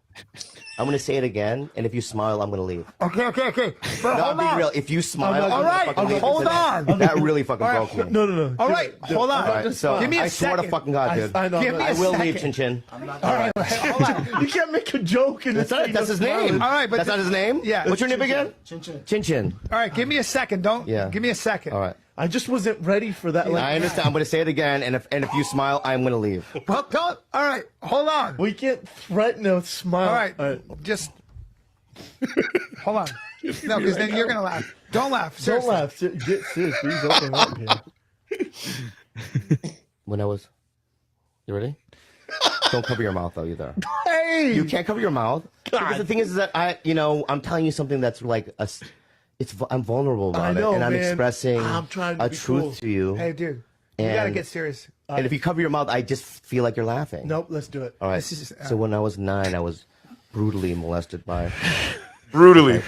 S8: I'm going to say it again, and if you smile, I'm going to leave.
S9: Okay. But
S8: I'm being real. If you smile,
S9: all right, hold on.
S8: That really fucking broke me.
S10: No.
S9: All right, hold on.
S8: Right, so
S9: give me a
S8: second. I swear to fucking God, dude.
S10: I
S8: will leave, Chin Chin.
S9: All right, hold on.
S10: You can't make a joke. And
S8: that's his name.
S9: All right, but
S8: that's not his name?
S9: Yeah.
S8: What's your name again?
S10: Chin
S8: Chin.
S9: All right, give me a second. Give me a second.
S8: All right.
S10: I just wasn't ready for that.
S8: I understand. I'm going to say it again, and if you smile, I'm going to leave.
S9: Well, don't. All right, hold on.
S10: We can't threaten a smile.
S9: All right. Just hold on. No, because then you're going to laugh. Don't laugh. Seriously.
S10: Don't laugh. Get serious. Please open up here.
S8: When I was... You ready? Don't cover your mouth, though, either.
S9: Hey!
S8: You can't cover your mouth. Because the thing is that I'm telling you something that's like I'm vulnerable about it, and I'm expressing a truth to you.
S9: Hey, dude, you gotta get serious.
S8: And if you cover your mouth, I just feel like you're laughing.
S10: Nope, let's do it.
S8: All right. So when I was 9, I was brutally molested by.
S3: Brutally.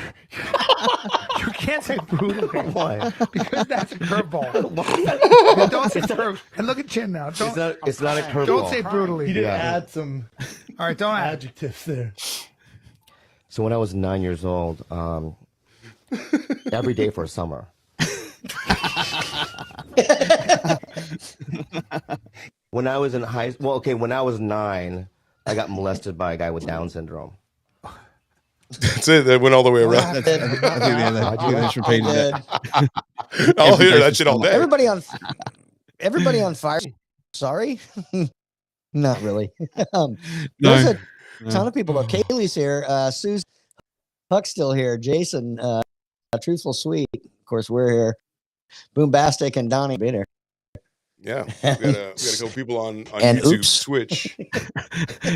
S9: You can't say brutally.
S8: Why?
S9: Because that's a curveball. Don't say brutally. And look at Chin now.
S8: It's not a curveball.
S9: Don't say brutally.
S10: He did add some.
S9: All right, don't add
S10: adjectives there.
S8: So when I was 9 years old, every day for summer. When I was in when I was 9, I got molested by a guy with Down syndrome.
S3: That's it. That went all the way around.
S1: I think they just repeated that.
S3: I'll hear that shit all day.
S5: Everybody on fire. Sorry, not really. There's a ton of people. Though. Kaylee's here. Sue's Huck's still here. Jason, Truthful Sweet. Of course, we're here. Boombastic and Donnie been here.
S3: Yeah, we got a couple people on
S5: and
S3: YouTube, Twitch.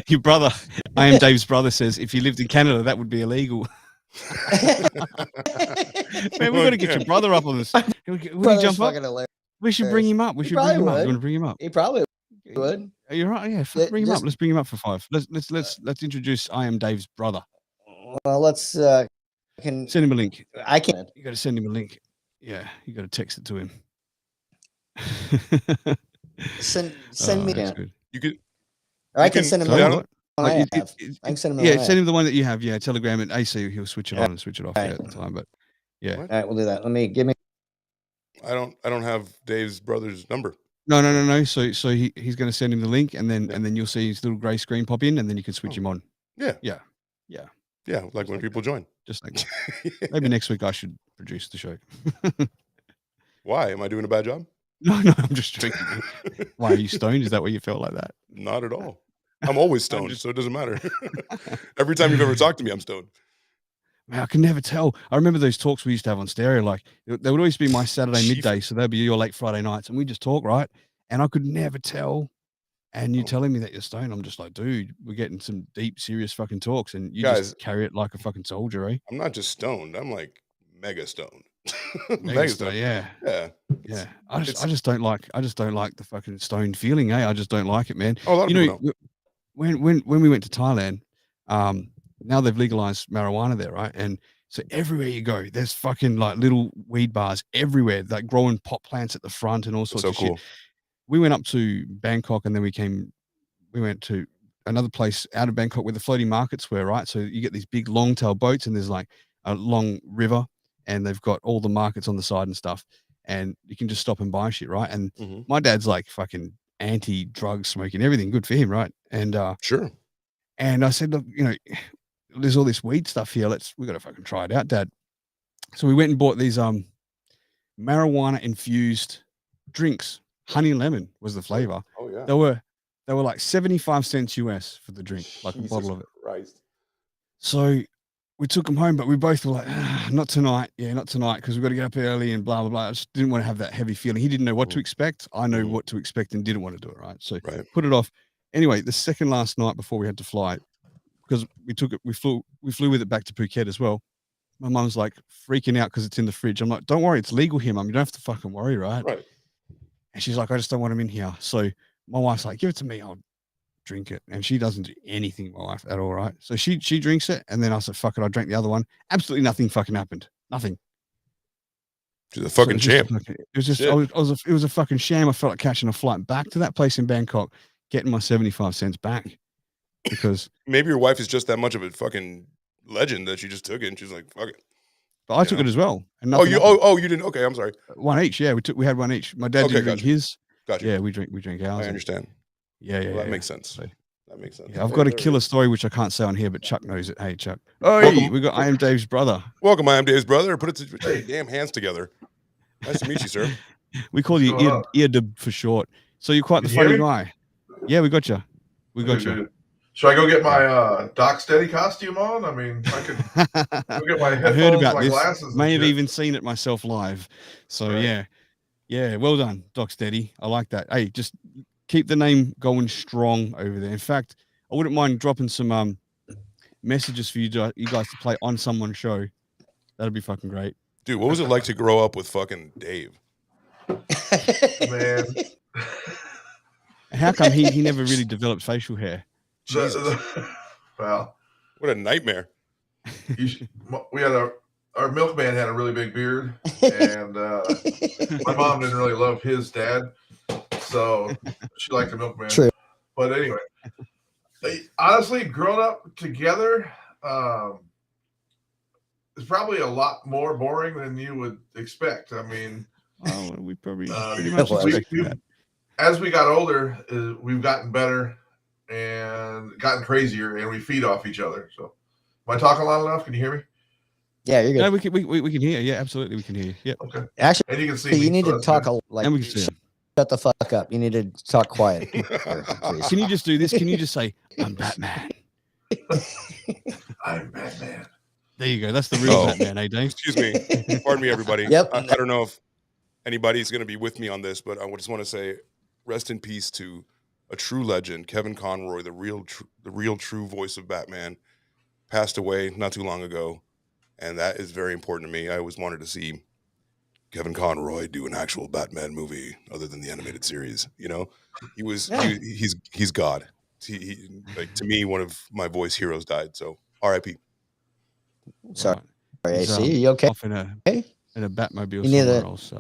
S1: Your brother, I am Dave's brother, says if you lived in Canada, that would be illegal. Man, we got to get your brother up on this. Will he jump up?
S5: Hilarious.
S1: We should bring him up. We should bring him up. You want to bring him up?
S5: He probably would.
S1: You're right. Yeah, bring him up. Let's bring him up for 5. Let's introduce I am Dave's brother.
S5: Well, let's send
S1: him a link.
S5: I can.
S1: You got to send him a link. Yeah, you got to text it to him.
S5: send me.
S3: You could.
S5: Or I can send him the one I have. I can send him.
S1: Send him the one that you have. Yeah, Telegram and AC. He'll switch it on and switch it off at the time. But yeah,
S5: all right, we'll do that. Give me.
S3: I don't have Dave's brother's number.
S1: No. So he's going to send him the link, and then you'll see his little grey screen pop in, and then you can switch him on.
S3: Yeah. Like
S1: just
S3: when people join.
S1: Just like maybe next week I should produce the show.
S3: Why? Am I doing a bad job?
S1: No, I'm just drinking. Why are you stoned? Is that why you felt like that?
S3: Not at all. I'm always stoned, so it doesn't matter. Every time you've ever talked to me, I'm stoned.
S1: Man, I can never tell. I remember those talks we used to have on stereo. Like they would always be my Saturday midday, so that'd be your late Friday nights, and we just talk, right? And I could never tell. And you telling me that you're stoned, I'm just like, dude, we're getting some deep, serious fucking talks, and you just carry it like a fucking soldier, eh?
S3: I'm not just stoned. I'm like mega stoned.
S1: Mega stoned, yeah. I just don't like the fucking stoned feeling, eh? I just don't like it, man.
S3: Oh, a lot of people don't.
S1: When we went to Thailand, now they've legalized marijuana there, right? And so everywhere you go, there's fucking like little weed bars everywhere, like growing pot plants at the front and all sorts of shit. We went up to Bangkok and then we went to another place out of Bangkok where the floating markets were, right? So you get these big long tail boats and there's like a long river and they've got all the markets on the side and stuff. And you can just stop and buy shit, right? And my dad's like fucking anti-drug smoking, everything good for him, right? And
S3: sure.
S1: And I said, look, there's all this weed stuff here. We got to fucking try it out, Dad. So we went and bought these marijuana infused drinks. Honey lemon was the flavor.
S3: Oh yeah.
S1: They were like 75 cents US for the drink, like
S3: Jesus
S1: a bottle of it.
S3: Christ.
S1: So we took them home, but we both were like, not tonight. Yeah, not tonight, because we've got to get up early and blah, blah, blah. I just didn't want to have that heavy feeling. He didn't know what to expect. I know what to expect and didn't want to do it, right? So put it off. Anyway, the second last night before we had to fly, because we flew with it back to Phuket as well. My mum's like freaking out because it's in the fridge. I'm like, don't worry, it's legal here, Mum. You don't have to fucking worry, right?
S3: Right.
S1: And she's like, I just don't want him in here. So my wife's like, give it to me. I'll drink it. And she doesn't do anything, my wife, at all, right? So she drinks it. And then I said, fuck it. I drank the other one. Absolutely nothing fucking happened. Nothing.
S3: She's a fucking champ.
S1: It was just, it was a fucking sham. I felt like catching a flight back to that place in Bangkok, getting my 75 cents back. Because
S3: maybe your wife is just that much of a fucking legend that she just took it and she's like, fuck it.
S1: But I took it as well. And
S3: you didn't? Okay, I'm sorry.
S1: One each, yeah. We had one each. My dad didn't drink his.
S3: Gotcha.
S1: Yeah, we drink ours.
S3: I understand.
S1: Yeah.
S3: That makes sense. So, that makes sense.
S1: Yeah, I've got a killer story which I can't say on here, but Chuck knows it. Hey, Chuck. Oh, we got I am Dave's brother.
S3: Welcome, I am Dave's brother. Put your damn hands together. Nice to meet you, sir.
S1: We call you Eardub for short. So you're quite the funny guy. Yeah, we got you. We got you.
S11: Should I go get my Doc Steady costume on? I mean, I could go get my headphones,
S1: I heard about
S11: my
S1: this.
S11: glasses.
S1: May have even seen it myself live. So yeah. Well done, Doc Steady. I like that. Hey, just keep the name going strong over there. In fact, I wouldn't mind dropping some messages for you guys to play on someone's show. That'd be fucking great.
S3: Dude, what was it like to grow up with fucking Dave?
S11: Man.
S1: How come he never really developed facial hair?
S11: Well,
S3: what a nightmare.
S11: We had our milkman had a really big beard, and my mom didn't really love his dad, so she liked the milkman.
S5: True.
S11: But anyway, honestly, growing up together is probably a lot more boring than you would expect. I mean,
S1: we probably pretty much expected that.
S11: As we got older, we've gotten better and gotten crazier, and we feed off each other. So Am I talking loud enough? Can you hear me?
S5: Yeah, you're good.
S1: No, we can hear. Yeah, absolutely, we can hear. Yep.
S11: Okay.
S5: Actually,
S11: And you can see me.
S5: you need
S11: so
S5: to
S11: that's
S5: talk
S11: good.
S5: like
S1: And we can see him.
S5: shut the fuck up. You need to talk quiet, please.
S1: Can you just do this? Can you just say, "I'm Batman"?
S11: I'm Batman.
S1: There you go. That's the real Batman, eh, Dave?
S3: Excuse me. Pardon me, everybody.
S5: Yep.
S3: I don't know if anybody's going to be with me on this, but I just want to say, rest in peace to a true legend, Kevin Conroy, the real true voice of Batman, passed away not too long ago, and that is very important to me. I always wanted to see Kevin Conroy do an actual Batman movie other than the animated series. You know, he was he's God. He like, to me, one of my voice heroes died. So R.I.P.
S5: Sorry,
S1: Right. He's,
S5: AC, you okay?
S1: Off in a Batmobile
S5: You need
S1: somewhere
S5: a-
S1: else.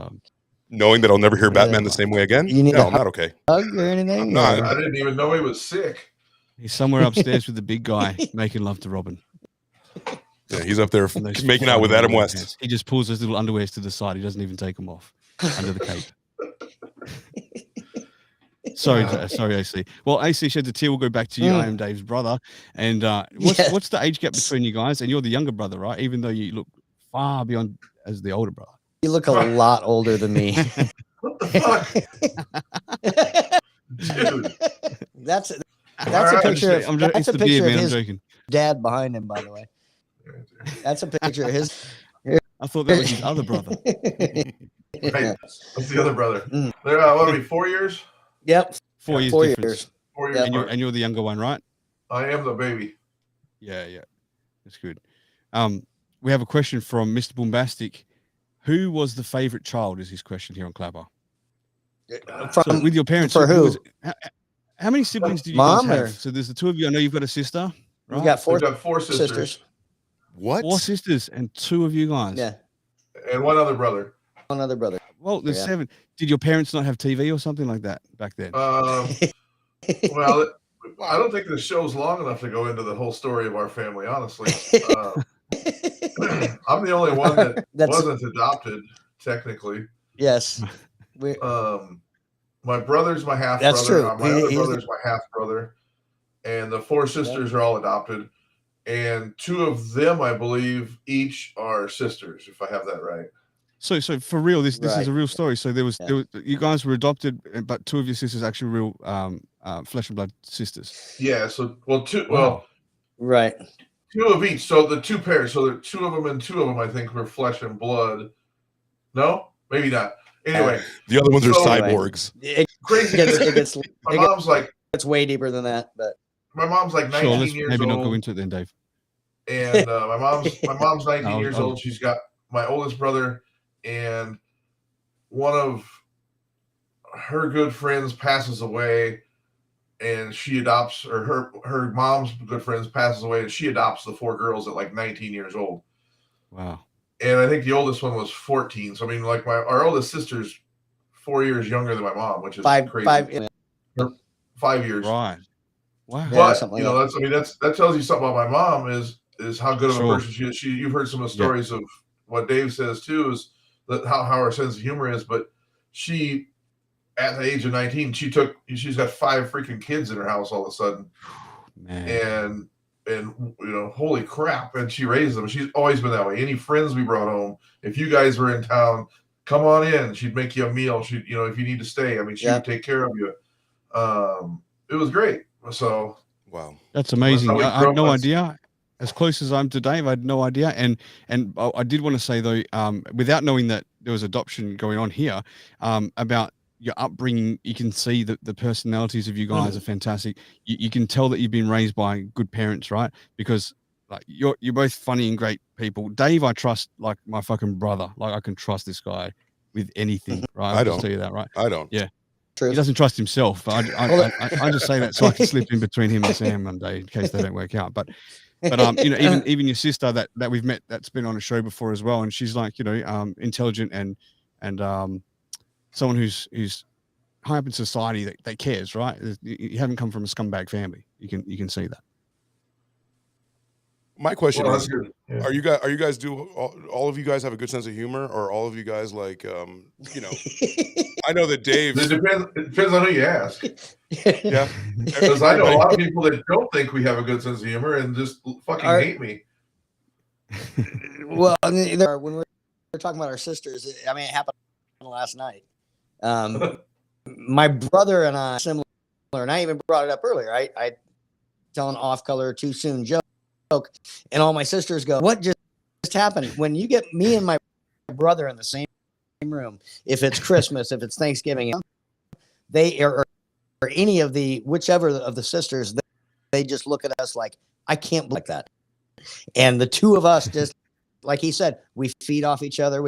S3: Knowing that I'll never hear Batman the same way again.
S5: You need
S3: No,
S5: a
S3: I'm not okay.
S5: hug or anything?
S3: No,
S5: or-
S11: I didn't even know he was sick.
S1: He's somewhere upstairs with the big guy making love to Robin.
S3: Yeah, he's up there
S1: And those
S3: making out with
S1: fine
S3: Adam
S1: underwear
S3: West.
S1: pants. He just pulls those little underwears to the side. He doesn't even take them off under the cape. Sorry, AC. Well, AC Sheds a Tear, we'll go back to you. I am Dave's brother. And what's the age gap between you guys? And you're the younger brother, right? Even though you look far beyond as the older brother.
S5: You look a lot older than me.
S11: What the fuck? Dude.
S5: That's a
S11: Alright,
S5: picture.
S1: I'm joking.
S5: That's
S1: It's
S5: a
S1: the
S5: picture
S1: beard,
S5: of
S1: man. I'm
S5: his
S1: joking.
S5: dad behind him, by the way. That's a picture of his.
S1: I thought that was his other brother.
S11: Right. What's the other brother?
S5: Mm.
S11: They're what are we, 4 years?
S5: Yep.
S1: 4 years
S5: 4
S1: difference.
S5: years.
S11: 4 years.
S5: Yep.
S1: And
S11: apart.
S1: you're the younger one, right?
S11: I am the baby.
S1: Yeah. That's good. We have a question from Mr. Bombastic. Who was the favorite child? Is his question here on Clapper. So with your parents,
S5: for who?
S1: How many siblings do you
S5: Mom
S1: guys have?
S5: or-
S1: So there's the two of you. I know you've got a sister, right?
S5: We got
S11: We've got four sisters.
S5: sisters.
S3: What?
S1: 4 sisters and 2 of you guys.
S5: Yeah.
S11: And one other brother.
S5: One other brother.
S1: Well, there's
S5: Yeah.
S1: 7. Did your parents not have TV or something like that back then?
S11: Well, I don't think the show's long enough to go into the whole story of our family, honestly. I'm the only one that wasn't adopted, technically.
S5: Yes.
S11: My brother's my half
S5: That's
S11: brother.
S5: true.
S11: My other brother's my half brother. And the 4 sisters are all adopted. And 2 of them, I believe, each are sisters, if I have that right.
S1: So for real, this is
S5: Right.
S1: a real story. So there was you guys were adopted, but 2 of your sisters actually real flesh and blood sisters.
S11: Yeah. So
S5: Right.
S11: 2 of each. So the 2 pairs. So there are 2 of them and 2 of them, I think, were flesh and blood. No, maybe not. Anyway,
S3: the other ones are
S11: so-
S3: cyborgs.
S11: Crazy. My mom's like,
S5: it's way deeper than that, but
S11: my mom's like 19
S1: Sure, let's
S11: years
S1: maybe
S11: old.
S1: not go into it then, Dave.
S11: And my mom's 19
S1: No,
S11: years
S1: I'll-
S11: old. She's got my oldest brother, and one of her good friends passes away, and she adopts, or her mom's good friends passes away, and she adopts the 4 girls at like 19 years old.
S1: Wow.
S11: And I think the oldest one was 14. So I mean, like our oldest sister's 4 years younger than my mom, which is crazy. 5 years.
S1: Right. Wow.
S11: But
S5: something
S11: you
S5: like
S11: know, that tells you something about my mom is how good of a
S1: Sure.
S11: person she is. You've heard some of the stories of what Dave says too, is that how her sense of humor is. But she, at the age of 19, she's got 5 freaking kids in her house all of a sudden.
S1: Man.
S11: And you know, holy crap! And she raised them. She's always been that way. Any friends we brought home, if you guys were in town, come on in. She'd make you a meal. She, you know, if you need to stay, I mean, she would take care of you. It was great. So
S3: wow,
S1: that's amazing.
S11: That's how we
S1: I
S11: grew
S1: had no
S11: up.
S1: idea. As close as I'm to Dave, I had no idea. And I did want to say though, without knowing that there was adoption going on here, about your upbringing, you can see that the personalities of you guys are fantastic. You can tell that you've been raised by good parents, right? Because like you're both funny and great people. Dave, I trust like my fucking brother. Like I can trust this guy with anything, right? I'll just tell you that, right?
S3: I don't.
S1: Yeah.
S5: True.
S1: He doesn't trust himself. But I just say that so I can slip in between him and Sam one day in case they don't work out. But you know, even your sister that we've met, that's been on a show before as well, and she's like, you know, intelligent and someone who's high up in society that cares, right? You haven't come from a scumbag family. You can see that.
S3: My question
S11: Well,
S3: is,
S11: that's good. Yeah.
S3: are you guys all of you guys have a good sense of humor, or all of you guys like, you know, I know that Dave.
S11: It depends on who you ask.
S3: Yeah.
S11: Because I know a lot of people that don't think we have a good sense of humor and just fucking hate me.
S5: Well, when we're talking about our sisters, I mean, it happened last night. My brother and I similar, and I even brought it up earlier. I tell an off-color too soon joke, and all my sisters go, "What just happened?" When you get me and my brother in the same room, if it's Christmas, if it's Thanksgiving, they or any of whichever of the sisters, they just look at us like, I can't believe that. And the two of us just, like he said, we feed off each other.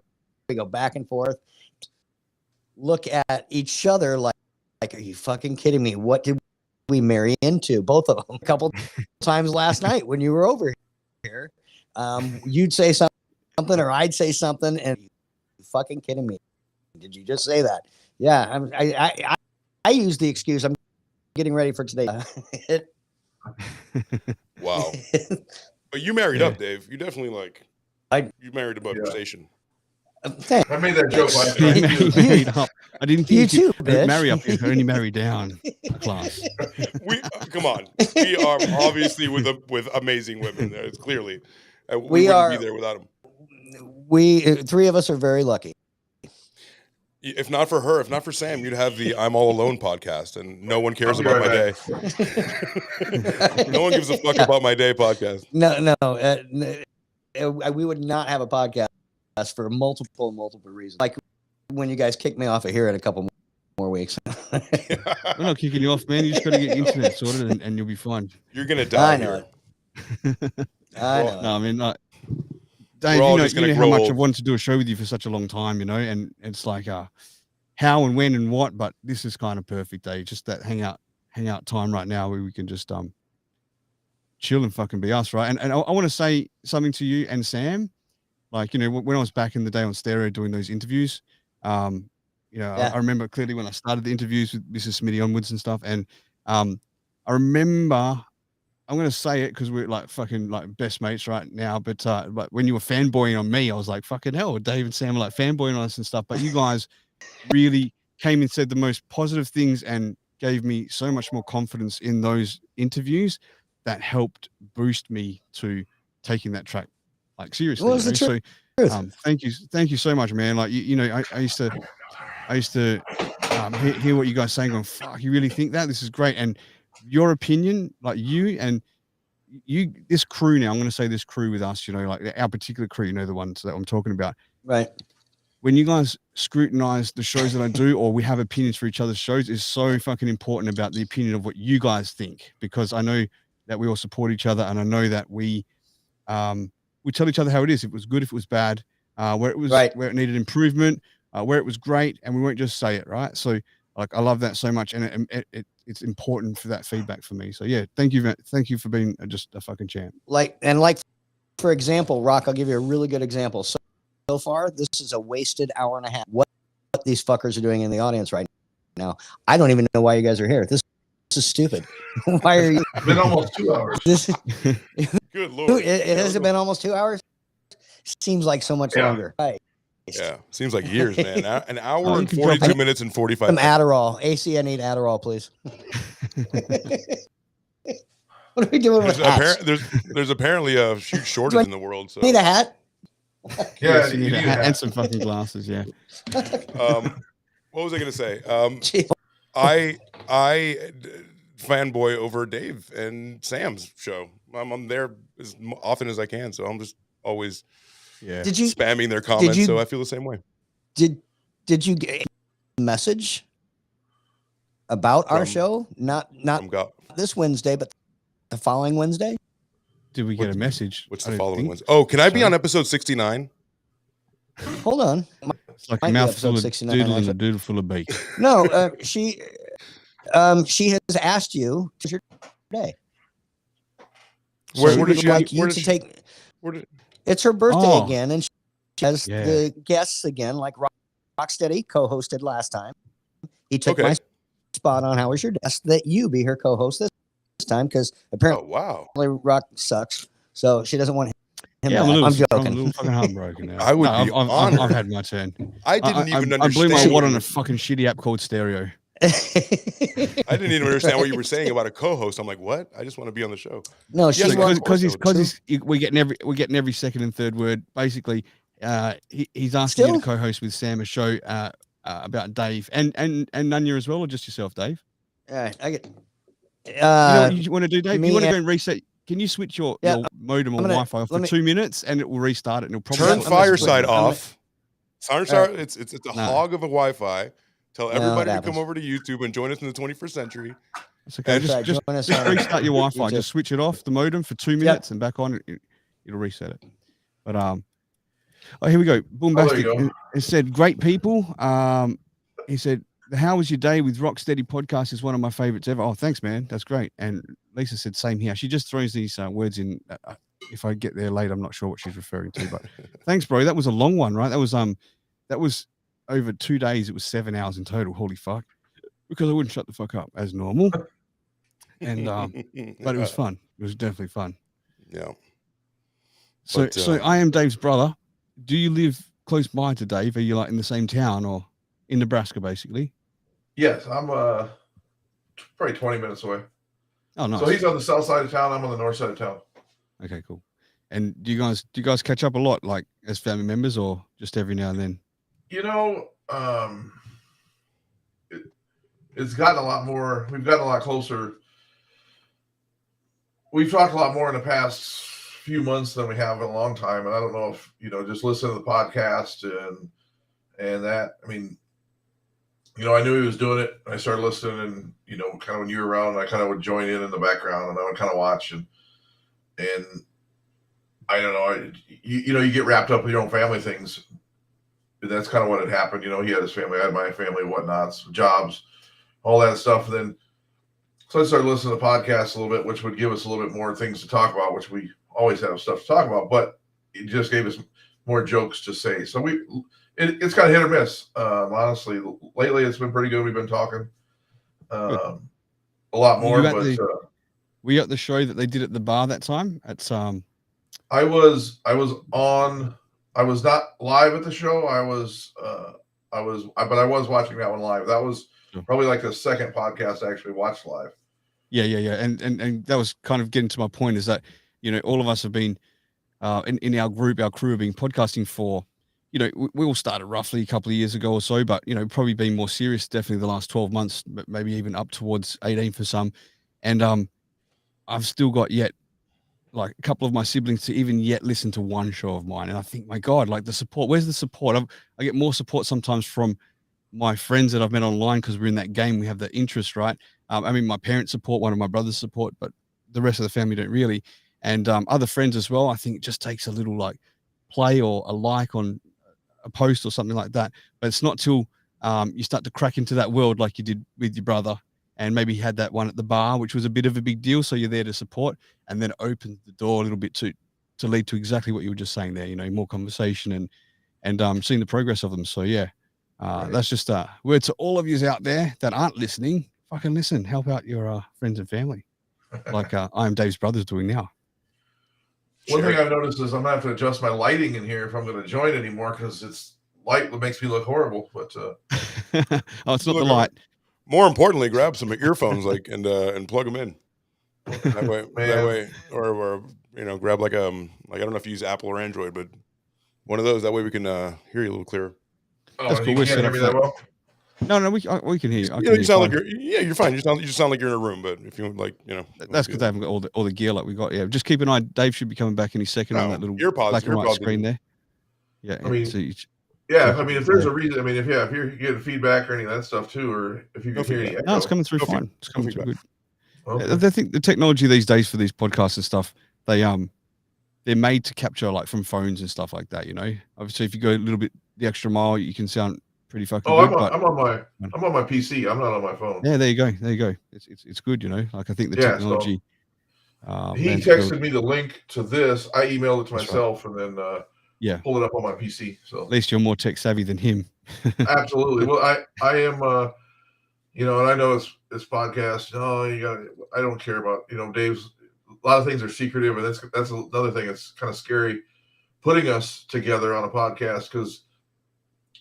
S5: We go back and forth, look at each other like, are you fucking kidding me? What did we marry into? Both of them a couple times last night when you were over here. You'd say something or I'd say something, and you fucking kidding me? Did you just say that? Yeah, I use the excuse. I'm getting ready for today.
S3: Wow. But you married up, Dave. You definitely you married above your station.
S11: I made that joke last
S1: He
S11: night.
S1: married up. I didn't think
S5: you
S1: you
S5: too,
S1: could
S5: bitch.
S1: marry up. You could only marry down class.
S3: Come on. We are obviously with amazing women. There, it's clearly we
S5: We
S3: wouldn't
S5: are-
S3: be there without them.
S5: We three of us are very lucky.
S3: If not for her, if not for Sam, you'd have the I'm All Alone podcast, and no one cares
S11: I'll be
S3: about my
S11: right
S3: day. No one gives a fuck about my day podcast.
S5: No, we would not have a podcast for multiple reasons. Like when you guys kick me off of here in a couple more weeks.
S1: We're not kicking you off, man. You just got to get internet sorted, and you'll be fine.
S3: You're gonna die
S5: I know
S3: here.
S5: it. I know.
S1: No, I mean, like,
S3: We're
S1: Dave,
S3: all
S1: you know,
S3: just gonna
S1: how
S3: grow
S1: much
S3: old.
S1: I've wanted to do a show with you for such a long time, you know, and it's like, how and when and what, but this is kind of perfect, Dave. Just that hangout time right now where we can just chill and fucking be us, right? And I want to say something to you and Sam. Like, you know, when I was back in the day on Stereo doing those interviews, you know,
S5: Yeah.
S1: I remember clearly when I started the interviews with Mrs. Smitty onwards and stuff. And I remember, I'm going to say it because we're like fucking like best mates right now. But when you were fanboying on me, I was like, fucking hell, Dave and Sam were like fanboying on us and stuff. But you guys really came and said the most positive things and gave me so much more confidence in those interviews that helped boost me to taking that track like seriously.
S5: What was the
S1: So thank you so much, man. Like you know, I used to hear what you guys saying, going, fuck, you really think that? This is great. And your opinion, like this crew now, I'm going to say this crew with us, you know, like our particular crew, you know, the ones that I'm talking about.
S5: Right.
S1: When you guys scrutinize the shows that I do, or we have opinions for each other's shows, is so fucking important about the opinion of what you guys think, because I know that we all support each other, and I know that we tell each other how it is. If it was good, if it was bad, where it was, where it needed improvement, where it was great, and we won't just say it, right? So, like, I love that so much, and it's important for that feedback for me. So, yeah, thank you for being just a fucking champ.
S5: Like for example, Rock, I'll give you a really good example. So far, this is a wasted hour and a half. What these fuckers are doing in the audience right now, I don't even know why you guys are here. This is stupid. Why are you?
S11: It's been almost 2 hours.
S3: Good Lord.
S5: It hasn't been almost 2 hours. Seems like so much longer. Right.
S3: Yeah, seems like years, man. An hour
S1: Oh,
S3: and 42 minutes and 45
S5: Some
S3: minutes.
S5: Adderall. AC, I need Adderall, please. What are we doing with hats?
S3: There's apparently a huge shortage in the world. So
S5: need a hat?
S1: Yes, you need a hat and some fucking glasses. Yeah.
S3: What was I going to say? I fanboy over Dave and Sam's show. I'm there as often as I can, so I'm just always spamming their comments. So I feel the same way.
S5: Did you get a message about our show? Not this Wednesday, but the following Wednesday.
S1: Did we get a message?
S3: What's the following Wednesday? Oh, can I be on episode 69?
S5: Hold on.
S1: It's like a mouthful of doodle and a doodle full of bacon.
S5: No, she has asked you to your day.
S3: Where did she
S5: like you to take? It's her birthday again, and she has the guests again, like Rocksteady co-hosted last time. He took my spot on How Was Your Desk, that you be her co-host this time, because apparently Rock sucks, so she doesn't want him.
S1: Yeah,
S5: I'm joking.
S1: I'm a little fucking heartbroken now.
S3: I would be
S1: I've had my turn.
S3: I didn't even
S1: I blew my
S3: understand.
S1: wad on a fucking shitty app called Stereo.
S3: I didn't even understand what you were saying about a co-host. I'm like, what? I just want to be on the show.
S5: No,
S3: Yes,
S5: she's
S1: because we're getting every second and third word. Basically, he's asking you to co-host with Sam a show about Dave and Nunya as well, or just yourself, Dave.
S5: I get.
S1: You know what you want to do, Dave? You want to go and reset? Can you switch your modem or Wi-Fi off for 2 minutes, and it will restart it, and it'll probably
S3: turn Fireside off. Fireside, it's a hog of a Wi-Fi. Tell everybody to come over to YouTube and join us in the 21st century.
S1: That's okay. Just restart your Wi-Fi. Just switch it off the modem for 2 minutes and back on. It'll reset it. But oh, here we go. Boombastic. It said, great people. He said, how was your day with Rocksteady podcast is one of my favorites ever. Oh, thanks, man. That's great. And Lisa said, same here. She just throws these words in. If I get there late, I'm not sure what she's referring to, but thanks, bro. That was a long one, right? That was over 2 days. It was 7 hours in total. Holy fuck. Because I wouldn't shut the fuck up as normal. And, but it was fun. It was definitely fun.
S3: Yeah.
S1: So I am Dave's brother. Do you live close by to Dave? Are you like in the same town or in Nebraska, basically?
S11: Yes, I'm probably 20 minutes away.
S1: Oh, nice.
S11: So he's on the south side of town. I'm on the north side of town.
S1: Okay, cool. And do you guys catch up a lot, like as family members, or just every now and then?
S11: You know, it's gotten a lot more. We've gotten a lot closer. We've talked a lot more in the past few months than we have in a long time. And I don't know if, just listen to the podcast and that, I mean, I knew he was doing it. I started listening and, kind of when you were around, I kind of would join in the background and I would kind of watch and I don't know, you get wrapped up with your own family things. And that's kind of what had happened. He had his family, I had my family, whatnots, jobs, all that stuff. And then, so I started listening to the podcast a little bit, which would give us a little bit more things to talk about, which we always have stuff to talk about, but it just gave us more jokes to say. So it's kind of hit or miss. Honestly, lately it's been pretty good. We've been talking a lot more.
S1: Were you at the show that they did at the bar that time?
S11: I was not live at the show. But I was watching that one live. That was probably like the second podcast I actually watched live.
S1: Yeah. And that was kind of getting to my point is that, all of us have been in our group, our crew have been podcasting for, we all started roughly a couple of years ago or so, but, probably been more serious, definitely the last 12 months, but maybe even up towards 18 for some. And I've still got yet like a couple of my siblings to even yet listen to one show of mine. And I think, my God, like the support, where's the support? I get more support sometimes from my friends that I've met online because we're in that game. We have the interest, right? I mean, my parents support, one of my brothers support, but the rest of the family don't really. And other friends as well. I think it just takes a little like play or a like on a post or something like that. But it's not till you start to crack into that world like you did with your brother. And maybe he had that one at the bar, which was a bit of a big deal. So you're there to support, and then it opens the door a little bit to lead to exactly what you were just saying there, more conversation and seeing the progress of them. So yeah, that's just a word to all of you out there that aren't listening. Fucking listen, help out your friends and family. Like I am Dave's brother's doing now.
S11: One thing I've noticed is I'm gonna have to adjust my lighting in here if I'm gonna join anymore because it's light that makes me look horrible. But
S1: oh, it's not the light.
S3: More importantly, grab some earphones and plug them in. That way, or grab like I don't know if you use Apple or Android, but one of those. That way we can hear you a little clearer.
S11: Oh, that's cool. You can't hear me that well?
S1: No, we can hear you.
S3: You sound like you're fine. You just sound like you're in a room, but if you like,
S1: that's because they haven't got all the gear like we got. Yeah, just keep an eye. Dave should be coming back any second on that little black and white screen there. Yeah,
S11: I mean, if there's a reason, if you're getting feedback or any of that stuff too, or if you can hear any echo.
S1: No, it's coming through fine. It's coming through good. Okay. I think the technology these days for these podcasts and stuff, they're made to capture like from phones and stuff like that. Obviously, if you go a little bit the extra mile, you can sound pretty fucking good.
S11: I'm on my PC. I'm not on my phone.
S1: Yeah, there you go. It's good. Like I think the technology.
S11: He texted me the link to this. I emailed it to myself and then pull it up on my PC. So
S1: at least you're more tech savvy than him.
S11: Absolutely. Well, I am. And I know it's podcast. I don't care about Dave's. A lot of things are secretive, and that's another thing. It's kind of scary putting us together on a podcast because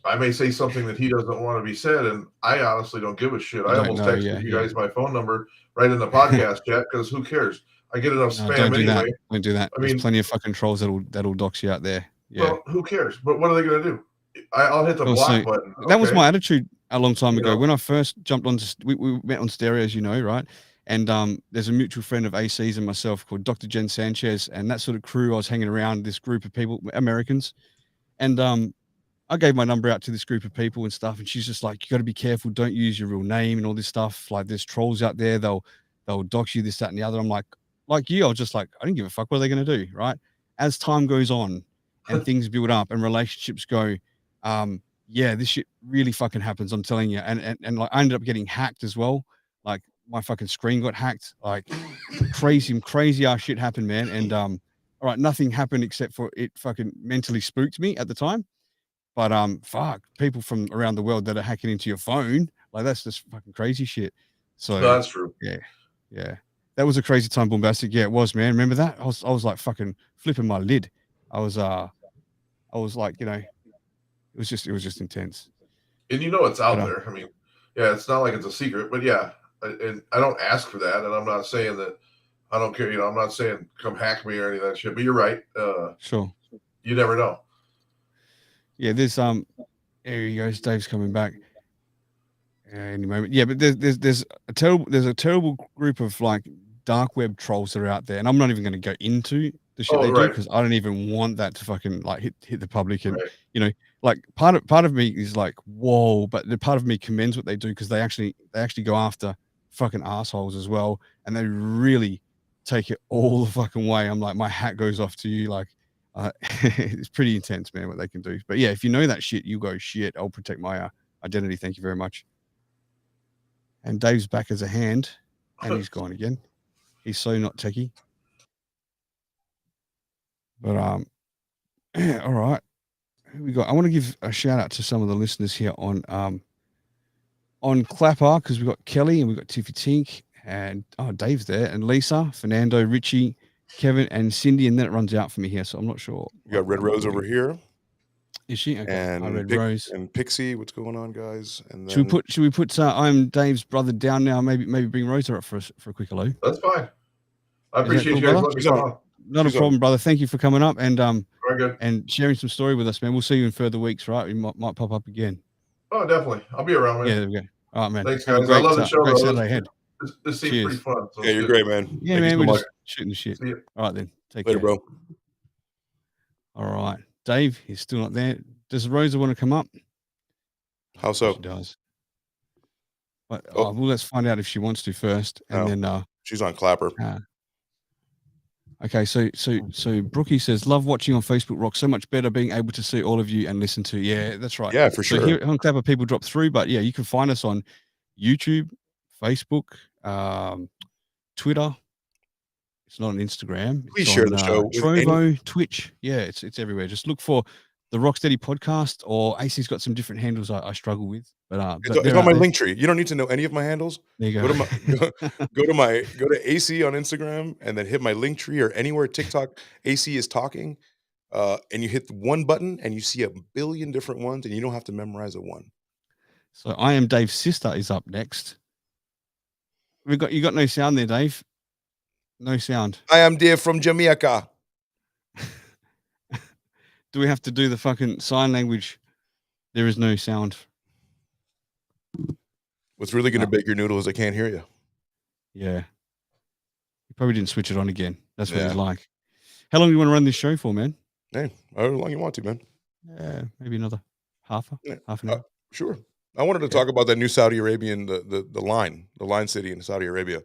S11: I may say something that he doesn't want to be said, and I honestly don't give a shit.
S1: You
S11: I
S1: don't
S11: almost
S1: know,
S11: texted
S1: yeah,
S11: you
S1: yeah.
S11: guys my phone number right in the podcast chat because who cares? I get enough
S1: No,
S11: spam
S1: don't do
S11: anyway.
S1: that. Don't do that.
S11: I
S1: There's
S11: mean,
S1: plenty of fucking trolls that'll dox you out there. Yeah.
S11: well, who cares? But what are they going to do? I'll hit the
S1: Well,
S11: block
S1: so
S11: button.
S1: that was
S11: Okay.
S1: my attitude a long time
S11: You
S1: ago.
S11: know.
S1: When I first jumped on, we met on stereo, as you know, right? And there's a mutual friend of AC's and myself called Dr. Jen Sanchez, and that sort of crew. I was hanging around this group of people, Americans, and I gave my number out to this group of people and stuff, and she's just like, "You got to be careful. Don't use your real name and all this stuff. Like, there's trolls out there. They'll dox you, this, that, and the other." I'm like you, I was just like, I didn't give a fuck. What are they going to do, right? As time goes on, and things build up, and relationships go, yeah, this shit really fucking happens. I'm telling you, and like I ended up getting hacked as well. Like my fucking screen got hacked. Like crazy ass shit happened, man. And all right, nothing happened except for it fucking mentally spooked me at the time. But fuck, people from around the world that are hacking into your phone, like that's just fucking crazy shit. So
S11: No, that's true.
S1: Yeah. That was a crazy time, Bombastic. Yeah, it was, man. Remember that? I was like fucking flipping my lid. I was like, you know, it was just intense.
S11: And you know it's out there. I mean, yeah, it's not like it's a secret, but yeah, and I don't ask for that, and I'm not saying that I don't care. You know, I'm not saying come hack me or any of that shit. But you're right.
S1: Sure.
S11: You never know.
S1: Yeah, there's there he goes. Dave's coming back any moment. Yeah, but there's a terrible group of like dark web trolls that are out there, and I'm not even going to go into the shit they do because I don't even want that to fucking like hit the public. And you know, like part of me is like, whoa, but the part of me commends what they do because they actually go after fucking assholes as well, and they really take it all the fucking way. I'm like, my hat goes off to you, like. It's pretty intense, man, what they can do. But yeah, if you know that shit, you go, shit, I'll protect my identity. Thank you very much. And Dave's back as a hand, and he's gone again. He's so not techie. But all right. Who we got? I want to give a shout out to some of the listeners here on Clapper because we've got Kelly and we've got Tiffy Tink and Dave's there and Lisa, Fernando, Richie, Kevin, and Cindy, and then it runs out for me here, so I'm not sure.
S3: You got Red Rose over here.
S1: Is she? Okay.
S3: And
S1: Red Rose
S3: and Pixie. What's going on, guys? And then...
S1: should we put I'm Dave's brother down now? Maybe bring Rosa up for a quick hello.
S11: That's fine. I appreciate you guys letting me come on.
S1: Not a problem, brother. Thank you for coming up and
S11: very good.
S1: And sharing some story with us, man. We'll see you in further weeks, right? We might pop up again.
S11: Oh, definitely. I'll be around, man.
S1: Yeah, there we go. All right, man.
S11: Thanks,
S1: Have
S11: guys. I love the show.
S1: Great Saturday ahead.
S11: This seems pretty fun. So
S3: yeah, you're great, man.
S1: Yeah,
S3: Thank
S1: man.
S3: You so
S1: We're
S3: much.
S1: just shooting the shit. All right, then. Take
S3: Later,
S1: care,
S3: bro.
S1: All right. Dave, he's still not there. Does Rosa want to come up?
S3: How so?
S1: She does. But well, let's find out if she wants to first, and then
S3: she's on Clapper.
S1: Okay, so Brookie says, love watching on Facebook Rock, so much better being able to see all of you and listen to. Yeah, that's right.
S3: Yeah, for sure.
S1: So here on Clapper, people drop through, but yeah, you can find us on YouTube, Facebook, Twitter. It's not on Instagram.
S3: Please
S1: it's
S3: share
S1: on,
S3: the show.
S1: Trovo, Twitch. Yeah, it's everywhere. Just look for the Rocksteady Podcast, or AC's got some different handles I struggle with. But
S3: it's on my link tree. You don't need to know any of my handles.
S1: There you go.
S3: Go to AC on Instagram and then hit my link tree or anywhere TikTok AC is talking, and you hit one button and you see a billion different ones, and you don't have to memorize a one.
S1: So I Am Dave's sister is up next. You got no sound there, Dave. No sound.
S3: I am Dave from Jamaica.
S1: Do we have to do the fucking sign language? There is no sound.
S3: What's really going to bake your noodle is I can't hear you.
S1: Yeah. You probably didn't switch it on again. That's what he's like. How long do you want to run this show for, man?
S3: Hey, however long you want to, man.
S1: Yeah, maybe another half an hour.
S3: Sure. I wanted to talk about that new Saudi Arabian, the line city in Saudi Arabia.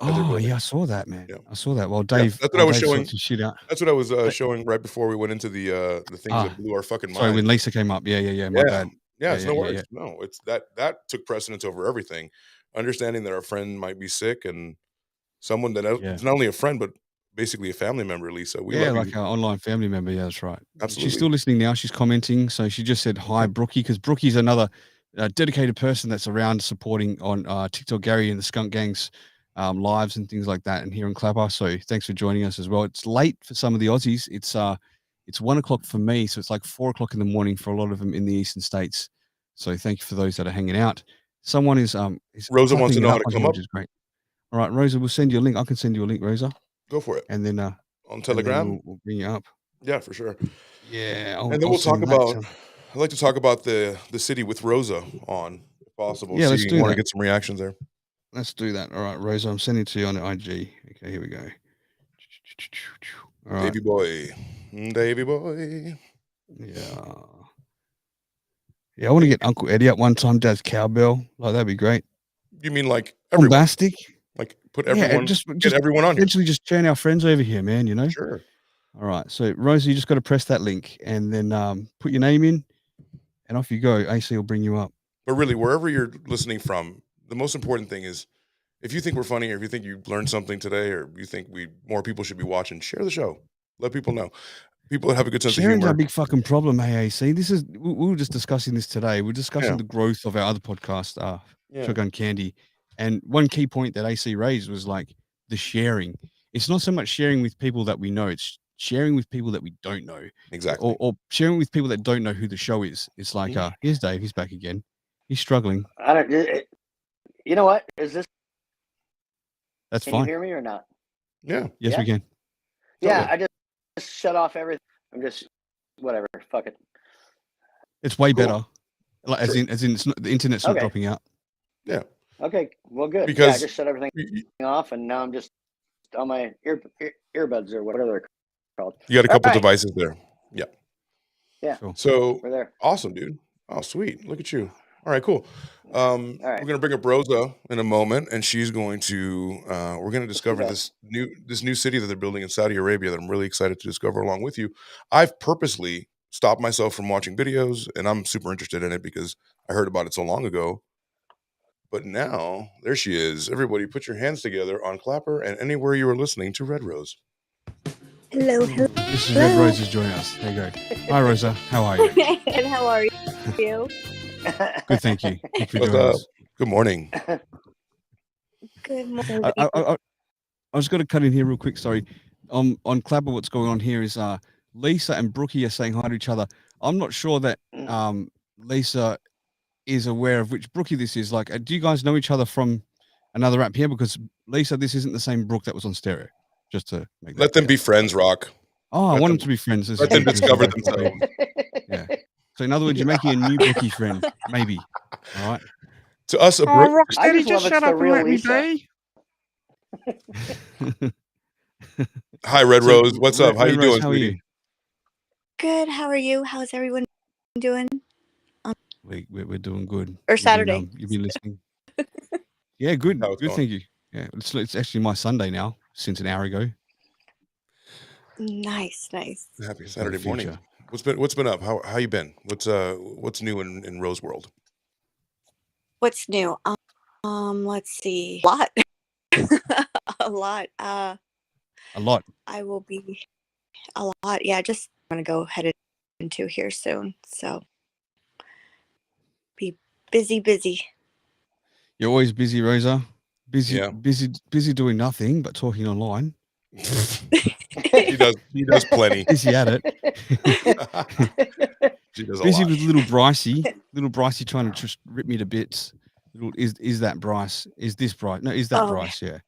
S1: Oh yeah, I saw that, man.
S3: Yeah.
S1: I saw that. Well, Dave,
S3: that's what I was showing.
S1: Shit out.
S3: That's what I was showing right before we went into the things that blew our fucking mind.
S1: Sorry, when Lisa came up. Yeah. My bad.
S3: Yeah, it's no worries. Yeah. No, it's that took precedence over everything. Understanding that our friend might be sick and someone that it's not only a friend but basically a family member, Lisa. We love
S1: like
S3: you.
S1: an online family member. Yeah, that's right.
S3: Absolutely.
S1: She's still listening now. She's commenting. So she just said hi, Brookie, because Brookie's another dedicated person that's around supporting on TikTok Gary and the Skunk Gang's lives and things like that, and here in Clapper. So thanks for joining us as well. It's late for some of the Aussies. It's It's 1 o'clock for me, so it's like 4 o'clock in the morning for a lot of them in the eastern states. So thank you for those that are hanging out. Someone is
S3: Rosa wants to
S1: typing it
S3: know how
S1: up
S3: to
S1: on
S3: come
S1: here,
S3: up.
S1: which is great. All right, Rosa, we'll send you a link. I can send you a link, Rosa.
S3: Go for it.
S1: And then
S3: on Telegram.
S1: We'll bring you up.
S3: Yeah, for sure.
S1: Yeah,
S3: and then we'll talk about. I'd like to talk about the city with Rosa on, if possible.
S1: Yeah, let's do
S3: want to
S1: that.
S3: get some reactions there.
S1: Let's do that. All right, Rosa, I'm sending it to you on the IG. Okay, here we go. All right.
S3: Davy boy.
S1: Yeah. Yeah, I want to get Uncle Eddie up one time, Dad's cowbell. Like, that'd be great.
S3: You mean like everyone?
S1: Bombastic?
S3: Like put everyone,
S1: just
S3: get everyone on here.
S1: Eventually just turn our friends over here, man, you know?
S3: Sure.
S1: All right. So, Rosa, you just got to press that link and then put your name in and off you go. AC will bring you up.
S3: But really, wherever you're listening from, the most important thing is if you think we're funny or if you think you learned something today or you think more people should be watching, share the show. Let people know. People that have a good sense
S1: Sharing's
S3: of humor.
S1: our big fucking problem, AAC. This is we were just discussing this today. We're discussing the growth of our other podcast, Shotgun Candy. And one key point that AC raised was like the sharing. It's not so much sharing with people that we know, it's sharing with people that we don't know.
S3: Exactly.
S1: Or sharing with people that don't know who the show is. It's like, here's Dave, he's back again. He's struggling.
S2: I don't. You know what? Is this?
S1: That's
S2: Can
S1: fine.
S2: you hear me or not?
S3: Yeah.
S1: Yes, we can.
S2: Yeah, I just shut off everything. I'm just whatever. Fuck it.
S1: It's way better. Like as in it's not, the internet's not dropping out.
S3: Yeah.
S2: Okay. Well, good.
S3: Because
S2: I just shut everything off, and now I'm just on my earbuds or whatever they're called.
S3: You got a couple devices there. Yeah.
S2: Yeah.
S1: Cool.
S3: So
S2: we're there.
S3: Awesome, dude. Oh, sweet. Look at you. All right, cool. We're gonna bring up Rosa in a moment, and she's going to we're gonna discover this new city that they're building in Saudi Arabia that I'm really excited to discover along with you. I've purposely stopped myself from watching videos, and I'm super interested in it because I heard about it so long ago. But now there she is. Everybody, put your hands together on Clapper and anywhere you are listening to Red Rose.
S12: Hello.
S1: This is Red Rose is joining us. There you go. Hi, Rosa. How are you?
S12: And how are you?
S1: Good, thank you. Thank you for
S3: What's
S1: joining
S3: up?
S1: us.
S3: Good morning.
S12: Good morning.
S1: I was going to cut in here real quick. Sorry. On Clapper, what's going on here is Lisa and Brookie are saying hi to each other. I'm not sure that Lisa is aware of which Brookie this is. Like, do you guys know each other from another app here? Because Lisa, this isn't the same Brooke that was on Stereo. Just to make that
S3: Let them be friends, Rock.
S1: Oh, I want them to be friends.
S3: Let them discover themselves.
S1: Yeah. So in other words, you're making a new Brookie friend, maybe. All right.
S3: To us, a
S6: Oh,
S3: Brooke.
S6: Rocksteady, just shut up and let me be.
S3: Hi, Red Rose. What's up? How you doing,
S1: How are you?
S12: Good. How are you? How's everyone doing?
S1: We're doing good.
S12: Or Saturday.
S1: You've been listening. Yeah, good.
S3: How it's
S1: Good,
S3: going?
S1: thank you. Yeah, it's actually my Sunday now, since an hour ago.
S12: Nice.
S3: Happy Saturday morning. What's been up? How you been? What's new in Rose World?
S12: What's new? Let's see. A lot. A lot.
S1: A lot.
S12: I will be a lot. Yeah, just gonna go headed into here soon. So be busy.
S1: You're always busy, Rosa.
S3: Yeah.
S1: Busy doing nothing but talking online.
S3: He does plenty.
S1: Busy at it.
S3: She does a
S1: Busy
S3: lot.
S1: with little Brycey trying to just rip me to bits. Is that Bryce? Is this Bryce? No, is that Bryce? Yeah.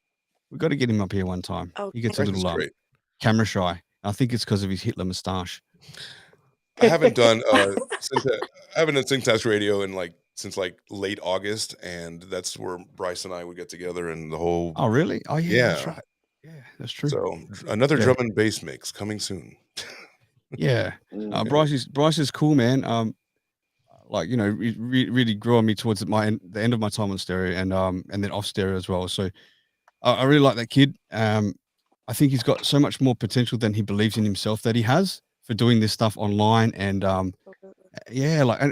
S1: We've got to get him up here one time.
S12: Okay.
S1: He gets a little camera shy. I think it's because of his Hitler moustache.
S3: I haven't done Syntax Radio since late August, and that's where Bryce and I would get together and the whole.
S1: Oh, really? Oh, yeah. That's right. Yeah, that's true.
S3: So another drum and bass mix coming soon.
S1: Yeah. Bryce is cool, man. Really grew on me towards the end of my time on Stereo and then off Stereo as well. So I really like that kid. I think he's got so much more potential than he believes in himself that he has for doing this stuff online. And and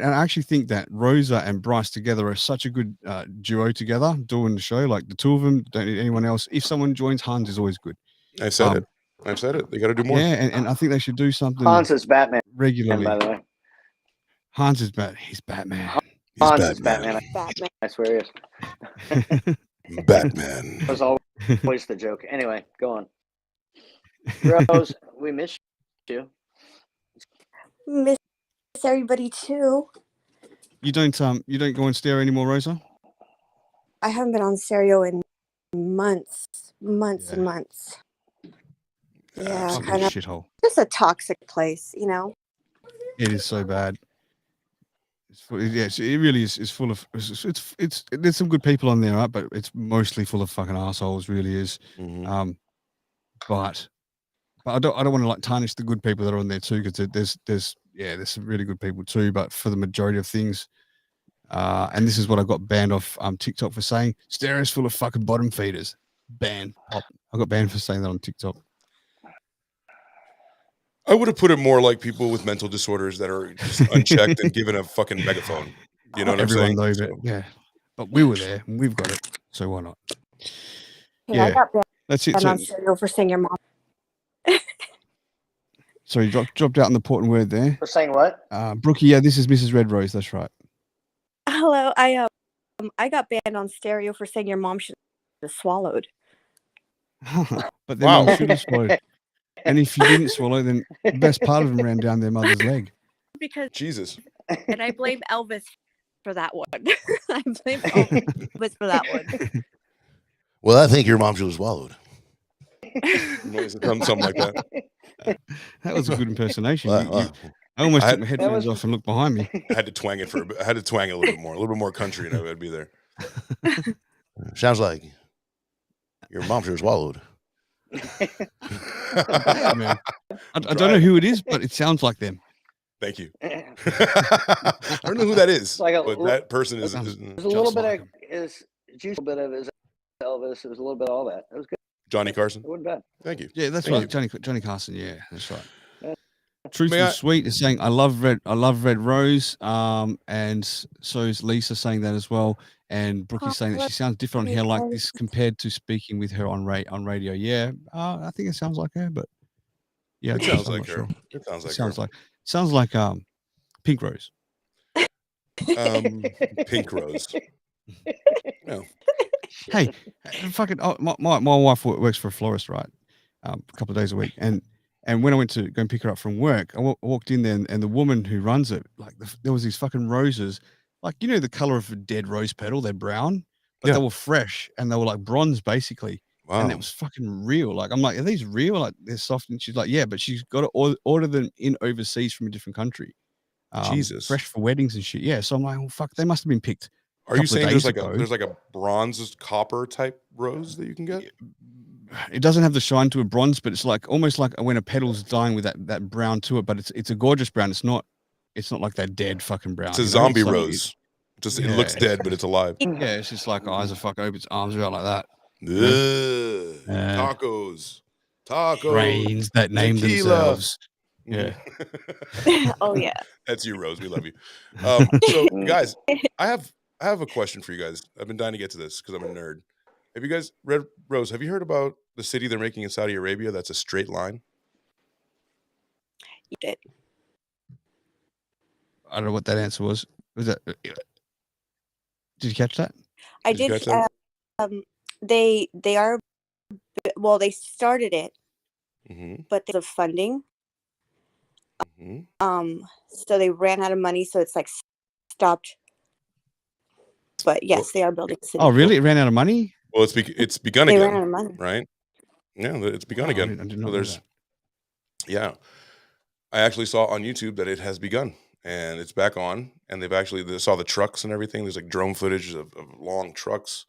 S1: I actually think that Rosa and Bryce together are such a good duo together doing the show. Like the two of them, don't need anyone else. If someone joins, Hans is always good.
S3: I've said it. They got to do more.
S1: Yeah, and I think they should do something.
S2: Hans is Batman
S1: regularly.
S2: by the way.
S1: Hans is He's Batman.
S2: Hans is Batman. I swear he is.
S3: Batman.
S2: That was always the joke. Anyway, go on. Rose, we miss you.
S12: Miss everybody too.
S1: You don't go on stereo anymore, Rosa?
S12: I haven't been on stereo in months
S1: Yeah.
S12: and months. Yeah,
S1: Fucking
S12: kind of.
S1: shithole.
S12: Just a toxic place, you know.
S1: It is so bad. Yes, it really is. It's full of. There's some good people on there, right? But it's mostly full of fucking assholes. Really is.
S3: Mm-hmm.
S1: But I don't want to like tarnish the good people that are on there too, because there's some really good people too. But for the majority of things, and this is what I got banned off TikTok for saying, stereo's full of fucking bottom feeders. Ban pop. I got banned for saying that on TikTok.
S3: I would have put it more like people with mental disorders that are just unchecked and given a fucking megaphone. You know what I'm saying?
S1: Everyone though, yeah. But we were there and we've got it, so why not?
S12: Yeah, I got banned
S1: that's it.
S12: on
S1: So,
S12: stereo for saying your mom.
S1: sorry, dropped out on the important word there.
S5: For saying what?
S1: Brookie, yeah, this is Mrs. Red Rose. That's right.
S12: Hello, I got banned on stereo for saying your mom should have swallowed.
S1: But their mum should have swallowed. And if you didn't swallow, then the best part of them ran down their mother's leg.
S12: Because
S3: Jesus.
S12: And I blame Elvis for that one. I blame Elvis for that one.
S13: Well, I think your mom should have swallowed.
S3: Something like that.
S1: That was a good impersonation.
S13: Wow.
S1: I almost took my headphones off and looked behind me.
S3: I had to twang it I had to twang it a little bit more country, and I'd be there.
S13: Sounds like your mom should have swallowed.
S1: Man. I don't know who it is, but it sounds like them.
S3: Thank you. I don't know who that is, but that person is.
S5: There's a little bit of is juice, a little bit of his Elvis. It was a little bit of all that. It was good.
S3: Johnny Carson.
S5: It wasn't bad.
S3: Thank you.
S1: Yeah, that's
S3: Thank
S1: right.
S3: you.
S1: Johnny Carson. Yeah, that's right.
S5: Yeah.
S1: Truthful Sweet is saying I love Red Rose. And so is Lisa saying that as well. And Brookie's saying that she sounds different on here like this compared to speaking with her on radio. Yeah, I think it sounds like her, but yeah,
S3: It sounds like her.
S1: Sure.
S3: It sounds like
S1: sounds like Pink Rose.
S3: Pink Rose. No.
S1: Hey, fucking my wife works for a florist, right? A couple of days a week, and when I went to go and pick her up from work, I walked in there, and the woman who runs it, like there was these fucking roses, like the color of a dead rose petal. They're brown, but they were fresh and they were like bronze, basically.
S3: Wow.
S1: And it was fucking real. Like I'm like, are these real? Like they're soft, and she's like, yeah, but she's got to order them in overseas from a different country.
S3: Jesus,
S1: fresh for weddings and shit. Yeah, so I'm like, well, fuck, they must have been picked.
S3: Are you saying there's like a bronze copper type rose that you can get?
S1: It doesn't have the shine to a bronze, but it's like almost like when a petal's dying with that brown to it. But it's a gorgeous brown. It's not like that dead fucking brown.
S3: It's a zombie rose. It looks dead, but it's alive.
S1: Yeah, it's just like eyes are fucking open, its arms are out like that.
S3: Tacos,
S1: brains that name themselves. Yeah.
S12: Oh yeah.
S3: That's you, Rose. We love you. So guys, I have a question for you guys. I've been dying to get to this because I'm a nerd. Have you guys read Rose? Have you heard about the city they're making in Saudi Arabia? That's a straight line.
S12: You did.
S1: I don't know what that answer was. Was that? Did you catch that?
S12: I did. They are. Well, they started it, but there's funding. So they ran out of money, so it's like stopped. But yes, they are building a city.
S1: Oh, really? It ran out of money?
S3: Well, it's begun
S12: they
S3: again.
S12: Ran out of money.
S3: Right? Yeah, it's begun again.
S1: I didn't know that.
S3: Yeah, I actually saw on YouTube that it has begun and it's back on. And they saw the trucks and everything. There's like drone footage of long trucks,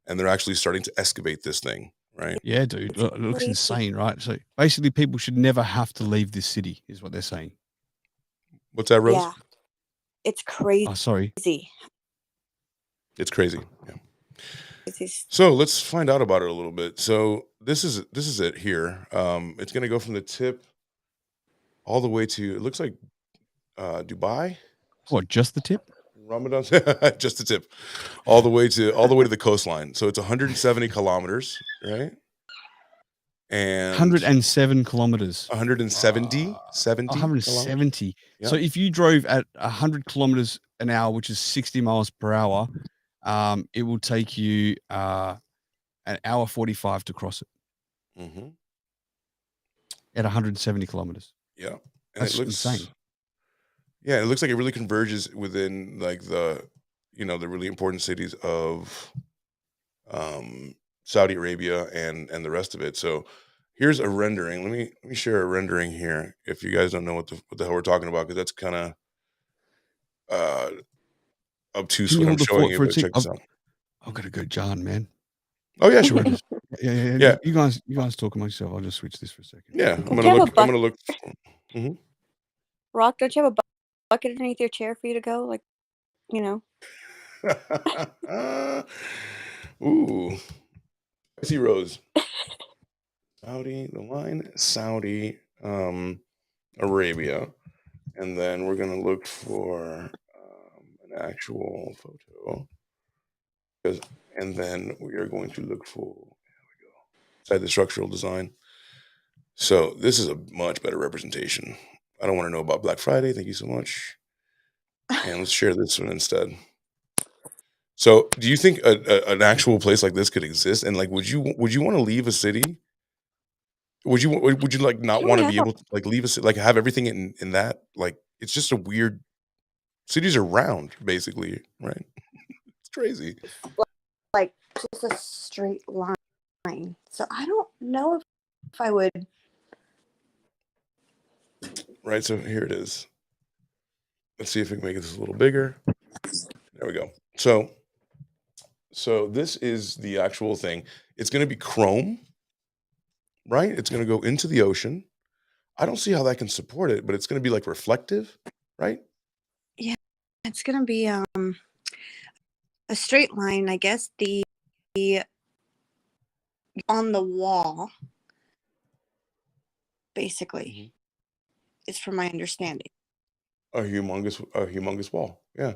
S3: and they're actually starting to excavate this thing. Right?
S1: Yeah, dude. It looks insane, right? So basically, people should never have to leave this city, is what they're saying.
S3: What's that, Rose?
S12: Yeah, it's crazy.
S1: Oh, sorry.
S3: It's crazy. Yeah. So let's find out about it a little bit. So this is it here. It's going to go from the tip all the way to, it looks like Dubai.
S1: What, just the tip?
S3: Ramadan, just the tip, all the way to the coastline. So it's 170 kilometers, right? And
S1: 107 kilometers.
S3: 170.
S1: 170.
S3: Yeah.
S1: So if you drove at 100 kilometers an hour, which is 60 miles per hour, it will take you an hour 45 to cross it. At 170 kilometers.
S3: Yeah, and
S1: that's
S3: it looks
S1: insane.
S3: Yeah, it looks like it really converges within like the the really important cities of Saudi Arabia and the rest of it. So here's a rendering. Let me share a rendering here. If you guys don't know what the hell we're talking about, because that's kind of uh obtuse
S1: Can you
S3: what I'm
S1: hold the
S3: showing
S1: fort
S3: you.
S1: for a
S3: But
S1: sec?
S3: check this out.
S1: I've got to go, John, man.
S3: Oh yeah,
S1: So I
S3: sure.
S1: just yeah.
S3: Yeah,
S1: You guys talk amongst yourself. I'll just switch this for a second.
S3: yeah.
S12: Don't you have a
S3: I'm
S12: bucket,
S3: gonna look. Mhm.
S12: Rock? Don't you have a bucket underneath your chair for you to go? Like, you know.
S3: Ooh, I see Rose. Saudi, the line, Saudi, Arabia, and then we're gonna look for an actual photo, 'cause- and then we are going to look for inside the structural design. So this is a much better representation. I don't want to know about Black Friday. Thank you so much. And let's share this one instead. So, do you think an actual place like this could exist? And like, would you want to leave a city? Would you like not
S12: Sure,
S3: want to
S12: yeah.
S3: be able to like leave a city, like have everything in that? Like, it's just a weird. Cities are round, basically, right? It's crazy,
S12: Like just a straight line. So I don't know if I would.
S3: right? So here it is. Let's see if we can make this a little bigger. There we go. So this is the actual thing. It's going to be chrome, right? It's going to go into the ocean. I don't see how that can support it, but it's going to be like reflective, right?
S12: Yeah, it's gonna be a straight line. I guess the on the wall, basically, is from my understanding.
S3: A humongous wall. Yeah.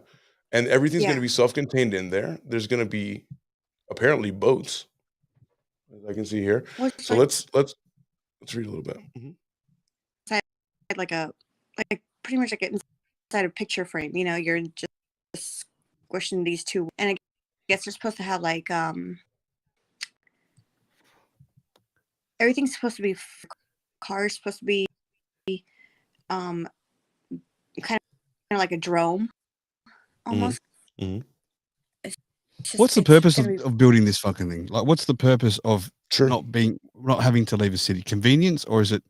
S3: And everything's going to
S12: Yeah.
S3: be self-contained in there. There's going to be apparently boats, as I can see here.
S12: Well,
S3: So let's read a little bit.
S12: inside like pretty much like inside a picture frame. You know, you're just squishing these two, and I guess they're supposed to have like everything's supposed to be cars supposed to be kind of like a drone almost.
S3: Mhm.
S1: What's the
S12: It's
S1: purpose
S12: gonna be
S1: of building this fucking thing? Like, what's the purpose of
S3: Sure.
S1: not having to leave a city? Convenience, or is it?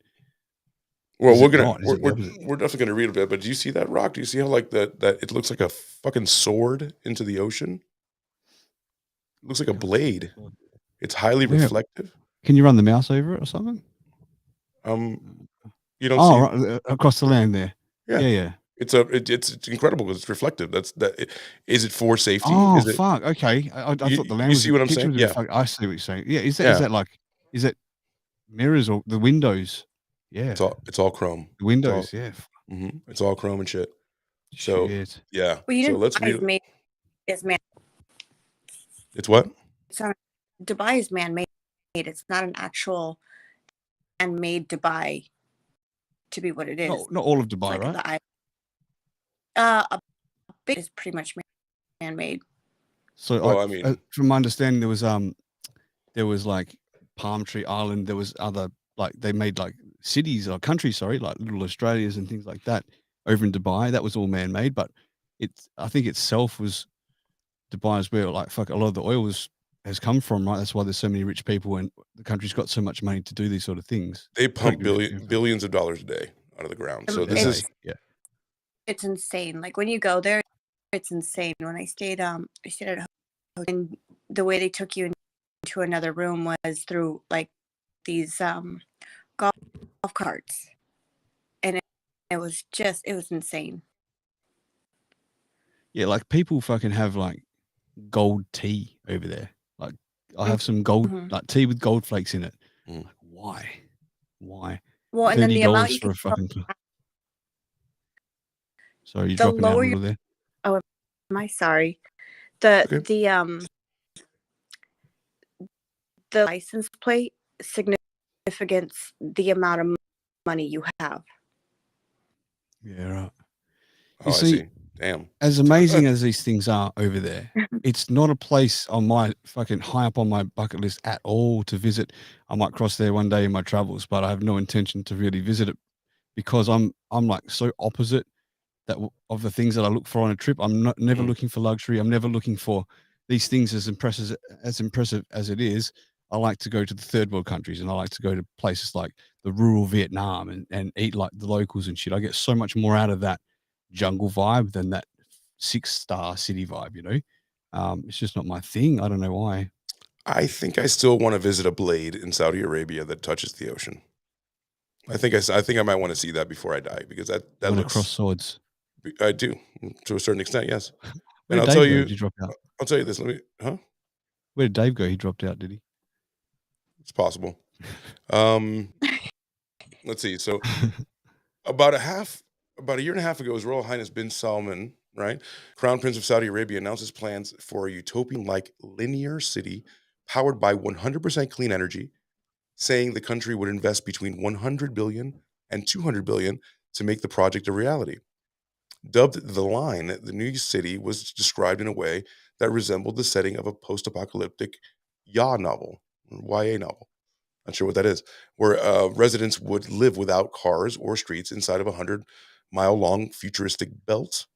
S3: Well,
S1: Is
S3: we're
S1: it
S3: gonna
S1: not? Is it the opposite?
S3: we're definitely gonna read a bit, but do you see that rock? Do you see how like that it looks like a fucking sword into the ocean? It looks like a blade. It's highly
S1: Where
S3: reflective.
S1: can you run the mouse over it or something?
S3: You don't
S1: Oh,
S3: see.
S1: right, across the land there.
S3: Yeah,
S1: Yeah.
S3: it's incredible because it's reflective. Is it for safety?
S1: Oh
S3: Is it?
S1: fuck. Okay. I thought the land
S3: You
S1: was
S3: see
S1: a
S3: what I'm
S1: kitchen
S3: saying?
S1: was a bit
S3: Yeah,
S1: fuck. I see what you're saying. Yeah. Is
S3: yeah.
S1: that like? Is it mirrors or the windows? Yeah.
S3: It's all chrome.
S1: The
S3: It's all
S1: windows. Yeah.
S3: it's all chrome and shit. So
S1: Shit.
S3: yeah.
S12: well, you
S3: So
S12: know,
S3: let's
S12: Dubai
S3: read.
S12: is made is man.
S3: It's what?
S12: It's not, Dubai is man-made. It's not an actual man-made Dubai to be what it is.
S1: Not all of
S12: It's
S1: Dubai,
S12: like
S1: right?
S12: the a bit is pretty much man-made.
S1: So
S3: Well, I mean,
S1: from my understanding, there was like Palm Tree Island. There was other like they made like cities or countries, sorry, like little Australias and things like that over in Dubai. That was all man made, but I think itself was Dubai is where like fuck a lot of the oil has come from, right? That's why there's so many rich people and the country's got so much money to do these sort of things.
S3: they
S1: Correct
S3: pump
S1: me if I'm-
S3: billions of dollars a day out of the ground. So this
S12: It's
S3: is
S12: it's insane. Like when you go there, it's insane. When I stayed at a hotel, and the way they took you into another room was through like these golf carts, and it was insane.
S1: Yeah, like people fucking have like gold tea over there. Like I have some gold like tea with gold flakes in it. Like, why?
S12: Well, and then the amount
S1: $30
S12: you
S1: for
S12: can
S1: a fucking sorry, you're
S12: the
S1: dropping out a
S12: lower
S1: little
S12: your
S1: there.
S12: am I sorry? The
S3: Okay.
S12: the license plate significance the amount of money you have.
S1: Yeah, right.
S3: Oh,
S1: You
S3: I
S1: see,
S3: see. Damn.
S1: as amazing as these things are over there, it's not a place on my fucking high up on my bucket list at all to visit. I might cross there one day in my travels, but I have no intention to really visit it because I'm like so opposite of the things that I look for on a trip. I'm never looking for luxury. I'm never looking for these things as impressive as it is. I like to go to the third world countries, and I like to go to places like the rural Vietnam and eat like the locals and shit. I get so much more out of that jungle vibe than that 6-star city vibe, you know? It's just not my thing. I don't know why.
S3: I think I still want to visit a blade in Saudi Arabia that touches the ocean. I think I might want to see that before I die, because that
S1: You want to
S3: looks.
S1: cross swords.
S3: I do, to a certain extent, yes.
S1: Where
S3: And
S1: did Dave go? Did he drop out?
S3: I'll tell you this.
S1: Where did Dave go? He dropped out, did he?
S3: It's possible. Let's see. So about a year and a half ago, His Royal Highness bin Salman, right, Crown Prince of Saudi Arabia, announced his plans for a utopian-like linear city powered by 100% clean energy, saying the country would invest between 100 billion and 200 billion to make the project a reality. Dubbed The Line, the new city was described in a way that resembled the setting of a post-apocalyptic YA novel, YA novel. Not sure what that is, where residents would live without cars or streets inside of a 100-mile-long futuristic belt.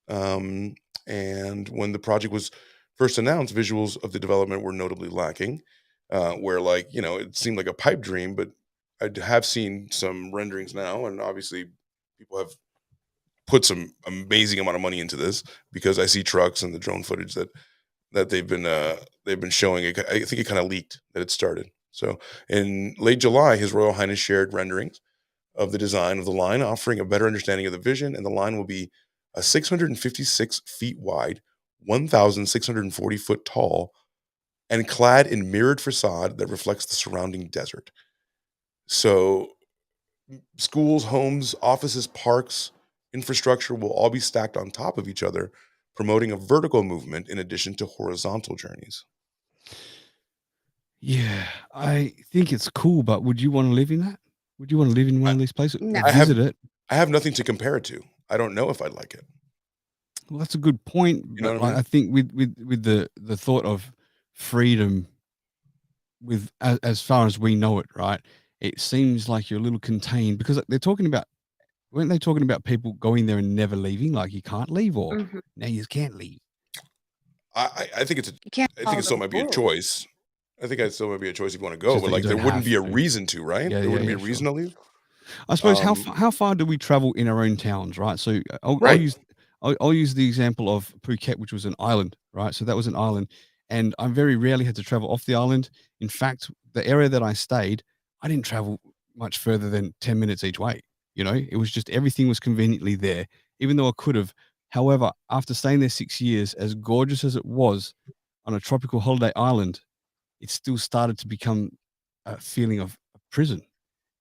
S3: And when the project was first announced, visuals of the development were notably lacking, where, like, it seemed like a pipe dream, but I have seen some renderings now, and obviously people have put some amazing amount of money into this, because I see trucks and the drone footage that they've been showing. I think it kind of leaked that it started. So in late July, His Royal Highness shared renderings of the design of the line, offering a better understanding of the vision. And the line will be a 656 feet wide, 1,640 foot tall, and clad in mirrored facade that reflects the surrounding desert. So schools, homes, offices, parks, infrastructure will all be stacked on top of each other, promoting a vertical movement in addition to horizontal journeys.
S1: Yeah, I think it's cool, but would you want to live in that? Would you want to live in one of these places?
S12: No.
S1: Visit it?
S3: I have nothing to compare it to. I don't know if I'd like it.
S1: Well, that's a good point.
S3: You know
S1: But
S3: what I
S1: like,
S3: mean?
S1: I think with the thought of freedom, with as far as we know it, right? It seems like you're a little contained, because weren't they talking about people going there and never leaving? Like, you can't leave, or
S12: Mhm.
S1: now you can't leave.
S3: I think
S12: You can't
S3: I think
S12: follow
S3: it still
S12: the
S3: might be a
S12: rules.
S3: choice. I think it still might be a choice if you want to go,
S1: Just
S3: but
S1: that you
S3: like there
S1: don't
S3: wouldn't be a
S1: have to.
S3: reason to, right?
S1: Yeah,
S3: There wouldn't be a
S1: sure.
S3: reason to leave.
S1: I suppose
S3: Um,
S1: how far do we travel in our own towns, right? So I'll
S3: Right.
S1: use the example of Phuket, which was an island, right? So that was an island, and I very rarely had to travel off the island. In fact, the area that I stayed, I didn't travel much further than 10 minutes each way. You know, it was just everything was conveniently there, even though I could have. However, after staying there 6 years, as gorgeous as it was on a tropical holiday island, it still started to become a feeling of a prison.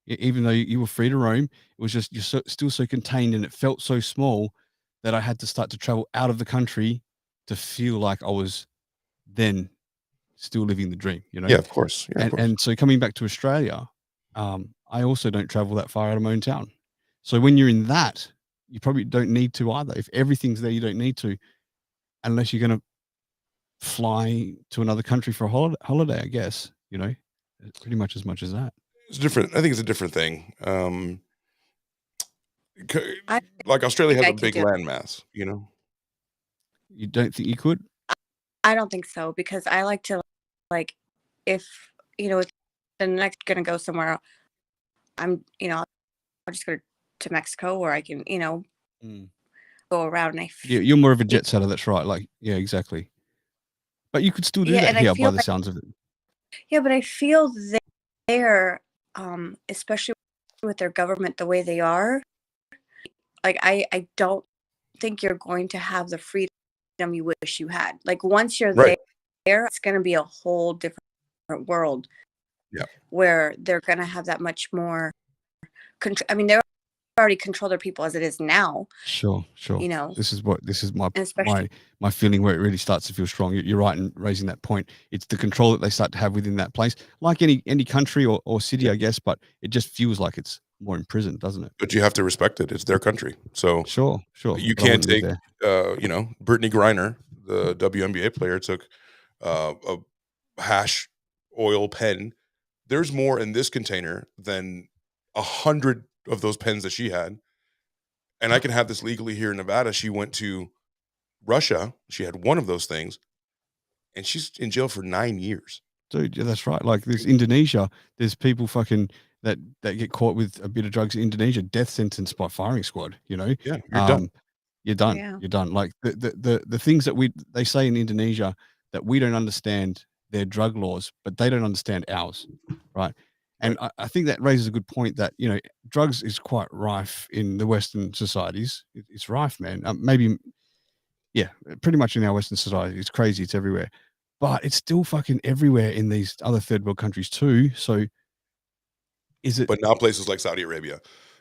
S1: Even though you were free to roam, it was just still so contained, and it felt so small that I had to start to travel out of the country to feel like I was then still living the dream, you know?
S3: yeah, of course. Yeah, of course.
S1: And so coming back to Australia, I also don't travel that far out of my own town. So when you're in that, you probably don't need to either. If everything's there, you don't need to, unless you're going to fly to another country for a holiday, I guess, you know, pretty much as that.
S3: It's different. I think it's a different thing.
S12: I
S3: Like Australia
S12: think
S3: has
S12: I
S3: a
S12: could
S3: big
S12: do it.
S3: landmass,
S1: You don't think you could?
S12: I don't think so, because I like to, like, if if the next gonna go somewhere, I'll just go to Mexico, where I can go around, and
S1: Yeah, you're more of a jet setter. That's right. Like, yeah, exactly. But you could still do
S12: yeah,
S1: that
S12: and I
S1: here, by
S12: feel
S1: the
S12: like
S1: sounds of it.
S12: yeah, but I feel there, especially with their government the way they are, like I don't think you're going to have the freedom you wish you had. Like, once you're
S3: right?
S12: there, it's going to be a whole different world
S3: Yeah.
S12: where they're going to have that much more control. I mean, they already control their people as it is now,
S1: Sure. This is my
S12: and especially
S1: my feeling where it really starts to feel strong. You're right in raising that point. It's the control that they start to have within that place, like any country or city,
S3: Yeah.
S1: I guess. But it just feels like it's more imprisoned, doesn't it?
S3: But you have to respect it. It's their country, so
S1: Sure.
S3: you
S1: But I
S3: can't
S1: wouldn't live
S3: take.
S1: there.
S3: Brittany Griner, the WNBA player, took a hash oil pen. There's more in this container than 100 of those pens that she had, And I can have this legally here in Nevada. She went to Russia. She had one of those things, and she's in jail for 9 years.
S1: Dude, yeah, that's right. Like there's Indonesia, there's people fucking that get caught with a bit of drugs in Indonesia, death sentence by firing squad, you know?
S3: Yeah, you're done.
S1: You're done.
S12: Yeah.
S1: You're done. Like the things that they say in Indonesia that we don't understand their drug laws, but they don't understand ours, right? And I think that raises a good point that, you know, drugs is quite rife in the Western societies. It's rife, man. Maybe, yeah, pretty much in our Western society. It's crazy. It's everywhere. But it's still fucking everywhere in these other third world countries too. So is it?
S3: But not places like Saudi Arabia,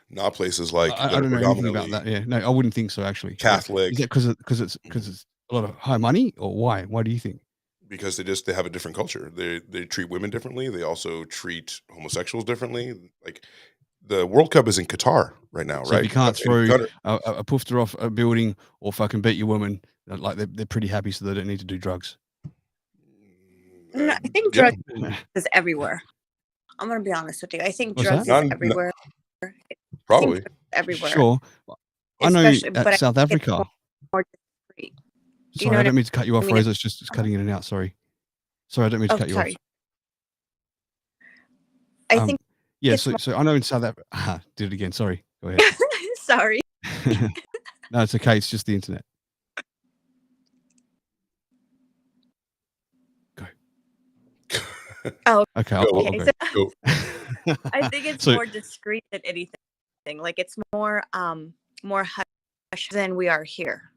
S3: not places like that
S1: I
S3: are
S1: don't know anything about
S3: predominantly
S1: that. Yeah, no, I wouldn't think so. Actually,
S3: Catholic.
S1: Is it because it's a lot of high money, or why? Why do you think?
S3: Because they have a different culture. They treat women differently. They also treat homosexuals differently. Like the World Cup is in Qatar right now,
S1: So if
S3: right?
S1: you can't
S3: And
S1: throw
S3: Qatar,
S1: a poofter off a building or fucking beat your woman, like they're pretty happy, so they don't need to do drugs.
S12: No, I think
S3: yeah.
S12: drugs is everywhere. I'm gonna be honest with you. I think
S1: What's
S12: drugs
S1: that?
S12: is everywhere. I think
S3: Probably.
S12: drugs is everywhere.
S1: Sure. I know
S12: Especially,
S1: at
S12: but I
S1: South
S12: think it's
S1: Africa.
S12: more discreet. Do you
S1: Sorry,
S12: know
S1: I
S12: what
S1: don't mean to cut you off,
S12: mean?
S1: Fraser. It's just cutting in and out. Sorry. Sorry, I don't mean to
S12: Oh,
S1: cut you
S12: sorry.
S1: off.
S12: I think
S1: yeah,
S12: it's
S1: so I know in South Africa. Did it again. Sorry. Go ahead.
S12: sorry.
S1: No, it's okay. It's just the internet.
S12: Oh,
S1: Okay, I'll go.
S3: Go.
S12: I think it's
S1: So-
S12: more discreet than anything. Like it's more hush than we are here.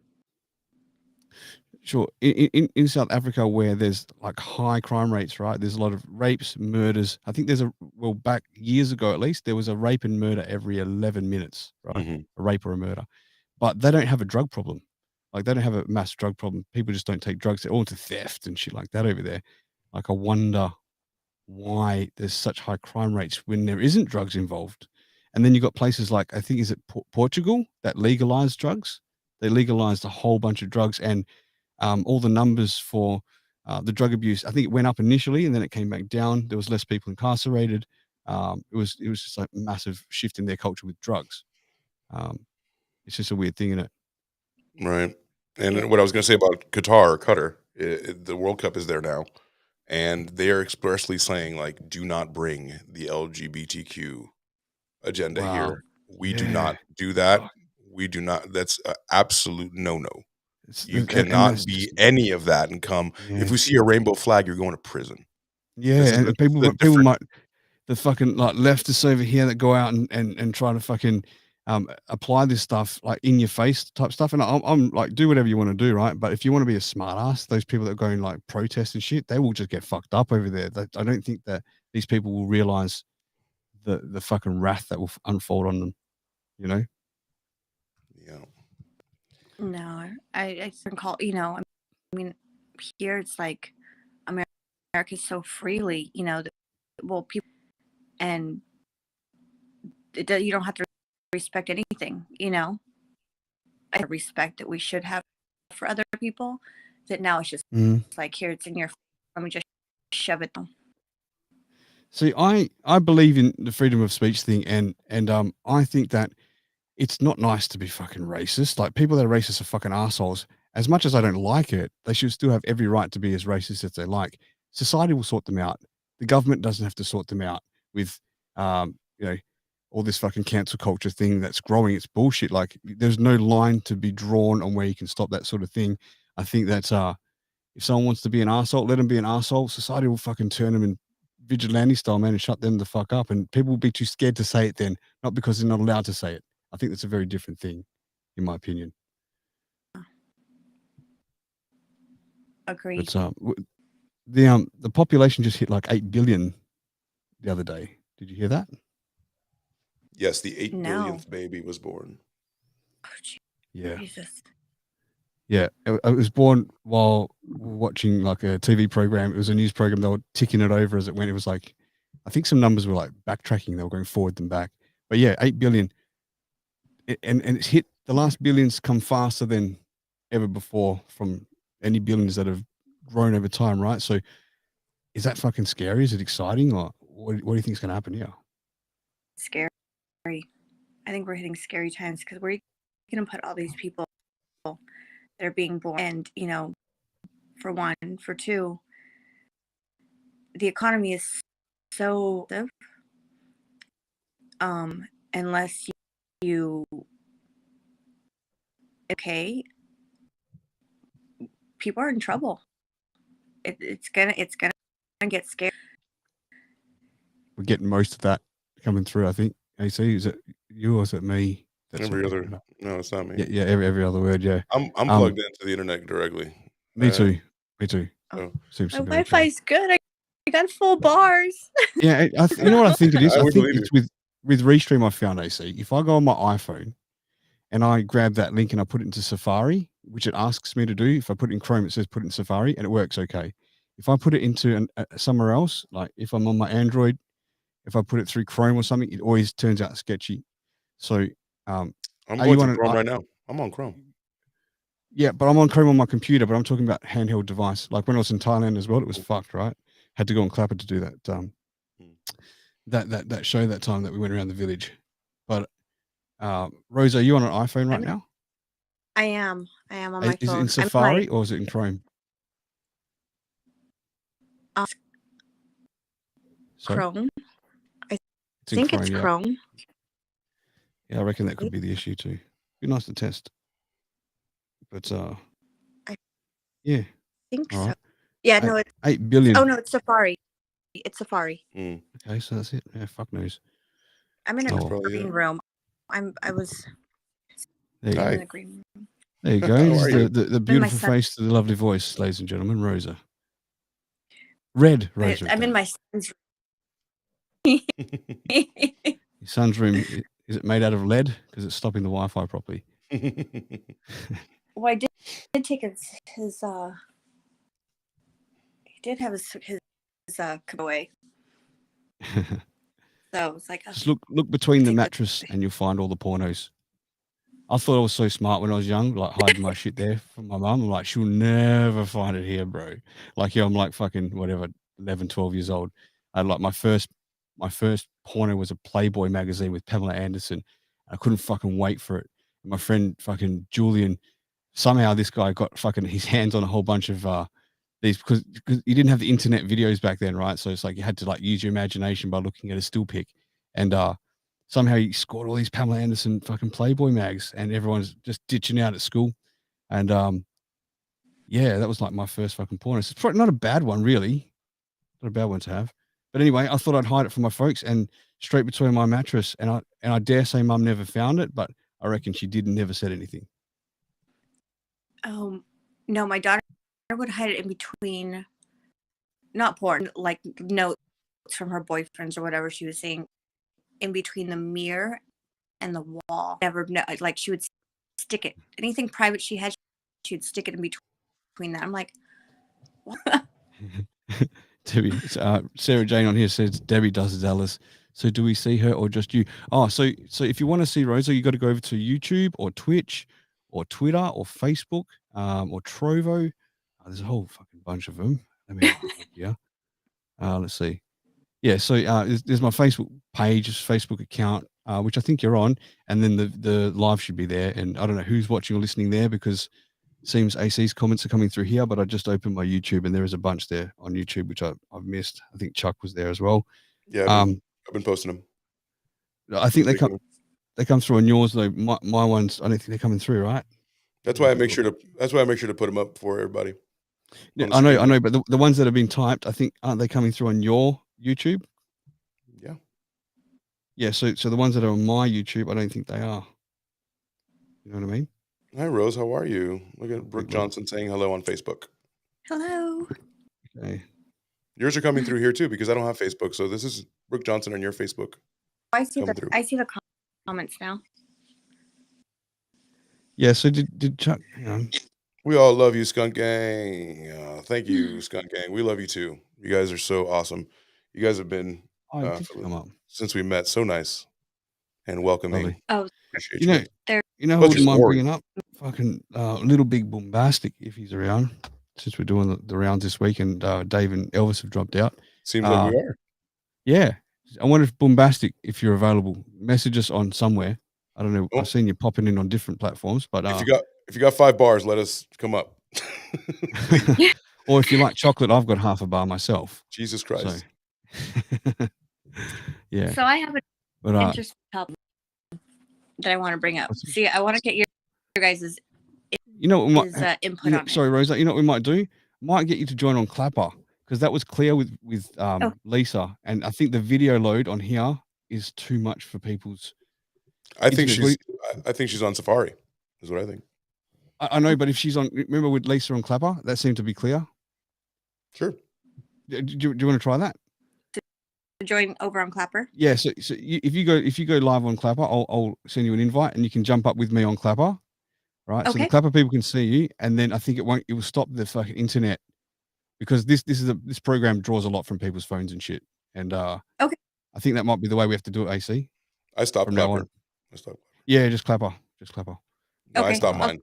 S1: Sure. In South Africa, where there's like high crime rates, right? There's a lot of rapes, murders. I think back years ago at least, there was a rape and murder every 11 minutes, right?
S3: Mhm.
S1: A rape or a murder. But they don't have a drug problem. Like they don't have a mass drug problem. People just don't take drugs. They're all into theft and shit like that over there. Like I wonder why there's such high crime rates when there isn't drugs involved. And then you got places like, I think, is it Portugal that legalized drugs? They legalized a whole bunch of drugs, and all the numbers for the drug abuse, I think it went up initially and then it came back down. There was less people incarcerated. It was just like a massive shift in their culture with drugs. It's just a weird thing, isn't it?
S3: Right. And then what I was going to say about Qatar, the World Cup is there now, and they are expressly saying like, do not bring the LGBTQ agenda
S1: Wow.
S3: here. We do
S1: Yeah.
S3: not do that.
S1: Fuck.
S3: We do not. That's an absolute no. You
S1: And
S3: cannot
S1: that's
S3: be
S1: just,
S3: any of that and come.
S1: yeah.
S3: If we see a rainbow flag, you're going to prison.
S1: Yeah,
S3: This is
S1: and people
S3: different.
S1: might, the fucking like leftists over here that go out and try to fucking apply this stuff like in your face type stuff. And I'm like, do whatever you want to do, right? But if you want to be a smart ass, those people that go and like protest and shit, they will just get fucked up over there. I don't think that these people will realize the fucking wrath that will unfold on them, you know?
S3: Yeah.
S12: No, I recall. You know, I mean, here it's like America's so freely. You know, people and you don't have to respect anything. You know, I respect that we should have for other people. That now it's just like here it's in your. Let me just shove it down.
S1: See, I believe in the freedom of speech thing, and I think that it's not nice to be fucking racist. Like people that are racist are fucking assholes. As much as I don't like it, they should still have every right to be as racist as they like. Society will sort them out. The government doesn't have to sort them out with, you know, all this fucking cancel culture thing that's growing. It's bullshit. Like there's no line to be drawn on where you can stop that sort of thing. I think that's if someone wants to be an asshole, let them be an asshole. Society will fucking turn them in vigilante style, man, and shut them the fuck up. And people will be too scared to say it then, not because they're not allowed to say it. I think that's a very different thing, in my opinion.
S12: Agreed.
S1: But the population just hit like 8 billion the other day. Did you hear that?
S3: Yes, the 8
S12: No.
S3: billionth baby was born.
S12: Oh,
S1: Yeah.
S12: Jesus.
S1: Yeah, it was born while watching like a TV program. It was a news program. They were ticking it over as it went. It was like, I think some numbers were like backtracking. They were going forward and back. But yeah, 8 billion. And it's hit, the last billions come faster than ever before from any billions that have grown over time, right? So is that fucking scary? Is it exciting? Or what do you think is going to happen here?
S12: Scary. I think we're hitting scary times because we're going to put all these people that are being born, and for one, for two, the economy is so unless you okay, people are in trouble. It's gonna get scary.
S1: We're getting most of that coming through, I think. AC, is it you or is it me?
S3: Every other. No, it's not me.
S1: Yeah, every other word. Yeah,
S3: I'm plugged into the internet directly.
S1: Me too.
S3: Oh.
S1: Seems
S12: My
S1: to be
S12: Wi-Fi's good. I got full bars.
S1: Yeah, you know what I think it is.
S3: I
S1: I
S3: would
S1: think
S3: believe
S1: it's with Restream. I found AC. If I go on my iPhone and I grab that link and I put it into Safari, which it asks me to do, if I put it in Chrome, it says put it in Safari, and it works okay. If I put it into somewhere else, like if I'm on my Android, if I put it through Chrome or something, it always turns out sketchy. So,
S3: I'm
S1: are
S3: going
S1: you
S3: through
S1: on
S3: Chrome right now. I'm on Chrome.
S1: Yeah, but I'm on Chrome on my computer, but I'm talking about handheld device. Like when I was in Thailand as well, it was fucked, right? Had to go on Clapper to do that. That show that time that we went around the village. But Rose, are you on an iPhone right now?
S12: I am on my phone.
S1: Is it in Safari or is it in Chrome?
S12: Chrome. I
S1: It's in
S12: think
S1: Chrome,
S12: it's
S1: yeah.
S12: Chrome.
S1: Yeah, I reckon that could be the issue too. Be nice to test. But yeah.
S12: Think
S1: All
S12: so.
S1: right.
S12: Yeah, no, it's
S1: 8 billion.
S12: Oh no, it's Safari. It's Safari.
S1: Okay, so that's it. Yeah, fuck knows.
S12: I'm in a
S1: Oh.
S12: green room. I was
S1: There you
S12: in
S1: go.
S12: the green room.
S1: There you go.
S3: How
S1: This
S3: are
S1: is
S3: you?
S1: the beautiful face to the lovely voice, ladies and gentlemen, Rosa. Red Rosa.
S12: I'm in my son's
S1: Your son's room, is it made out of lead? Because it's stopping the Wi-Fi properly.
S12: Well, I did take his he did have his away. So it's like
S1: Just look between the mattress and you'll find all the pornos. I thought I was so smart when I was young, like hiding my shit there from my mum. I'm like, she'll never find it here, bro. Like, yeah, I'm like fucking whatever, 11, 12 years old. And like my first porno was a Playboy magazine with Pamela Anderson. I couldn't fucking wait for it. And my friend fucking Julian, somehow this guy got fucking his hands on a whole bunch of these because you didn't have the internet videos back then, right? So it's like you had to like use your imagination by looking at a still pic. And somehow he scored all these Pamela Anderson fucking Playboy mags, and everyone's just ditching out at school. And yeah, that was like my first fucking porno. So it's probably not a bad one, really. Not a bad one to have. But anyway, I thought I'd hide it from my folks and straight between my mattress. And I dare say mum never found it, but I reckon she did and never said anything.
S12: No, my daughter would hide it in between, not porn, like notes from her boyfriends or whatever she was seeing, in between the mirror and the wall. Never know, like she would stick it. Anything private she had, she would stick it in between that. I'm like, what?
S1: Debbie, Sarah Jane on here says Debbie does Dallas. So do we see her or just you? Oh, so if you want to see Rosa, you got to go over to YouTube or Twitch or Twitter or Facebook or Trovo. There's a whole fucking bunch of them. Let me have a look here. Let's see. Yeah, so there's my Facebook page, Facebook account, which I think you're on, and then the live should be there. And I don't know who's watching or listening there because it seems AC's comments are coming through here, but I just opened my YouTube and there is a bunch there on YouTube which I've missed. I think Chuck was there as well.
S3: Yeah, I've been posting them.
S1: I think they come through on yours though. My ones, I don't think they're coming through, right?
S3: That's why I make sure to put them up for everybody.
S1: Yeah, I know, but the ones that have been typed, I think, aren't they coming through on your YouTube?
S3: Yeah.
S1: Yeah, so the ones that are on my YouTube, I don't think they are. You know what I mean?
S3: Hi, Rose. How are you? Look at Brooke Johnson saying hello on Facebook.
S12: Hello.
S1: Okay.
S3: Yours are coming through here too because I don't have Facebook. So this is Brooke Johnson on your Facebook.
S12: I see the comments now.
S1: Yeah, so did Chuck, hang on.
S3: We all love you, Skunk Gang. Thank you, Skunk Gang. We love you too. You guys are so awesome. You guys have been since we met so nice and welcoming.
S1: Lovely.
S12: Oh,
S3: appreciate
S1: you know who wouldn't mind bringing up? Fucking Little Big Bombastic if he's around. Since we're doing the rounds this week and Dave and Elvis have dropped out.
S3: Seems like we are.
S1: Yeah. I wonder if Bombastic, if you're available, message us on somewhere. I don't know.
S3: Oh.
S1: I've seen you popping in on different platforms, but
S3: if you got 5 bars, let us come up.
S1: or if you like chocolate, I've got half a bar myself.
S3: Jesus Christ.
S1: So, yeah.
S12: So I have an
S1: But
S12: interesting topic that I want to bring up. See, I want to get your guys'
S1: you know what
S12: input on it.
S1: sorry, Rosa. You know what we might do? Might get you to join on Clapper because that was clear with Lisa, and I think the video load on here is too much for people's.
S3: I think she's on Safari. Is what I think.
S1: I know, but if she's on, remember with Lisa on Clapper, that seemed to be clear.
S3: Sure.
S1: Do you want to try that?
S12: To join over on Clapper?
S1: Yeah. So if you go live on Clapper, I'll send you an invite, and you can jump up with me on Clapper. Right. So the Clapper people can see you, and then I think it will stop the fucking internet because this program draws a lot from people's phones and shit. And I think that might be the way we have to do it. AC.
S3: I stopped
S1: from now on. Yeah, just Clapper.
S3: No, I stopped mine.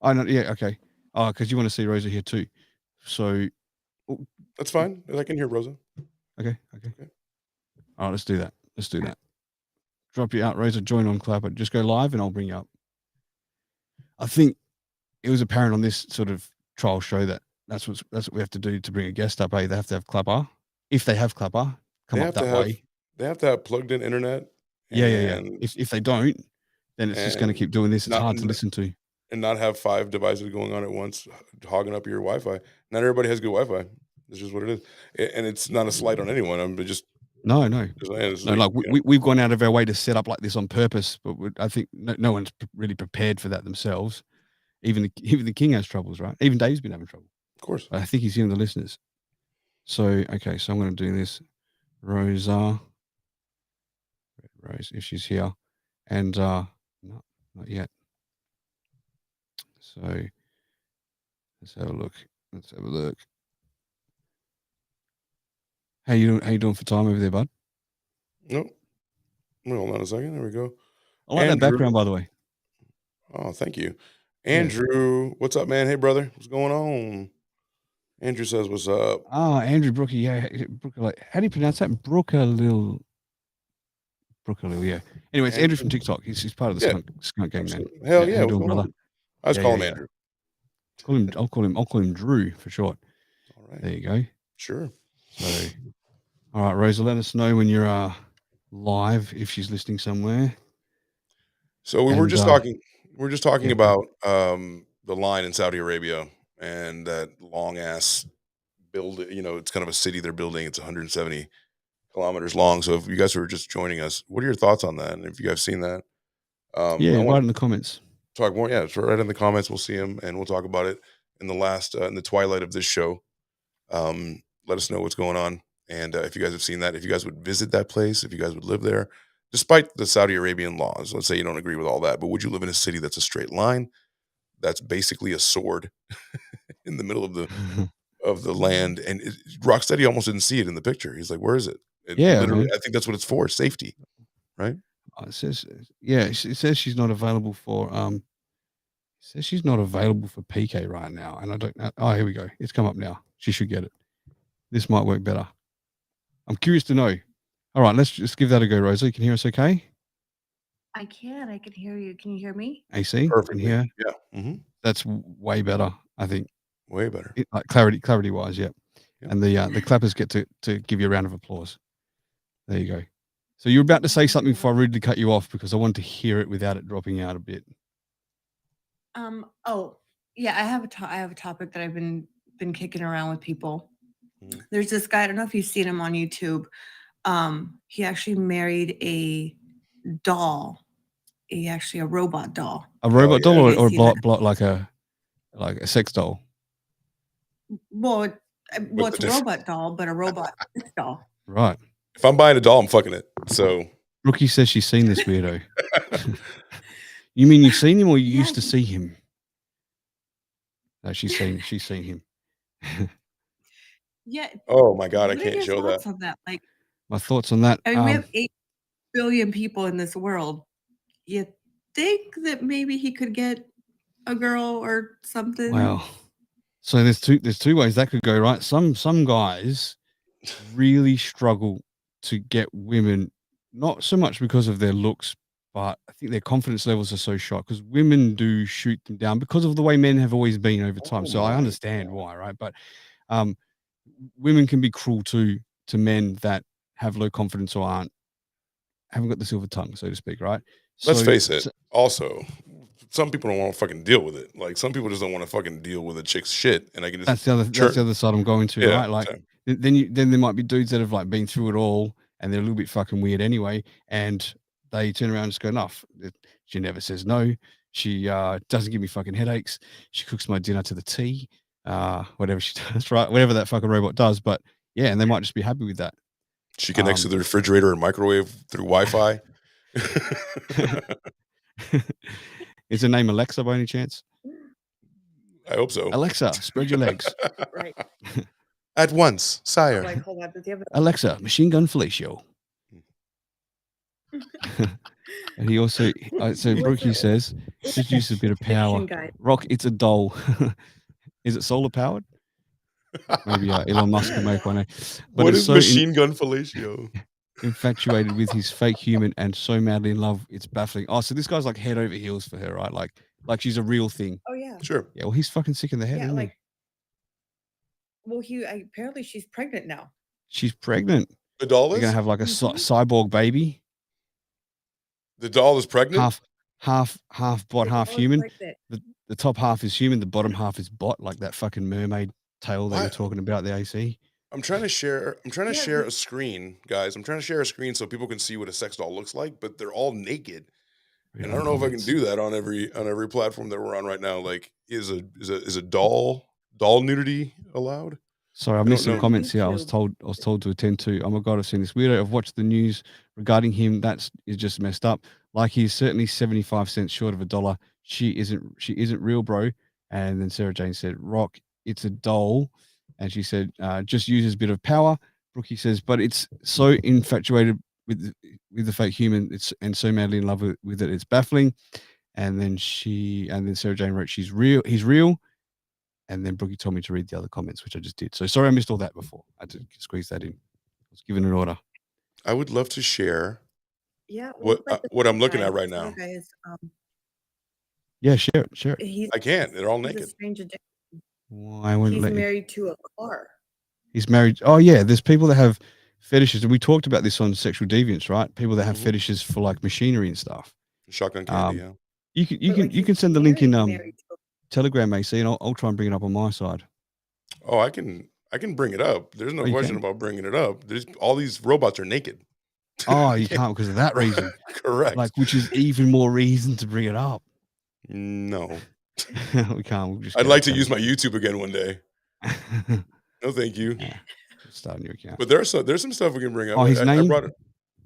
S1: I know. Yeah. Okay. Oh, because you want to see Rosa here too. So
S3: that's fine. I can hear Rosa.
S1: Okay. All right. Let's do that. Drop you out, Rosa. Join on Clapper. Just go live, and I'll bring you up. I think it was apparent on this sort of trial show that that's what we have to do to bring a guest up. They have to have Clapper. If they have Clapper, come up that way.
S3: They have to have plugged in internet.
S1: Yeah. If they don't, then it's just going to keep doing this. It's hard to listen to.
S3: And not have 5 devices going on at once, hogging up your Wi-Fi. Not everybody has good Wi-Fi. This is what it is. And it's not a slight on anyone. I'm just
S1: No. We've gone out of our way to set up like this on purpose, but I think no one's really prepared for that themselves. Even the king has troubles, right? Even Dave's been having trouble.
S3: Of course.
S1: I think he's hearing the listeners. So, okay, so I'm going to do this. Rosa, if she's here. And, no, not yet. So, let's have a look. How you doing for time over there, bud?
S3: Nope. Hold on a second. There we go.
S1: I like that background, by the way.
S3: Oh, thank you. Andrew, what's up, man? Hey, brother. What's going on? Andrew says, what's up?
S1: Oh, Andrew Brookie. Yeah. How do you pronounce that? Brookalil, yeah. Anyway, it's Andrew from TikTok. He's part of the skunk gang, man.
S3: Hell yeah.
S1: How you doing, brother?
S3: I just call him Andrew.
S1: I'll call him Drew for short.
S3: All right.
S1: There you go.
S3: Sure.
S1: So, all right, Rosa, let us know when you're live if she's listening somewhere.
S3: So we're just talking about the line in Saudi Arabia and that long ass building. It's kind of a city they're building. It's 170 kilometers long. So if you guys were just joining us, what are your thoughts on that? And if you guys seen that,
S1: write in the comments.
S3: Talk more. Yeah, right in the comments. We'll see them and we'll talk about it in the twilight of this show. Let us know what's going on. And if you guys have seen that, if you guys would visit that place, if you guys would live there, despite the Saudi Arabian laws, let's say you don't agree with all that, but would you live in a city that's a straight line, that's basically a sword in the middle of the land? And Rocksteady almost didn't see it in the picture. He's like, "Where is it?" Literally, I think that's what it's for, safety, right?
S1: It says, it says she's not available for PK right now, and I don't know. Oh, here we go. It's come up now. She should get it. This might work better. I'm curious to know. All right, let's just give that a go, Rosa. You can hear us okay?
S12: I can hear you. Can you hear me?
S1: AC?
S3: Perfectly.
S1: Yeah.
S3: Mm-hmm.
S1: That's way better, I think.
S3: Way better.
S1: Like clarity wise, yeah. And the clappers get to give you a round of applause. There you go. So you're about to say something before I rudely cut you off because I want to hear it without it dropping out a bit.
S12: Oh, yeah, I have a topic that I've been kicking around with people. There's this guy, I don't know if you've seen him on YouTube. He actually married a doll. A robot doll.
S1: A robot doll or like a sex doll?
S12: Well, it's a robot doll, but a robot sex doll.
S1: Right.
S3: If I'm buying a doll, I'm fucking it. So
S1: Rookie says she's seen this weirdo. You mean you've seen him or you used to see him? No, she's seen him.
S12: Yeah.
S3: Oh my God, I can't show that.
S12: On that? Like,
S1: my thoughts on that.
S12: I mean, we have 8 billion people in this world. You think that maybe he could get a girl or something?
S1: Well, so there's two ways that could go, right? Some guys really struggle to get women, not so much because of their looks but I think their confidence levels are so shot because women do shoot them down because of the way men have always been over time.
S3: Oh
S1: So I
S3: my
S1: understand why, right? But women can be cruel to men that have low confidence or haven't got the silver tongue, so to speak, right?
S3: Let's
S1: So,
S3: face it. Also, some people don't want to fucking deal with it. Like some people just don't want to fucking deal with a chick's shit, and I can just
S1: that's the other side I'm going to,
S3: Yeah,
S1: right? Like
S3: same.
S1: then there might be dudes that have like been through it all and they're a little bit fucking weird anyway, and they turn around and just go, enough. She never says no. She doesn't give me fucking headaches. She cooks my dinner to the T. Whatever she does, right? Whatever that fucking robot does. But yeah, and they might just be happy with that.
S3: She connects to the refrigerator and microwave through Wi-Fi.
S1: Is her name Alexa by any chance?
S3: I hope so.
S1: Alexa, spread your legs.
S12: Right.
S3: At once, sire.
S12: I'm like, hold on. Does he have
S1: Alexa, machine gun fellatio. And he also, so Brookie says, just use a bit of power. Rock, it's a doll. Is it solar powered? Maybe Elon Musk can make one. But
S3: What
S1: it's
S3: is
S1: so
S3: machine gun fellatio?
S1: infatuated with his fake human and so madly in love, it's baffling. Oh, so this guy's like head over heels for her, right? Like she's a real thing.
S12: Oh yeah.
S3: Sure.
S1: Yeah, well, he's fucking sick in the head,
S12: Yeah,
S1: isn't
S12: like.
S1: he?
S12: Well, apparently she's pregnant now.
S1: She's pregnant.
S3: The doll
S1: They're
S3: is?
S1: gonna have like a cyborg baby.
S3: The doll is pregnant?
S1: Half bot, half
S12: doll is
S1: human.
S12: pregnant.
S1: The top half is human, the bottom half is bot, like that fucking mermaid tail they were
S3: What?
S1: talking about, the AC.
S3: I'm trying to share
S12: Yeah,
S3: a screen, guys. I'm trying to share a screen so people can see what a sex doll looks like, but they're all naked.
S1: Read
S3: And
S1: all
S3: I
S1: the
S3: don't know if I can
S1: comments.
S3: do that on every platform that we're on right now. Like, is a doll nudity allowed?
S1: Sorry, I
S3: I don't
S1: missed some
S3: know.
S1: comments here. I was told to attend to. Oh my god, I've seen this weirdo. I've watched the news regarding him. Is just messed up. Like he's certainly 75 cents short of a dollar. She isn't real, bro. And then Sarah Jane said, Rock, it's a doll. And she said, just uses a bit of power. Brookie says, but it's so infatuated with the fake human. And so madly in love with it. It's baffling. And then Sarah Jane wrote, he's real. And then Brookie told me to read the other comments, which I just did. So sorry I missed all that before. I had to squeeze that in. I was given an order.
S3: I would love to share
S12: Yeah. Well,
S3: what I'm looking at right
S12: this
S3: now.
S12: other guy is,
S1: Yeah, share it.
S3: I can't. They're all
S12: he's a
S3: naked.
S12: strange addiction.
S1: Why wouldn't
S12: He's
S1: let you?
S12: married to a car.
S1: He's married. Oh yeah, there's people that have fetishes, and we talked about this on Sexual Deviance, right? People that have
S3: Mhm.
S1: fetishes for like machinery and stuff.
S3: Shotgun candy, yeah.
S1: You can send the link in
S12: married to
S1: Telegram, AC, and I'll try and bring it up on my side.
S3: Oh, I can bring it up. There's no
S1: Oh, you
S3: question
S1: can?
S3: about bringing it up. There's all these robots are naked.
S1: Oh, you can't because of that reason.
S3: Correct.
S1: Like, which is even more reason to bring it up.
S3: No.
S1: We can't. We'll just
S3: I'd
S1: get
S3: like
S1: it
S3: to use my
S1: done.
S3: YouTube again one day. No, thank you.
S1: Yeah, start a new account.
S3: But there's some stuff we can bring up.
S1: Oh, his
S3: I
S1: name.
S3: brought it.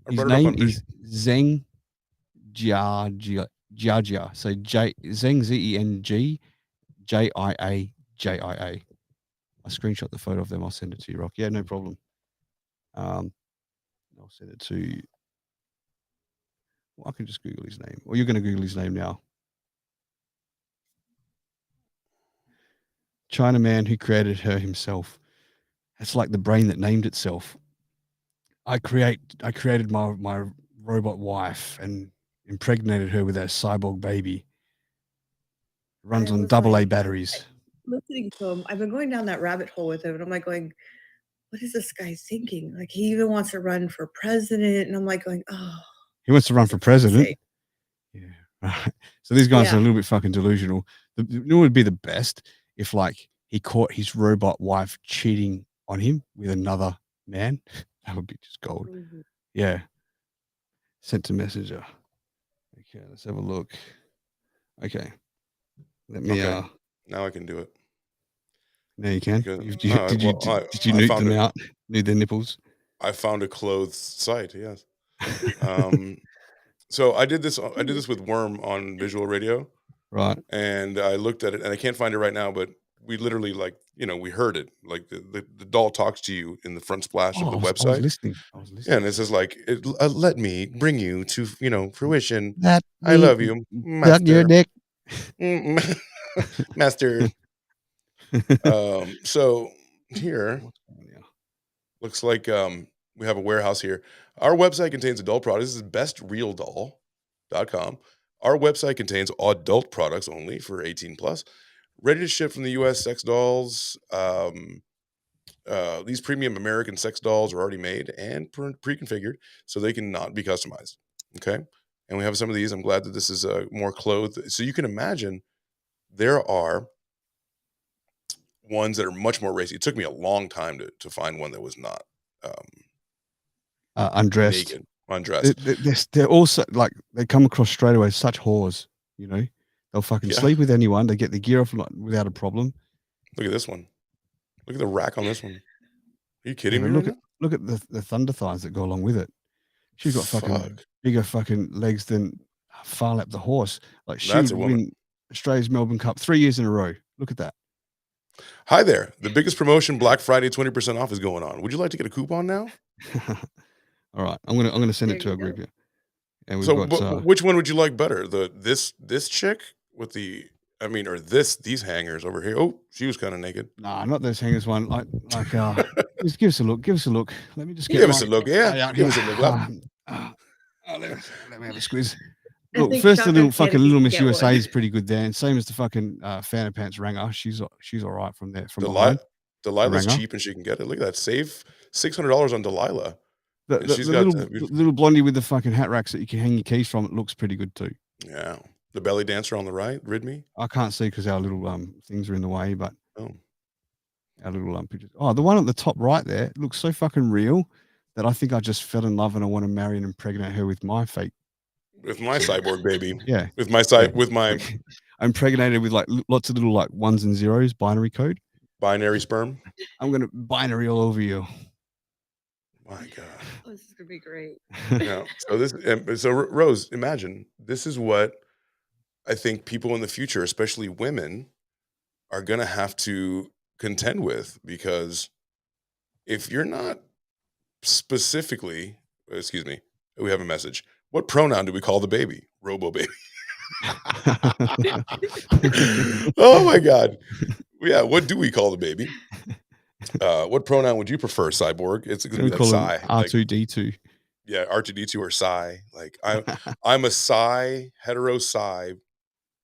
S1: His
S3: brought it up
S1: name
S3: on
S1: is Zeng Jiajia. So Zeng ZENG JIA. I screenshot the photo of them. I'll send it to you, Rock. Yeah, no problem. I'll send it to. Well, I can just Google his name. Or you're going to Google his name now. Chinaman who created her himself. It's like the brain that named itself. I created my robot wife and impregnated her with a cyborg baby. Runs on AA batteries.
S12: Listening to him, I've been going down that rabbit hole with him, and I'm like going, what is this guy thinking? Like, he even wants to run for president, and I'm like going, oh.
S1: He wants to run for president. Yeah. Right. So these guys are a little bit fucking delusional. It would be the best if like he caught his robot wife cheating on him with another man. That would be just gold.
S12: Mm-hmm.
S1: Yeah. Sent to Messenger. Okay, let's have a look. Okay. Let me
S3: now I can do it.
S1: Now you can. Did you nuke them out? Nuke their nipples?
S3: I found a clothed site, yes. So I did this with Worm on Visual Radio.
S1: Right.
S3: And I looked at it, and I can't find it right now, but we literally we heard it. Like the doll talks to you in the front splash of the website.
S1: I was listening.
S3: Yeah, and it says like, let me bring you to, fruition.
S1: That
S3: I love you, master.
S1: Your dick.
S3: Master. So here looks like we have a warehouse here. Our website contains adult products. This is best real doll. sex.com. Our website contains adult products only for 18 plus, ready to ship from the US. Sex dolls. These premium American sex dolls are already made and pre-configured, so they can not be customized. Okay, and we have some of these. I'm glad that this is more clothed, so you can imagine there are ones that are much more racy. It took me a long time to find one that was not
S1: undressed.
S3: naked, undressed.
S1: They're also like they come across straight away as such whores. You know, they'll fucking
S3: Yeah.
S1: sleep with anyone. They get the gear off without a problem.
S3: Look at this one. Look at the rack on this one. Are you kidding
S1: Yeah,
S3: me?
S1: look at the thunder thighs that go along with it. She's got fucking bigger fucking legs than Farlap the horse. Like she
S3: That's
S1: would
S3: a woman.
S1: win Australia's Melbourne Cup 3 years in a row. Look at that.
S3: Hi there. The biggest promotion, Black Friday, 20% off is going on. Would you like to get a coupon now?
S1: All right, I'm gonna send it to our group here. And we've
S3: So,
S1: got
S3: which one would you like better? This chick with the, I mean, or these hangers over here? Oh, she was kind of naked.
S1: nah, not those hangers one. Like just give us a look. Give us a look. Let me just get
S3: Give us a look. Yeah,
S1: out
S3: give
S1: here.
S3: us a look.
S1: Let me have a squeeze.
S6: I
S1: Look,
S6: think
S1: first the little
S6: Shotgun said
S1: fucking
S6: if you
S1: Little
S6: can
S1: Miss
S6: get
S1: USA
S6: one.
S1: is pretty good there, and same as the fucking Fan of Pants Ranger. She's all right from there from behind.
S3: Delilah's
S1: Ranger.
S3: cheap and she can get it. Look at that. Save $600 on Delilah.
S1: The
S3: And she's
S1: little
S3: got that beautiful-
S1: little blondie with the fucking hat racks that you can hang your keys from. It looks pretty good too.
S3: Yeah, the belly dancer on the right, rid me.
S1: I can't see because our little things are in the way, but
S3: Oh,
S1: our little pictures. Oh, the one at the top right there looks so fucking real that I think I just fell in love and I want to marry and impregnate her with my fate.
S3: with my cyborg baby.
S1: Yeah,
S3: with my with my
S1: I'm impregnated with like lots of little like ones and zeros binary code.
S3: binary sperm.
S1: I'm gonna binary all over you.
S3: My God.
S6: Oh, this is gonna be great.
S3: Yeah. So Rose, imagine this is what I think people in the future, especially women, are gonna have to contend with, because if you're not specifically, excuse me, we have a message. What pronoun do we call the baby? Robo baby. Oh my God. Yeah, what do we call the baby? What pronoun would you prefer, Cyborg? It's gonna be like
S1: call him
S3: Psy.
S1: R2D2.
S3: Yeah, R2D2 or Psy. Like I'm a Psy, hetero Psy,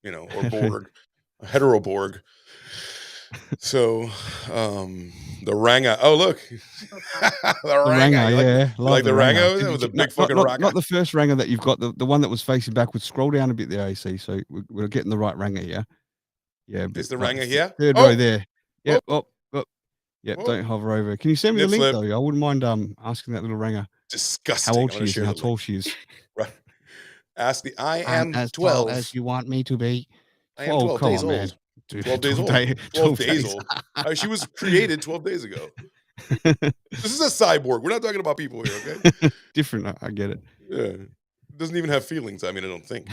S3: or Borg, a hetero Borg. So the Ranga. Oh look. the
S1: Ranga,
S3: yeah.
S1: love
S3: Like the Ranga
S1: Did
S3: with
S1: you-
S3: the big fucking
S1: not,
S3: Ranga.
S1: not the first Ranga that you've got, the one that was facing backwards. Scroll down a bit there, AC. So we're getting the right Ranga here. Yeah,
S3: Is the Ranga here?
S1: Third row there. Yeah. Oh, yep.
S3: Oh.
S1: Don't hover over. Can you send me the
S3: Nip
S1: link
S3: slip.
S1: though? I wouldn't mind asking that little Ranga
S3: Disgusting.
S1: how old
S3: I'm
S1: she
S3: gonna
S1: is
S3: share
S1: and how
S3: the
S1: tall
S3: link.
S1: she is.
S3: Right. Ask the I
S1: I'm
S3: am
S1: as
S3: 12.
S1: tall as you want me to be.
S3: I am 12
S1: come
S3: days
S1: on, man.
S3: old.
S1: Dude,
S3: 12 days old. 12 days old. She was created 12 days ago. This is a cyborg. We're not talking about people here, okay?
S1: Different. I get it.
S3: Yeah. It doesn't even have feelings. I mean, I don't think.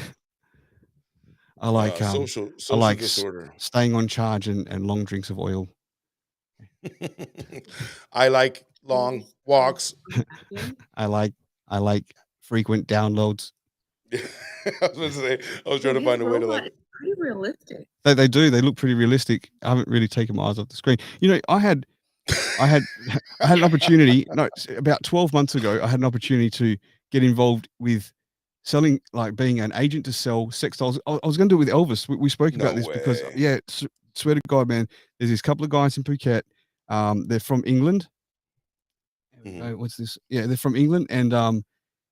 S1: I like
S3: social
S1: I like
S3: disorder.
S1: staying on charge and long drinks of oil.
S3: I like long walks.
S1: I like frequent downloads.
S3: I was trying to find a way to like.
S6: It's pretty realistic.
S1: They do. They look pretty realistic. I haven't really taken my eyes off the screen. I had an opportunity. No, about 12 months ago, I had an opportunity to get involved with selling, like being an agent to sell sex dolls. I was going to do it with Elvis. We spoke about this because, yeah, swear to God, man, there's this couple of guys in Phuket. They're from England. What's this? Yeah, they're from England, and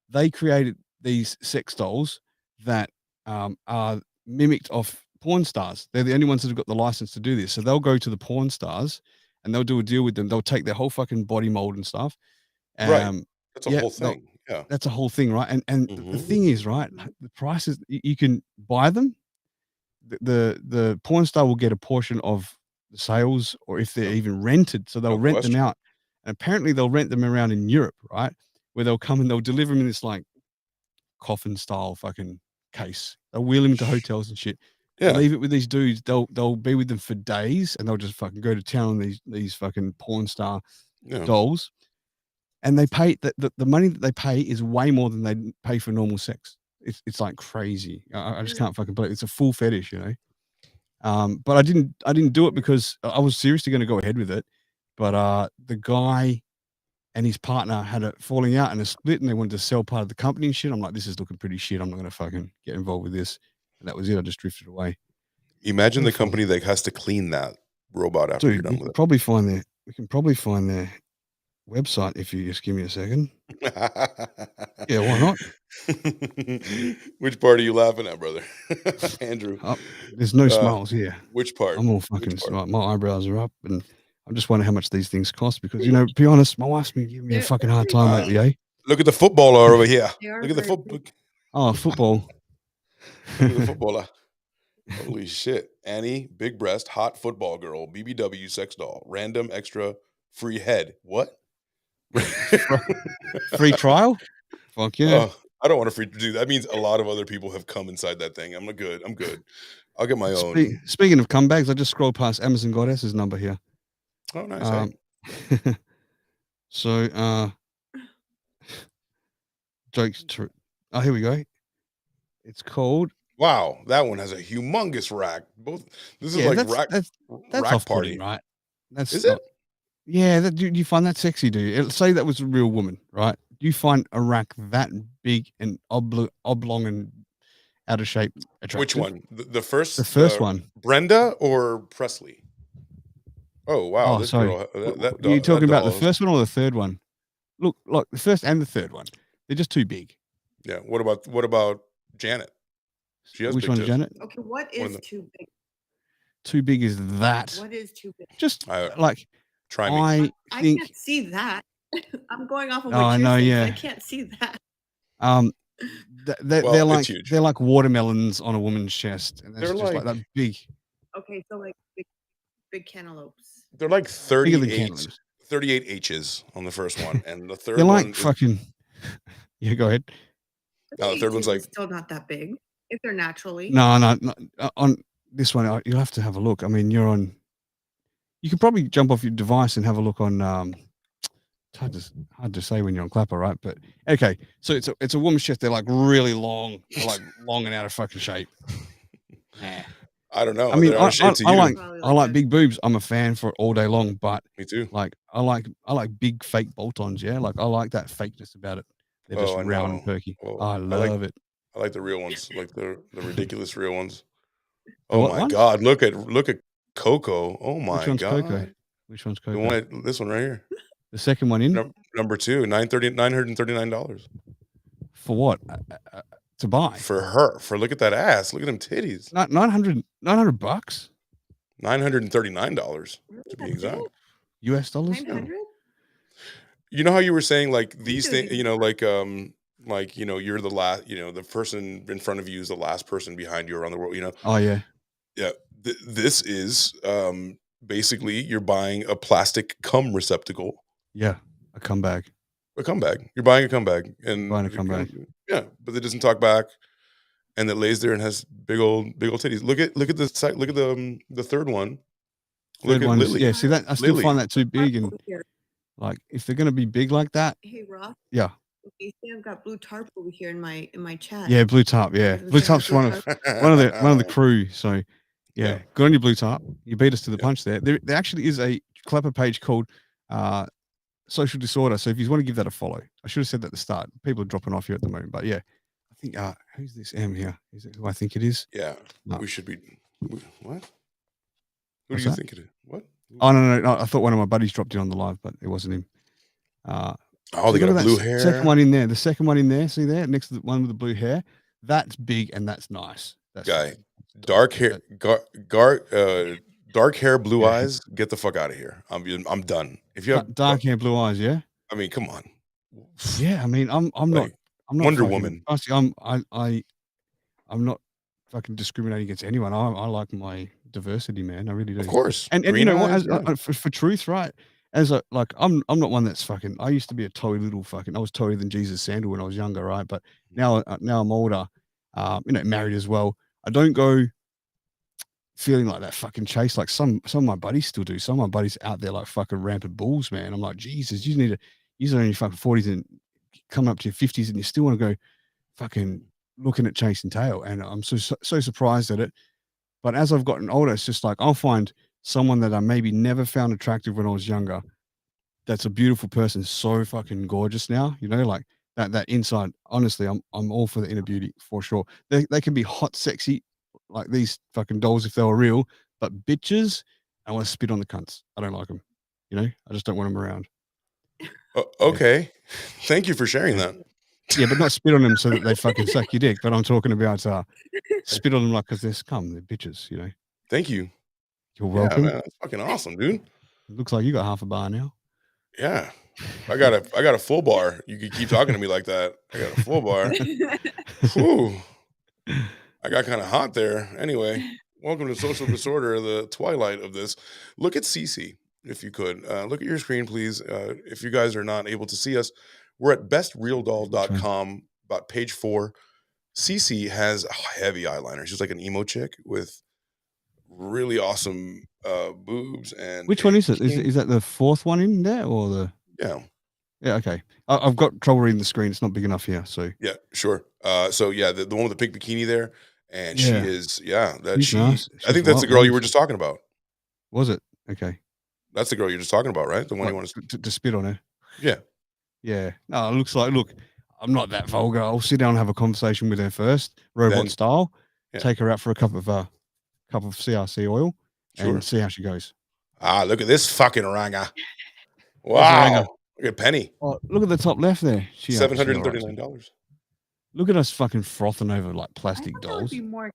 S1: they created these sex dolls that are mimicked off porn stars. They're the only ones that have got the license to do this. So they'll go to the porn stars and they'll do a deal with them. They'll take their whole fucking body mold and stuff.
S3: Right. That's a whole thing. Yeah.
S1: That's a whole thing, right? And the thing is, right, the prices, you can buy them. The porn star will get a portion of the sales, or if they're even rented. So they'll rent them out. And apparently they'll rent them around in Europe, right? Where they'll come and they'll deliver them in this like coffin style fucking case. They'll wheel them into hotels and shit.
S3: Yeah.
S1: Leave it with these dudes. They'll be with them for days, and they'll just fucking go to town on these fucking porn star dolls. And they pay the money that they pay is way more than they pay for normal sex. It's like crazy. I just can't fucking believe it. It's a full fetish, But I didn't do it because I was seriously going to go ahead with it. But the guy and his partner had a falling out and a split, and they wanted to sell part of the company and shit. I'm like, this is looking pretty shit. I'm not going to fucking get involved with this. And that was it. I just drifted away.
S3: Imagine the company that has to clean that robot after you're
S1: Dude,
S3: done
S1: we
S3: with
S1: can
S3: it.
S1: probably find their website if you just give me a second. Yeah, why not?
S3: Which part are you laughing at, brother? Andrew.
S1: There's no smiles here.
S3: Which part?
S1: I'm all fucking smart. My eyebrows are up, and I'm just wondering how much these things cost because, you know, to be honest, my wife's been giving me a fucking hard time lately, eh?
S3: Look at the footballer over here. Look at the football.
S1: Oh, football.
S3: Look at the footballer. Holy shit. Annie, big breast, hot football girl, BBW sex doll, random extra free head. What?
S1: Free trial? Fuck yeah.
S3: I don't want to free do that. Means a lot of other people have come inside that thing. I'm good. I'll get my own.
S1: Speaking of comebacks, I just scrolled past Amazon Goddess's number here.
S3: Oh, nice.
S1: So jokes to here we go. It's called
S3: Wow, that one has a humongous rack. This is like
S1: that's
S3: rack
S1: off-putting,
S3: party,
S1: right? That's
S3: is
S1: not,
S3: it?
S1: Yeah, do you find that sexy? Do you? Say that was a real woman, right? Do you find a rack that big and oblong and out of shape attractive?
S3: Which one? The first?
S1: The first one.
S3: Brenda or Presley? Oh wow,
S1: Oh,
S3: this
S1: sorry.
S3: girl.
S1: Are you talking about the first one or the third one? Look, like the first and the third one, they're just too big.
S3: Yeah. What about Janet? She has
S1: Which one's Janet?
S14: Okay, what is too big?
S1: Too big is that?
S14: What is too big?
S1: Just
S14: I can't see that. I'm going off of what you're saying. I can't see that.
S1: They're like watermelons on a woman's chest, and they're just like that big.
S14: Okay, so like big cantaloupes.
S3: They're like 38 H's on the first one, and the third
S1: they're
S3: one
S1: like fucking. Yeah, go ahead.
S3: No, the third one's like
S14: still not that big if they're naturally.
S1: No. On this one, you'll have to have a look. I mean, you could probably jump off your device and have a look on. It's hard to say when you're on Clapper, right? But okay, so it's a woman's chest. They're like really long, like long and out of fucking shape.
S3: I don't know.
S1: I mean,
S3: I
S1: like big boobs. I'm a fan for it all day long. But
S3: me too.
S1: Like I like big fake bolt-ons. Yeah, like I like that fakeness about it. They're just round and perky. I love it.
S3: I like the real ones, like the ridiculous real ones.
S1: The
S3: Oh
S1: what
S3: my
S1: ones?
S3: God! Look at Coco. Oh my
S1: Which one's
S3: God!
S1: Coco? Which one's Coco?
S3: This one right here.
S1: The second one in
S3: number 2, $939.
S1: For what? To buy
S3: for her? For look at that ass. Look at them titties.
S1: $900
S3: $939 to be exact.
S1: US dollars.
S3: You know how you were saying like these things, you know, like you know, you're the last, you know, the person in front of you is the last person behind you around the world, you know.
S1: Oh yeah.
S3: Yeah. This is basically you're buying a plastic cum receptacle.
S1: Yeah, a cum bag.
S3: A cum bag. You're buying a cum bag, and
S1: buying a cum bag.
S3: Yeah, but it doesn't talk back, and it lays there and has big old titties. Look at the site. Look at the third one. Look at Lily.
S1: Yeah, see that I still find that too big, and like if they're gonna be big like that.
S14: Hey Ross.
S1: Yeah.
S14: Okay, see, I've got blue tarp over here in my chat.
S1: Yeah, blue tarp. Yeah, blue tarp's one of the crew. So yeah, good on you, blue tarp. You beat us to the punch there. There actually is a Clapper page called Social Disorder. So if you want to give that a follow, I should have said that at the start. People are dropping off here at the moment, but yeah, I think who's this M here? Is it who I think it is?
S3: Yeah,
S1: no.
S3: We should be. What? Who
S1: What's
S3: do you
S1: that?
S3: think it is? What?
S1: Oh no! I thought one of my buddies dropped in on the live, but it wasn't him.
S3: They got blue hair.
S1: Second one in there. The second one in there. See there, next to the one with the blue hair. That's big and that's nice. That's
S3: guy, dark hair, dark hair, blue eyes. Get the fuck out of here. I'm done. If you have
S1: dark hair, blue eyes, yeah.
S3: I mean, come on.
S1: Yeah, I mean, I'm not
S3: Wonder
S1: fucking,
S3: Woman.
S1: Honestly, I'm not fucking discriminating against anyone. I like my diversity, man. I really do.
S3: Of course.
S1: And you know what? For truth, right? As a I'm not one that's fucking. I used to be a toy little fucking. I was toyer than Jesus Sandal when I was younger, right? But now I'm older. You know, married as well. I don't go feeling like that fucking chase like some of my buddies still do. Some of my buddies out there like fucking rampant bulls, man. I'm like, Jesus, you're in your fucking 40s and coming up to your 50s and you still want to go fucking looking at chasing tail. And I'm so surprised at it. But as I've gotten older, it's just like I'll find someone that I maybe never found attractive when I was younger, that's a beautiful person, so fucking gorgeous now. You know, like that inside. Honestly, I'm all for the inner beauty for sure. They can be hot, sexy, like these fucking dolls if they were real, but bitches, I want to spit on the cunts. I don't like them. You know, I just don't want them around.
S3: Okay, thank you for sharing that.
S1: Yeah, but not spit on them so that they fucking suck your dick. But I'm talking about spit on them like because they're scum, they're bitches. You know.
S3: Thank you.
S1: You're
S3: Yeah,
S1: welcome.
S3: man, that's fucking awesome, dude.
S1: It looks like you got half a bar now.
S3: Yeah, I got a full bar. You could keep talking to me like that. I got a full bar. Whew. I got kind of hot there. Anyway, welcome to Social Disorder, the twilight of this. Look at Cece, if you could. Look at your screen, please. If you guys are not able to see us, we're at bestrealdoll.com, about page 4. Cece has heavy eyeliner. She's like an emo chick with really awesome boobs. And
S1: Which one is it? Is that the 4th one in there or the?
S3: Yeah.
S1: Okay. I've got trouble reading the screen. It's not big enough here. So
S3: yeah, sure. So yeah, the one with the pink bikini there, and she
S1: Yeah.
S3: is
S1: She's nice.
S3: I think
S1: She's
S3: that's the
S1: white
S3: girl you
S1: wings.
S3: were just talking about.
S1: Was it? Okay.
S3: That's the girl you're just talking about, right? The one
S1: Like,
S3: you want
S1: to spit on her.
S3: Yeah.
S1: Yeah. No, it looks like. Look, I'm not that vulgar. I'll sit down and have a conversation with her first, robot
S3: Then-
S1: style.
S3: yeah.
S1: Take her out for a cup of CRC oil
S3: Sure.
S1: and see how she goes.
S3: Ah, look at this fucking ranger.
S1: There's a ranger.
S3: Wow. Look at Penny.
S1: Oh, look at the top left there. She actually all right.
S3: $739.
S1: Look at us fucking frothing over like plastic
S14: That would
S1: dolls.
S14: be more.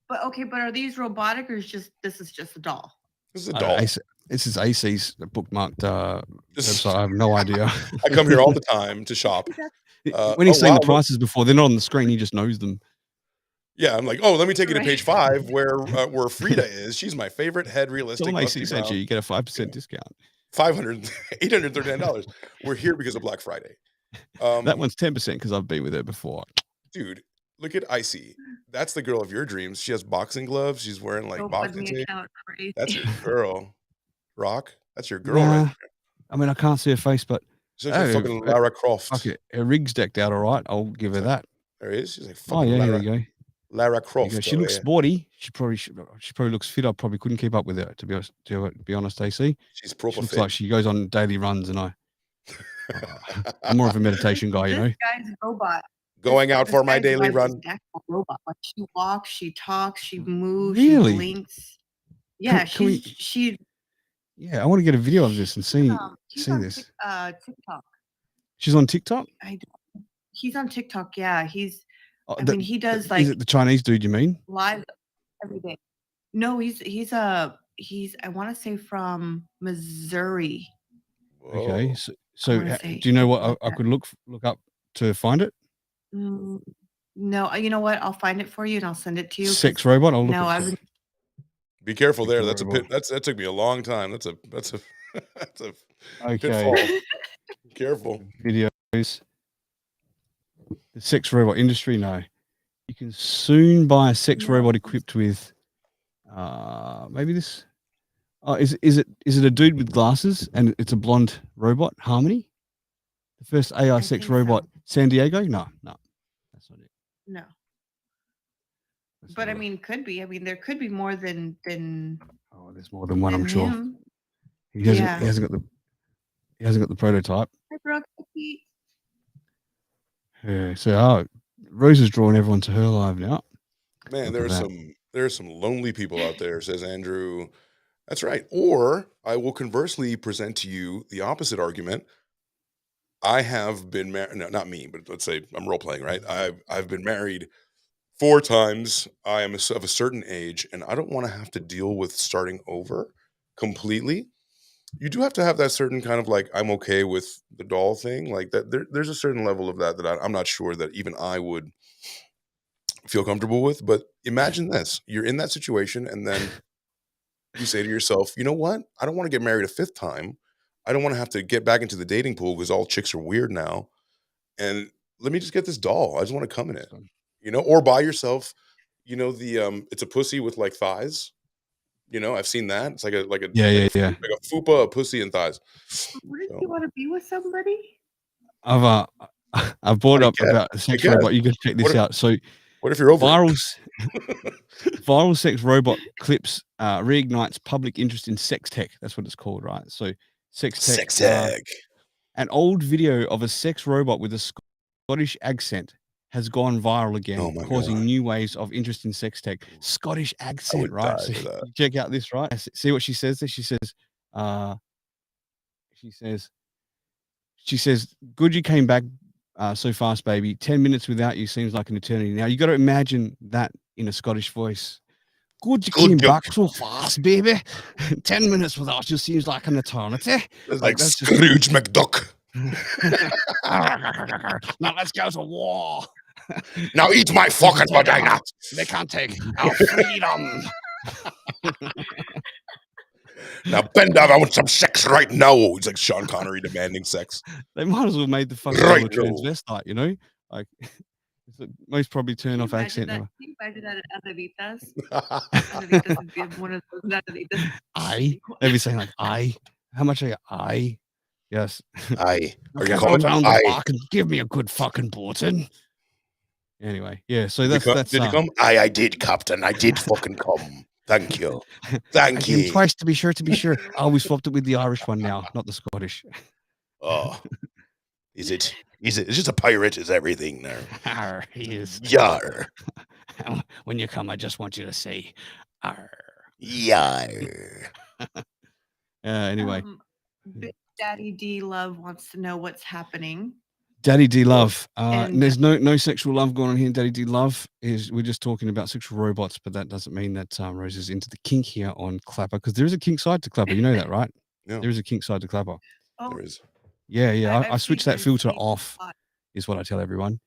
S14: But okay, but are these robotic or is this is just a doll?
S3: This is a
S1: I
S3: doll.
S1: don't know, this is AC's bookmarked website. I have no idea.
S3: I come here all the time to shop.
S1: When he's saying the
S3: look.
S1: prices before, they're not on the screen. He just knows them.
S3: Yeah, I'm like, oh, let me take you to page 5 where Frida is. She's my favorite head realistic.
S1: Tell
S3: Lusty
S1: AC sent
S3: Brown.
S1: you get a 5% discount.
S3: $839. We're here because of Black Friday.
S1: That one's 10% because I've been with her before.
S3: Dude, look at Icy. That's the girl of your dreams. She has boxing gloves. She's wearing like
S14: Go
S3: boxing
S14: fund me
S3: tape.
S14: account, crazy.
S3: That's your girl. Rock. That's your girl
S1: Nah,
S3: right there.
S1: I mean, I can't see her face, but
S3: She's like fucking Lara Croft.
S1: Fuck it. Her rig's decked out all right. I'll give her that.
S3: There is. She's like
S1: Oh,
S3: fucking
S1: yeah,
S3: Lara,
S1: there you go.
S3: Lara
S1: There you
S3: Croft.
S1: go. She looks sporty. She probably looks fit. I probably couldn't keep up with her, to be honest, AC.
S3: She's
S1: She
S3: proper
S1: looks
S3: fit.
S1: like she goes on daily runs, and I'm more of a meditation guy, you know.
S14: This guy's robot.
S3: Going out for my
S14: guy's
S3: daily
S14: wife is
S3: run.
S14: an actual robot. Like she walks, she talks, she moves,
S1: Really?
S14: she blinks. Yeah,
S1: Can we-
S14: she.
S1: Yeah, I want to get a video of this and see
S14: He's on
S1: this.
S14: TikTok.
S1: She's on TikTok.
S14: He's on TikTok. Yeah, he's.
S1: Oh,
S14: I mean, he does like
S1: Is it the Chinese dude? You mean?
S14: live every day. No, he's I want to say from Missouri.
S1: Okay, so
S14: wanna say
S1: do you know what
S14: like
S1: I could look up to find it?
S14: No, you know what? I'll find it for you and I'll send it to you.
S1: Sex robot. I'll look.
S14: No,
S1: at
S14: I've been.
S3: Be careful there. That's a
S1: Robot.
S3: pit. That took me a long time. That's a that's a
S1: Okay.
S3: pitfall. Careful.
S1: Videos. The sex robot industry. No, you can soon buy a sex robot equipped with. Maybe this. Oh, is it a dude with glasses and it's a blonde robot? Harmony. The first AI sex
S14: think
S1: robot. San Diego. No, that's not it.
S14: No. But I mean, could be. I mean, there could be more than.
S1: Oh, there's more than one. I'm sure.
S14: him.
S1: He hasn't.
S14: Yeah.
S1: He hasn't got the prototype.
S14: Hi, Brooke. Pete.
S1: Yeah. So Rose is drawing everyone to her live now.
S3: Man,
S1: Look at
S3: there are some lonely people out there, says Andrew. That's right. Or I will conversely present to you the opposite argument. I have been married. No, not me, but let's say I'm role playing, right? I've been married 4 times. I am of a certain age, and I don't want to have to deal with starting over completely. You do have to have that certain kind of like, I'm okay with the doll thing, like that. There's a certain level of that I'm not sure that even I would feel comfortable with. But imagine this: you're in that situation, and then you say to yourself, you know what? I don't want to get married a 5th time. I don't want to have to get back into the dating pool because all chicks are weird now. And let me just get this doll. I just want to come in it, or buy yourself, the it's a pussy with like thighs. I've seen that. It's like a
S1: Yeah.
S3: like a fupa, a pussy, and thighs.
S14: Wouldn't you want to be with somebody?
S1: I've brought up about a sex robot. You got to check this out. So,
S3: what if you're over
S1: viral sex robot clips reignites public interest in sex tech. That's what it's called, right? So, sex tech.
S13: Sex tech.
S1: An old video of a sex robot with a Scottish accent has gone viral again,
S13: Oh my
S1: causing
S13: God.
S1: new waves of interest in sex tech. Scottish accent,
S13: would
S1: right?
S13: die
S1: So
S13: for that.
S1: you check out this, right? See what she says there? She says, good you came back so fast, baby. 10 minutes without you seems like an eternity. Now, you got to imagine that in a Scottish voice. Good you came back so fast, baby. 10 minutes without you seems like an eternity.
S13: It's like
S1: that's
S13: Scrooge McDuck.
S1: Now let's go to war.
S13: Now eat my fucking vagina.
S1: They can't take our freedom.
S13: Now bend over. I want some sex right now. It's like Sean Connery demanding sex.
S1: They might as well made the fucking
S13: Right
S1: a transvestite, you know? Like, it's the most probably turn off accent ever.
S14: Can you imagine that at Adelitas? Adelitas would be one of those Adelitas.
S1: Aye. They'd be saying like, aye. How much are you? Aye. Yes.
S13: Aye. Are you
S1: Go
S13: coming?
S1: down the
S13: Aye.
S1: back and give me a good fucking bulletin. Anyway, yeah. So
S13: Did
S1: that's
S13: you come? Aye, I did, Captain. I did fucking come. Thank you. Thank
S1: I came
S13: you.
S1: twice to be sure. I always swapped it with the Irish one now, not the Scottish.
S13: Oh, is it? It's just a pirate. Is everything there?
S1: Arr, he is.
S13: Yar.
S1: When you come, I just want you to say, arr.
S13: Yar.
S1: Anyway,
S14: Big Daddy D Love wants to know what's happening.
S1: Daddy D Love.
S14: And-
S1: There's no sexual love going on here. Daddy D Love we're just talking about sexual robots, but that doesn't mean that Rose is into the kink here on Clapper, because there is a kink side to Clapper. You know that, right?
S13: Yeah.
S1: There is a kink side to Clapper.
S14: Oh,
S13: There is.
S1: Yeah. I
S14: I've
S1: switched
S14: seen
S1: that filter
S14: his
S1: off,
S14: spot.
S1: is what I tell everyone.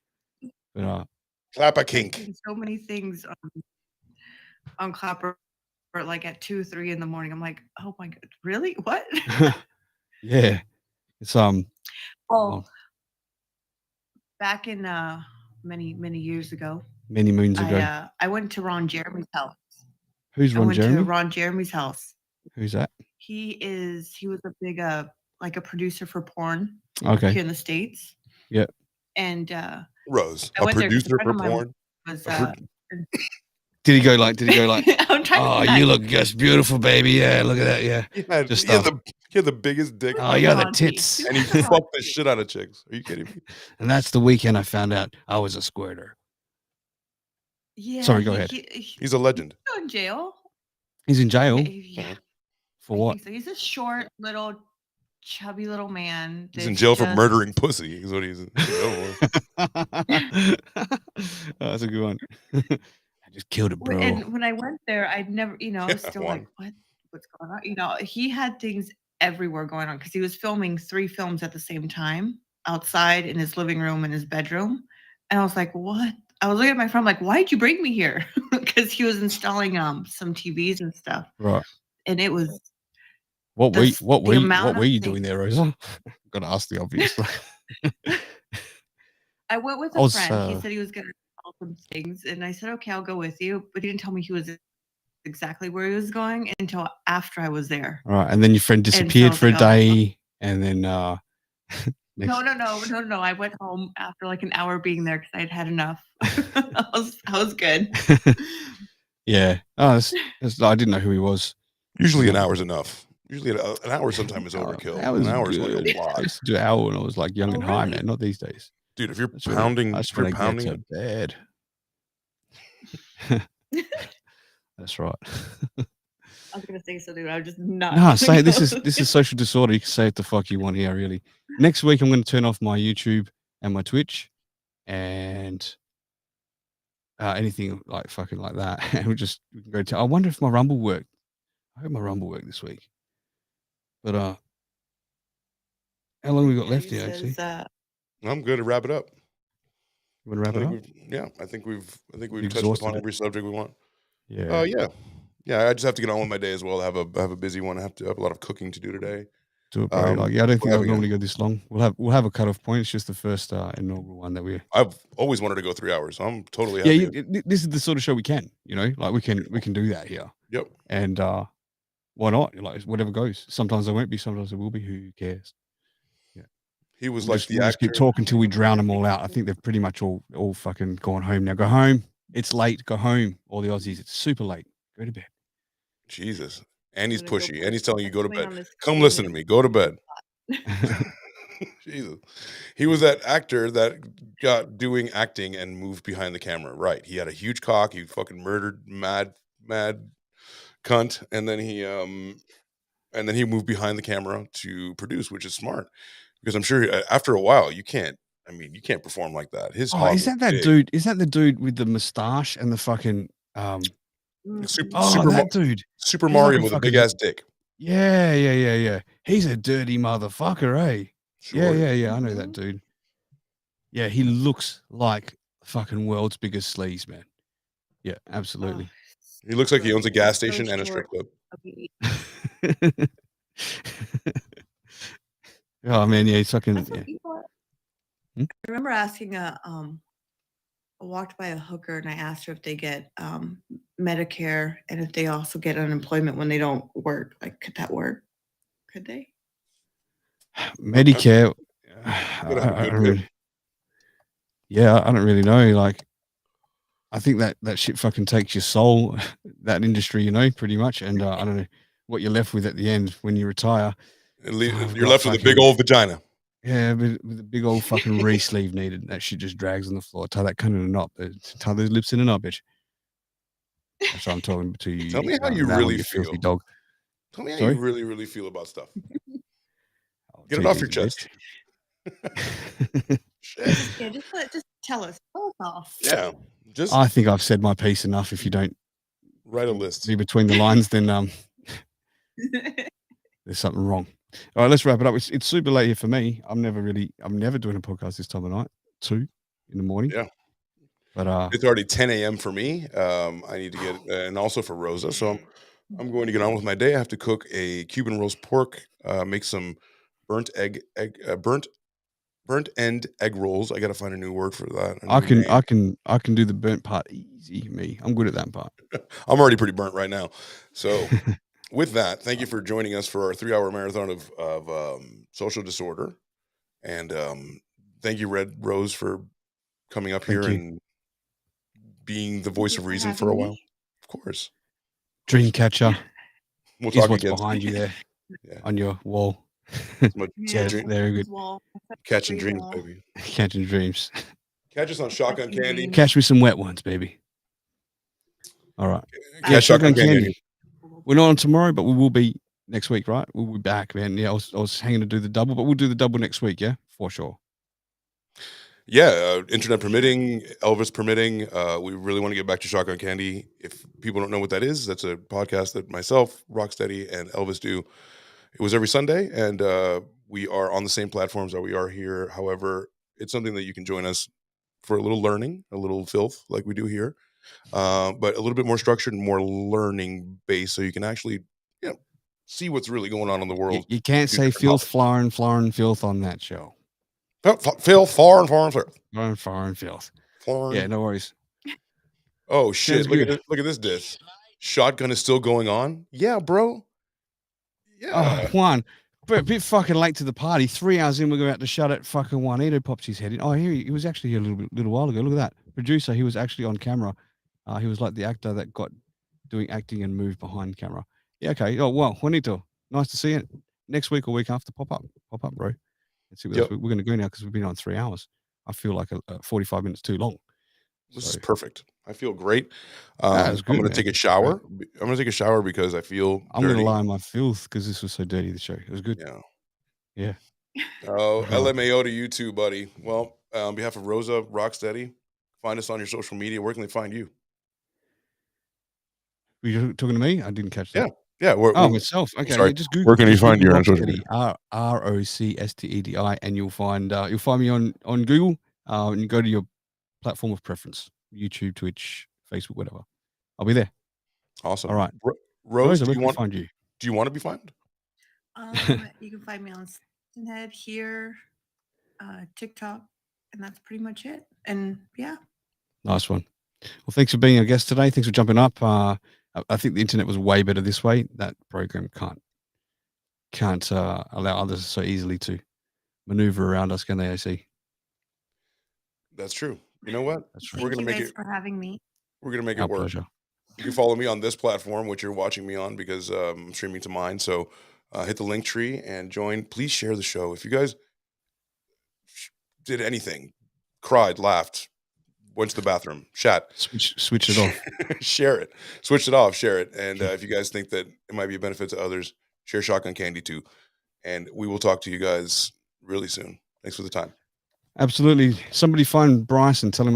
S1: But
S13: Clapper
S14: I've
S13: kink.
S14: seen so many things on Clapper, like at 2, 3 in the morning. I'm like, oh my god, really? What?
S1: yeah, it's
S14: Well, back in many years ago,
S1: many moons ago.
S14: I went to Ron Jeremy's house.
S1: Who's Ron
S14: I went
S1: Jeremy?
S14: to Ron Jeremy's house.
S1: Who's that?
S14: He was a big like a producer for porn
S1: Okay.
S14: here in the States.
S1: Yeah.
S14: And
S13: Rose,
S14: I
S13: a
S14: went there 'cause
S13: producer
S14: a friend
S13: for
S14: of mine
S13: porn.
S14: was,
S1: Did he go like?
S14: I'm trying
S1: Oh,
S14: to
S1: you look just beautiful, baby. Yeah, look at that. Yeah. Just
S13: He had the biggest dick.
S1: Oh, you're the tits.
S13: And he fucked the shit out of chicks. Are you kidding me?
S1: And that's the weekend I found out I was a squirter.
S14: yeah.
S1: Sorry, go ahead.
S13: He's a legend.
S14: He's in jail.
S1: He's in jail
S14: Yeah.
S1: for what?
S14: So he's a short, little, chubby little man.
S13: He's in
S14: that's
S13: jail for
S14: just-
S13: murdering pussy. Is what he's in jail for.
S1: Oh, that's a good one. I just killed it, bro.
S14: And when I went there, I'd never, I was still
S13: one.
S14: like, what's going on? He had things everywhere going on because he was filming 3 films at the same time outside in his living room and his bedroom. And I was like, what? I was looking at my friend, like, why'd you bring me here? Because he was installing some TVs and stuff.
S1: Right.
S14: And it was
S1: What were you
S14: things-
S1: doing there, Rosa? Got to ask the obvious.
S14: I went with
S1: I
S14: a
S1: was,
S14: friend. He said he was going to install some things. And I said, okay, I'll go with you. But he didn't tell me he was exactly where he was going until after I was there.
S1: All right. And then your friend
S14: And so
S1: disappeared for a
S14: I was like,
S1: day. And then
S14: No. I went home after like an hour being there because I'd had enough. I was good.
S1: yeah. Oh, I didn't know who he was.
S13: Usually an hour's enough. Usually an hour sometimes is overkill. An hour's like a lot.
S1: I used to do an hour when I was like young
S14: Oh,
S1: and high,
S14: really?
S1: man. Not these days.
S13: Dude, if you're
S1: That's
S13: pounding,
S1: that's
S13: if
S1: when
S13: you're
S1: I get
S13: pounding,
S1: to bed. That's right.
S14: I was gonna say something, but I'm just not.
S1: No, say this is social disorder. You can say what the fuck you want here, really. Next week I'm going to turn off my YouTube and my Twitch and anything like fucking like that. And we can go to. I wonder if my Rumble worked. I hope my Rumble worked this week. But how long we got left here? Actually,
S13: I'm good to wrap it up.
S1: You want to wrap it up?
S13: Yeah, I think we've touched
S1: Exhausted
S13: upon
S1: it?
S13: every subject we want.
S1: Yeah.
S13: Yeah. I just have to get on with my day as well. I have a busy one. I have a lot of cooking to do today.
S1: Do it, bro. I don't think
S13: we're
S1: I'll
S13: having
S1: normally go this long. We'll have a cutoff point. It's just the first inaugural one that we.
S13: I've always wanted to go 3 hours, so I'm totally
S1: Yeah,
S13: happy.
S1: this is the sort of show we can. Like we can do that here.
S13: Yep.
S1: And why not? Like whatever goes. Sometimes there won't be. Sometimes there will be. Who cares? Yeah.
S13: He was
S1: We'll
S13: like
S1: we'll just keep talking till we drown them all out. I think they've pretty much all fucking gone home now. Go home. It's late. Go home. All the Aussies. It's super late. Go to bed.
S13: Jesus.
S3: And he's
S14: I'm gonna go
S3: pushy.
S14: put
S3: And he's telling you, go to
S14: explain
S3: bed.
S14: on this
S3: Come
S14: screen
S3: listen
S14: that
S3: to me. Go to bed. Jesus. He was that actor that got doing acting and moved behind the camera. Right. He had a huge cock. He fucking murdered mad cunt. And then he moved behind the camera to produce, which is smart. Because I'm sure after a while you can't perform like that. His
S1: Oh,
S3: hog
S1: is
S3: was
S1: that
S3: big.
S1: dude? Is that the dude with the mustache and the fucking
S3: Super
S1: that dude.
S3: Super
S1: He's like
S3: Mario
S1: a
S3: with a
S1: fucking
S3: big ass dick.
S1: Yeah. He's a dirty motherfucker, eh?
S3: Sure.
S1: Yeah. I know that dude. Yeah, he looks like fucking world's biggest sleaze, man. Yeah, absolutely.
S3: He looks like he owns a gas
S14: So
S3: station and a strip
S14: short.
S3: club.
S1: Oh man, yeah, he's fucking
S14: That's what
S1: yeah.
S14: people are.
S1: Hmm?
S14: I remember asking I walked by a hooker and I asked her if they get Medicare and if they also get unemployment when they don't work. Like, could that work? Could they?
S1: Medicare.
S3: You gotta have a good bid.
S1: Yeah, I don't really know. Like, I think that shit fucking takes your soul, that industry, you know, pretty much. And I don't know what you're left with at the end when you retire.
S3: You're left with a big old vagina.
S1: Yeah, with a big old fucking re-sleeve needed. That shit just drags on the floor. Tie that cunt in a knot. Tie those lips in a knot, bitch. That's what I'm talking to you.
S3: Tell me how you
S1: now,
S3: really
S1: you
S3: feel.
S1: filthy dog.
S3: Tell me how
S1: Sorry?
S3: you really, really feel about stuff. Get
S1: Take
S3: it off
S1: it
S3: your
S1: easy,
S3: chest.
S14: Just tell us. Tell us off.
S3: Yeah. Just
S1: I think I've said my piece enough. If you don't
S3: write a list.
S1: Be between the lines, then there's something wrong. All right, let's wrap it up. It's super late here for me. I'm never doing a podcast this time of night. 2 in the morning.
S3: Yeah.
S1: But
S3: it's already 10 a.m. for me. I need to get and also for Rosa. So I'm going to get on with my day. I have to cook a Cuban roast pork, make some burnt end egg rolls. I got to find a new word for that.
S1: I can do the burnt part easy. Me, I'm good at that part.
S3: I'm already pretty burnt right now. So with that, thank you for joining us for our 3-hour marathon of social disorder. And thank you, Red Rose, for coming up here and being the voice of reason for a while. Of course.
S1: Dreamcatcher
S3: We'll
S1: is
S3: talk
S1: what's
S3: again
S1: behind you there
S3: Yeah.
S1: on your wall.
S3: Yes,
S1: very good.
S3: Catching dreams, baby.
S1: Catching dreams.
S3: Catch us on Shotgun Candy.
S1: Catch me some wet ones, baby. All right.
S3: Catch
S1: Yeah,
S3: Shotgun
S1: Shotgun
S3: Candy.
S1: Candy. We're not on tomorrow, but we will be next week, right? We'll be back, man. Yeah, I was hanging to do the double, but we'll do the double next week, yeah? For sure.
S3: Yeah, internet permitting, Elvis permitting. We really want to get back to Shotgun Candy. If people don't know what that is, that's a podcast that myself, Rocksteady, and Elvis do. It was every Sunday, and we are on the same platforms that we are here. However, it's something that you can join us for a little learning, a little filth like we do here, but a little bit more structured and more learning based, so you can actually see what's really going on in the world.
S1: You can't say filth, florin, filth on that show.
S3: Phil, foreign,
S1: filth. Yeah, no worries.
S3: Oh shit!
S1: Sounds good.
S3: Look at this diss. Shotgun is still going on. Yeah, bro. Yeah.
S1: Oh, Juan, but a bit fucking late to the party. 3 hours in, we're about to shut it. Fucking Juanito pops his head in. Oh, here he was actually here a little while ago. Look at that producer. He was actually on camera. He was like the actor that got doing acting and moved behind camera. Yeah. Okay. Oh well, Juanito, nice to see you. Next week or week after, pop up, bro. Let's see what else we're going to go now because we've been on 3 hours. I feel like 45 minutes too long.
S3: This is perfect. I feel great.
S1: Good,
S3: I'm going to take a shower. I'm going to take a shower because I feel
S1: I'm going to lie in my filth because this was so dirty, the show. It was good. Yeah.
S3: Oh, LMAO to you too, buddy. Well, on behalf of Rosa, Rocksteady, find us on your social media. Where can they find you?
S1: Were you talking to me? I didn't catch that.
S3: Yeah.
S1: Myself. Okay.
S3: Sorry.
S1: Yeah, just Google.
S3: Where can you find you on social
S1: Rocksteady,
S3: media?
S1: Rocksteady, and you'll find me on Google. And you go to your platform of preference: YouTube, Twitch, Facebook, whatever. I'll be there.
S3: Awesome.
S1: All right,
S3: Rose,
S1: where can I find you?
S3: Do you want to be found?
S14: You can find me on Head here, TikTok, and that's pretty much it. And yeah.
S1: Nice one. Well, thanks for being a guest today. Thanks for jumping up. I think the internet was way better this way. That program can't allow others so easily to maneuver around us, can they? I see.
S3: That's true. You know what?
S14: Thank you guys for having me.
S3: We're gonna make
S1: Our
S3: it work.
S1: pleasure.
S3: You can follow me on this platform, which you're watching me on, because I'm streaming to mine. So hit the link tree and join. Please share the show. If you guys did anything, cried, laughed, went to the bathroom, chat,
S1: switch it off,
S3: share it, switch it off, share it. And if you guys think that it might be a benefit to others, share Shotgun Candy too. And we will talk to you guys really soon. Thanks for the time.
S1: Absolutely. Somebody find Bryce and tell him